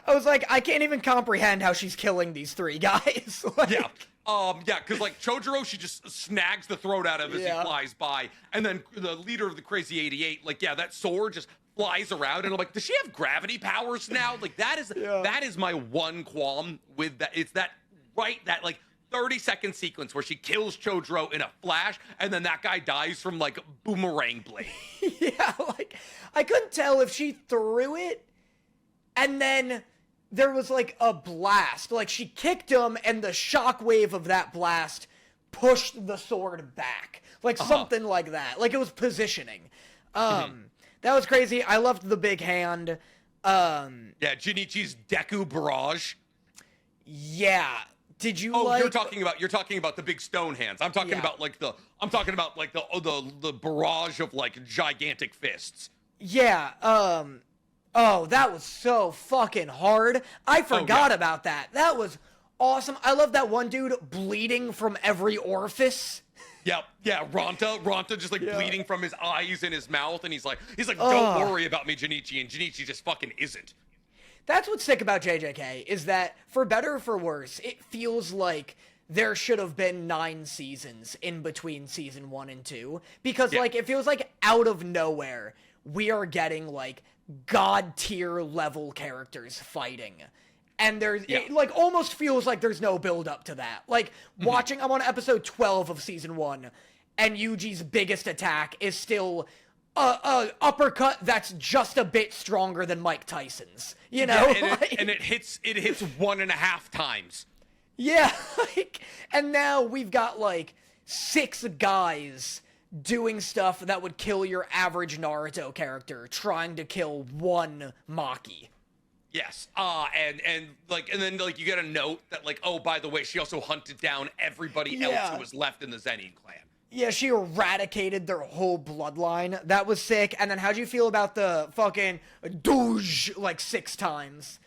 I was like, I can't even comprehend how she's killing these 3 guys. Like, yeah. Yeah, because like Chojuro, she just snags the throat out of him as he flies by, and then the leader of the Crazy 88, like, yeah, that sword just flies around, and I'm like, does she have gravity powers now? Like, that is my one qualm with that. It's that like 30-second sequence where she kills Chojuro in a flash, and then that guy dies from like boomerang blade. Yeah, like I couldn't tell if she threw it, and then there was like a blast. Like she kicked him and the shockwave of that blast pushed the sword back. Like something like that. Like it was positioning. That was crazy. I loved the big hand. Yeah, Junichi's Deku barrage. Yeah. Did you you're talking about the big stone hands. I'm talking about like the barrage of like gigantic fists. Yeah, oh, that was so fucking hard. I forgot about that. That was awesome. I love that one dude bleeding from every orifice. Yep, yeah, Ronta just like bleeding from his eyes and his mouth, and he's like, don't worry about me, Junichi, and Junichi just fucking isn't. That's what's sick about JJK, is that, for better or for worse, it feels like there should have been 9 seasons in between season 1 and 2, because like, it feels like out of nowhere, we are getting like god tier level characters fighting, and it like almost feels like there's no build up to that. Like watching, I'm on episode 12 of season 1, and Yuji's biggest attack is still a uppercut that's just a bit stronger than Mike Tyson's, you know. And it hits 1.5 times. Yeah, like, and now we've got like 6 guys doing stuff that would kill your average Naruto character, trying to kill one Maki. Yes. And then like you get a note that like, oh, by the way, she also hunted down everybody else who was left in the Zenin clan. Yeah, she eradicated their whole bloodline. That was sick. And then how'd you feel about the fucking douche like 6 times?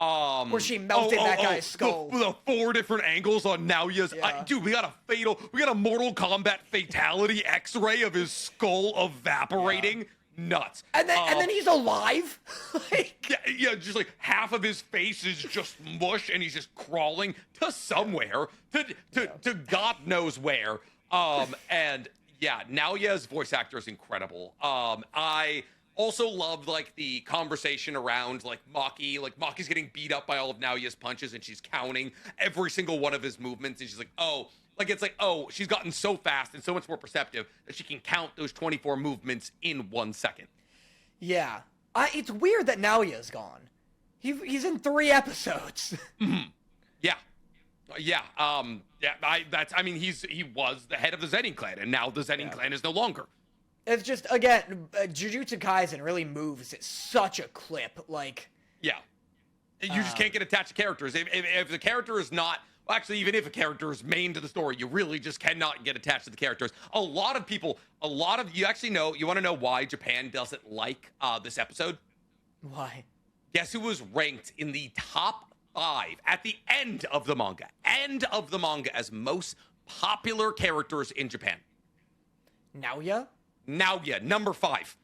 Where she melted that guy's skull. The 4 different angles on Naoya's. Dude, we got a Mortal Kombat fatality X-ray of his skull evaporating. Nuts. And then he's alive. yeah, just like half of his face is just mush, and he's just crawling to somewhere, to God knows where. And yeah, Naoya's voice actor is incredible. I also loved like the conversation around like Maki. Like Maki's getting beat up by all of Naoya's punches, and she's counting every single one of his movements, and she's like, she's gotten so fast and so much more perceptive that she can count those 24 movements in 1 second. Yeah. It's weird that Naoya's gone. He's in 3 episodes. Yeah. Yeah. He was the head of the Zenin clan, and now the Zenin clan is no longer. It's just, again, Jujutsu Kaisen really moves at such a clip, like... Yeah. You just can't get attached to characters. If the character is not Actually, even if a character is main to the story, you really just cannot get attached to the characters. A lot of you actually know, you want to know why Japan doesn't like this episode? Why? Guess who was ranked in the top 5 at the end of the manga? End of the manga as most popular characters in Japan. Naoya? Naoya, number 5.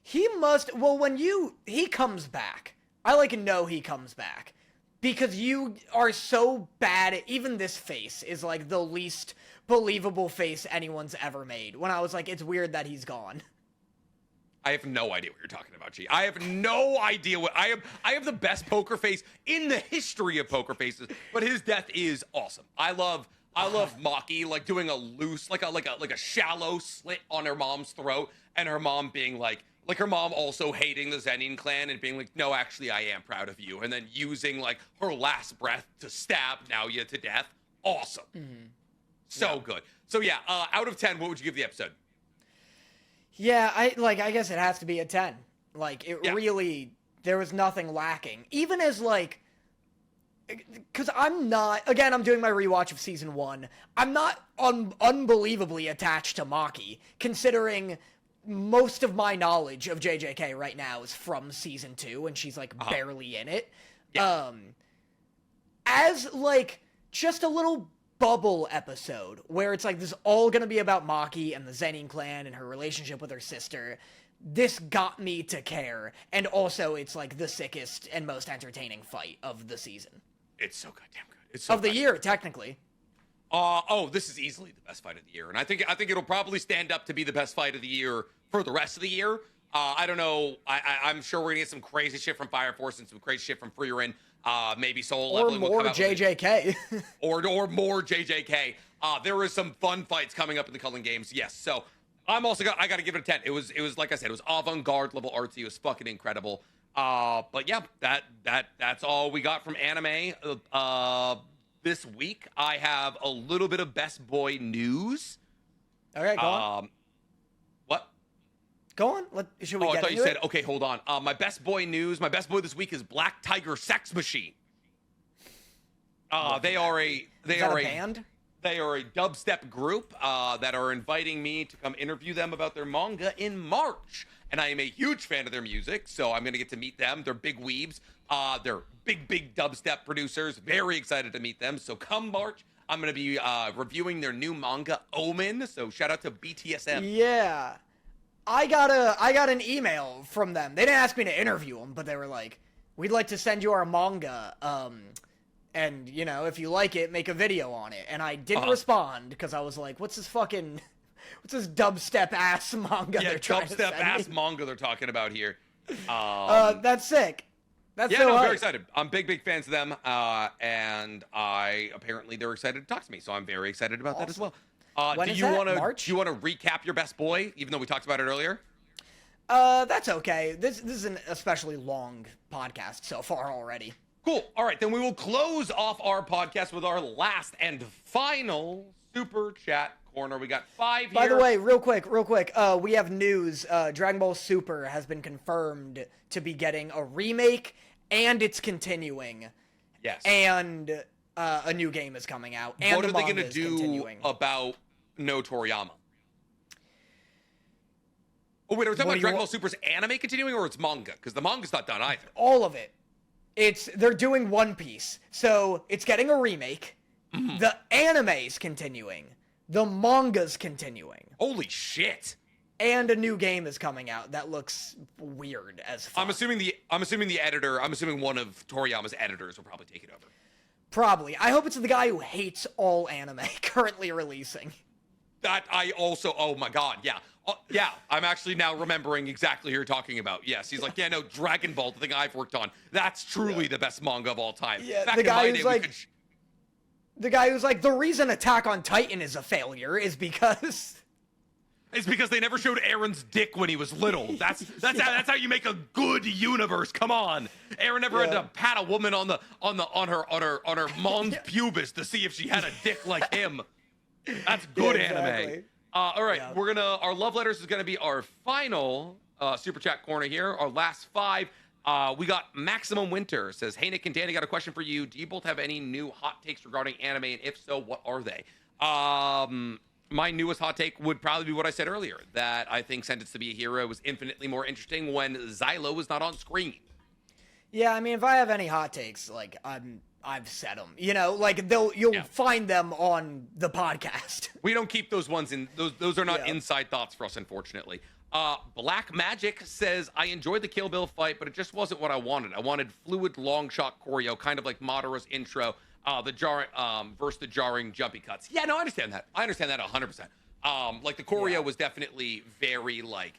He must, well, he comes back. I know he comes back. Because you are so bad at, even this face is like the least believable face anyone's ever made. When I was like, it's weird that he's gone. I have no idea what you're talking about, G. I have no idea what I have the best poker face in the history of poker faces, but his death is awesome. I love Maki like doing a loose, like a shallow slit on her mom's throat, and her mom being like her mom also hating the Zenin clan and being like, no, actually, I am proud of you. And then using like her last breath to stab Naoya to death. Awesome. So good. So yeah, out of 10, what would you give the episode? Yeah, I guess it has to be a 10. Really, there was nothing lacking. Even as because I'm doing my rewatch of season 1. I'm not unbelievably attached to Maki, considering most of my knowledge of JJK right now is from season 2, and she's barely in it. Yeah. As just a little bubble episode where it's this is all gonna be about Maki and the Zenin clan and her relationship with her sister. This got me to care, and also it's the sickest and most entertaining fight of the season. It's so goddamn good. It's so of the year, technically. This is easily the best fight of the year, and I think it'll probably stand up to be the best fight of the year for the rest of the year. I don't know. I'm sure we're gonna get some crazy shit from Fire Force and some crazy shit from Frieren. Maybe Soul Leveling will come out JJK. or more JJK. There is some fun fights coming up in the Culling Games. Yes. So I got to give it a 10. It was like I said, it was avant-garde level artsy. It was fucking incredible. But yeah, that's all we got from anime. This week I have a little bit of best boy news. All right, go on. What? Go on. Should we get I thought into you said, it? okay, hold on. My best boy news. My best boy this week is Black Tiger Sex Machine. They are a band? They are a dubstep group that are inviting me to come interview them about their manga in March. And I am a huge fan of their music, so I'm going to get to meet them. They're big weebs. They're big dubstep producers. Very excited to meet them. So come March, I'm going to be reviewing their new manga, Omen. So shout out to BTSM. Yeah. I got an email from them. They didn't ask me to interview them, but they were like, we'd like to send you our manga. And, if you like it, make a video on it. And I didn't respond because I was like, what's this dubstep-ass manga they're trying to send me? Yeah, dubstep-ass manga they're talking about here. That's sick. That's so I'm hype. very excited. I'm big fans of them. And apparently they're excited to talk to me. So I'm very excited about that as well. When do is you that? want to March? Do you want to recap your best boy, even though we talked about it earlier? That's okay. This is an especially long podcast so far already. Cool. All right, then we will close off our podcast with our last and final super chat corner. We got 5 here. By the way, real quick, we have news. Dragon Ball Super has been confirmed to be getting a remake, and it's continuing. Yes. And a new game is coming out. And what are they going to do about No Toriyama? Oh, wait, are we talking about Dragon Ball Super's anime continuing, or it's manga? Because the manga's not done either. All of it. They're doing One Piece. So it's getting a remake. Mm-hmm. The anime's continuing. The manga's continuing. Holy shit. And a new game is coming out that looks weird as fuck. I'm assuming one of Toriyama's editors will probably take it over. Probably. I hope it's the guy who hates all anime currently releasing. Oh my god, yeah. Yeah, I'm actually now remembering exactly who you're talking about. Yes, he's like, yeah, no, Dragon Ball, the thing I've worked on, that's truly the best manga of all time. Yeah, the guy who's like, the reason Attack on Titan is a failure is because... It's because they never showed Aaron's dick when he was little. That's how you make a good universe. Come on, Aaron never had to pat a woman on her mons pubis to see if she had a dick like him. That's good anime. All right, our love letters is gonna be our final super chat corner here. Our last 5. We got Maximum Winter says, hey, Nick and Danny, got a question for you. Do you both have any new hot takes regarding anime? And if so, what are they? My newest hot take would probably be what I said earlier, that I think Sentence to be a Hero was infinitely more interesting when Xylo was not on screen. Yeah, I mean, if I have any hot takes, like, I've said them. You know, like, you'll find them on the podcast. We don't keep those ones in. Those are not inside thoughts for us, unfortunately. Black Magic says, I enjoyed the Kill Bill fight, but it just wasn't what I wanted. I wanted fluid long shot choreo, kind of like Madara's intro, versus the jarring jumpy cuts. Yeah, no, I understand that. I understand that 100%. Like the choreo was definitely very like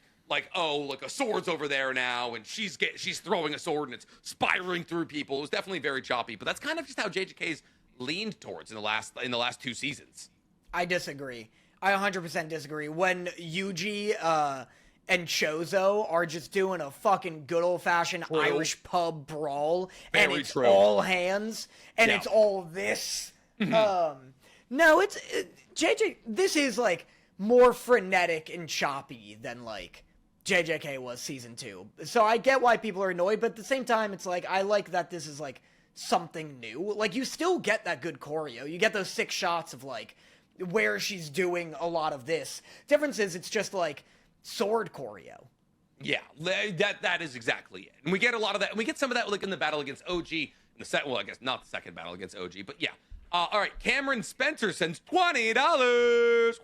a sword's over there now, and she's throwing a sword and it's spiraling through people. It was definitely very choppy, but that's kind of just how JJK's leaned towards in the last 2 seasons. I disagree. I 100% disagree. When Yuji and Chozo are just doing a fucking good old-fashioned Irish pub brawl, and it's all hands, and it's all this. No, JJ, this is, like, more frenetic and choppy than, like, JJK was season 2. So I get why people are annoyed, but at the same time, it's like, I like that this is, like, something new. Like, you still get that good choreo. You get those 6 shots of, like, where she's doing a lot of this. Difference is it's just like sword choreo. Yeah, that is exactly it. And we get a lot of that. And we get some of that like in the battle against OG. Well, I guess not the second battle against OG, but yeah. All right, Cameron Spencer sends $20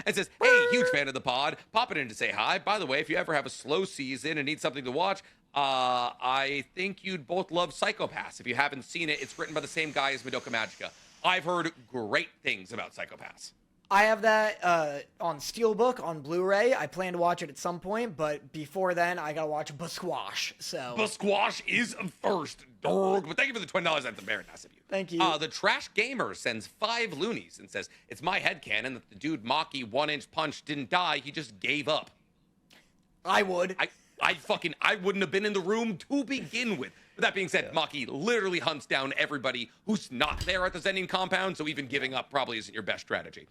and says, hey, huge fan of the pod. Popping in to say hi. By the way, if you ever have a slow season and need something to watch, I think you'd both love Psycho-Pass. If you haven't seen it, it's written by the same guy as Madoka Magica. I've heard great things about Psycho-Pass. I have that on Steelbook on Blu-ray. I plan to watch it at some point, but before then, I gotta watch Basquash. So Basquash is first, dog. But thank you for the $20. That's very nice of you. Thank you. The Trash Gamer sends 5 loonies and says, it's my headcanon that the dude Maki 1-inch punch didn't die. He just gave up. I would. I wouldn't have been in the room to begin with. With that being said, Maki literally hunts down everybody who's not there at the Zenin compound, so even giving up probably isn't your best strategy.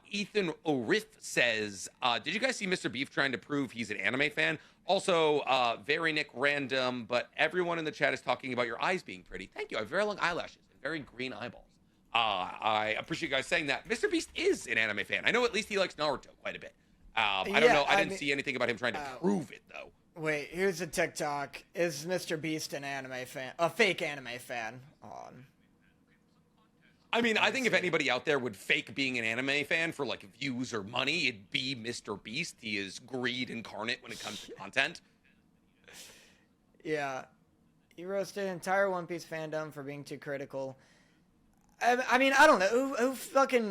Ethan Orif says, did you guys see Mr. Beef trying to prove he's an anime fan? Also, very Nick random, but everyone in the chat is talking about your eyes being pretty. Thank you. I have very long eyelashes and very green eyeballs. I appreciate you guys saying that. Mr. Beast is an anime fan. I know at least he likes Naruto quite a bit. I don't know. I didn't see anything about him trying to prove it, though. Wait, here's a TikTok. Is Mr. Beast an anime fan? A fake anime fan? I mean, I think if anybody out there would fake being an anime fan for, like, views or money, it'd be Mr. Beast. He is greed incarnate when it comes to content. Yeah. He roasted entire One Piece fandom for being too critical. I mean, I don't know.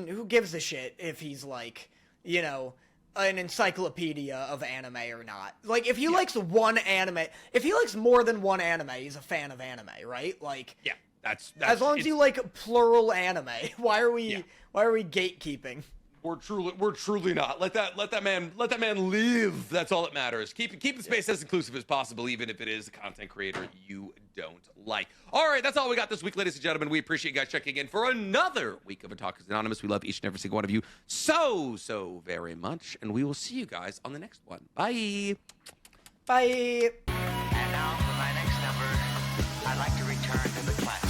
Who gives a shit if he's, like, you know, an encyclopedia of anime or not? Like, if he likes one anime, if he likes more than one anime, he's a fan of anime, right? Like, yeah, that's as long as you like plural anime. Why are we gatekeeping? We're truly not. Let that man live. That's all that matters. Keep the space as inclusive as possible, even if it is a content creator you don't like. All right, that's all we got this week, ladies and gentlemen. We appreciate you guys checking in for another week of Otakus Anonymous. We love each and every single one of you so very much, and we will see you guys on the next one. Bye. Bye. And now for my next number, I'd like to return to the classics.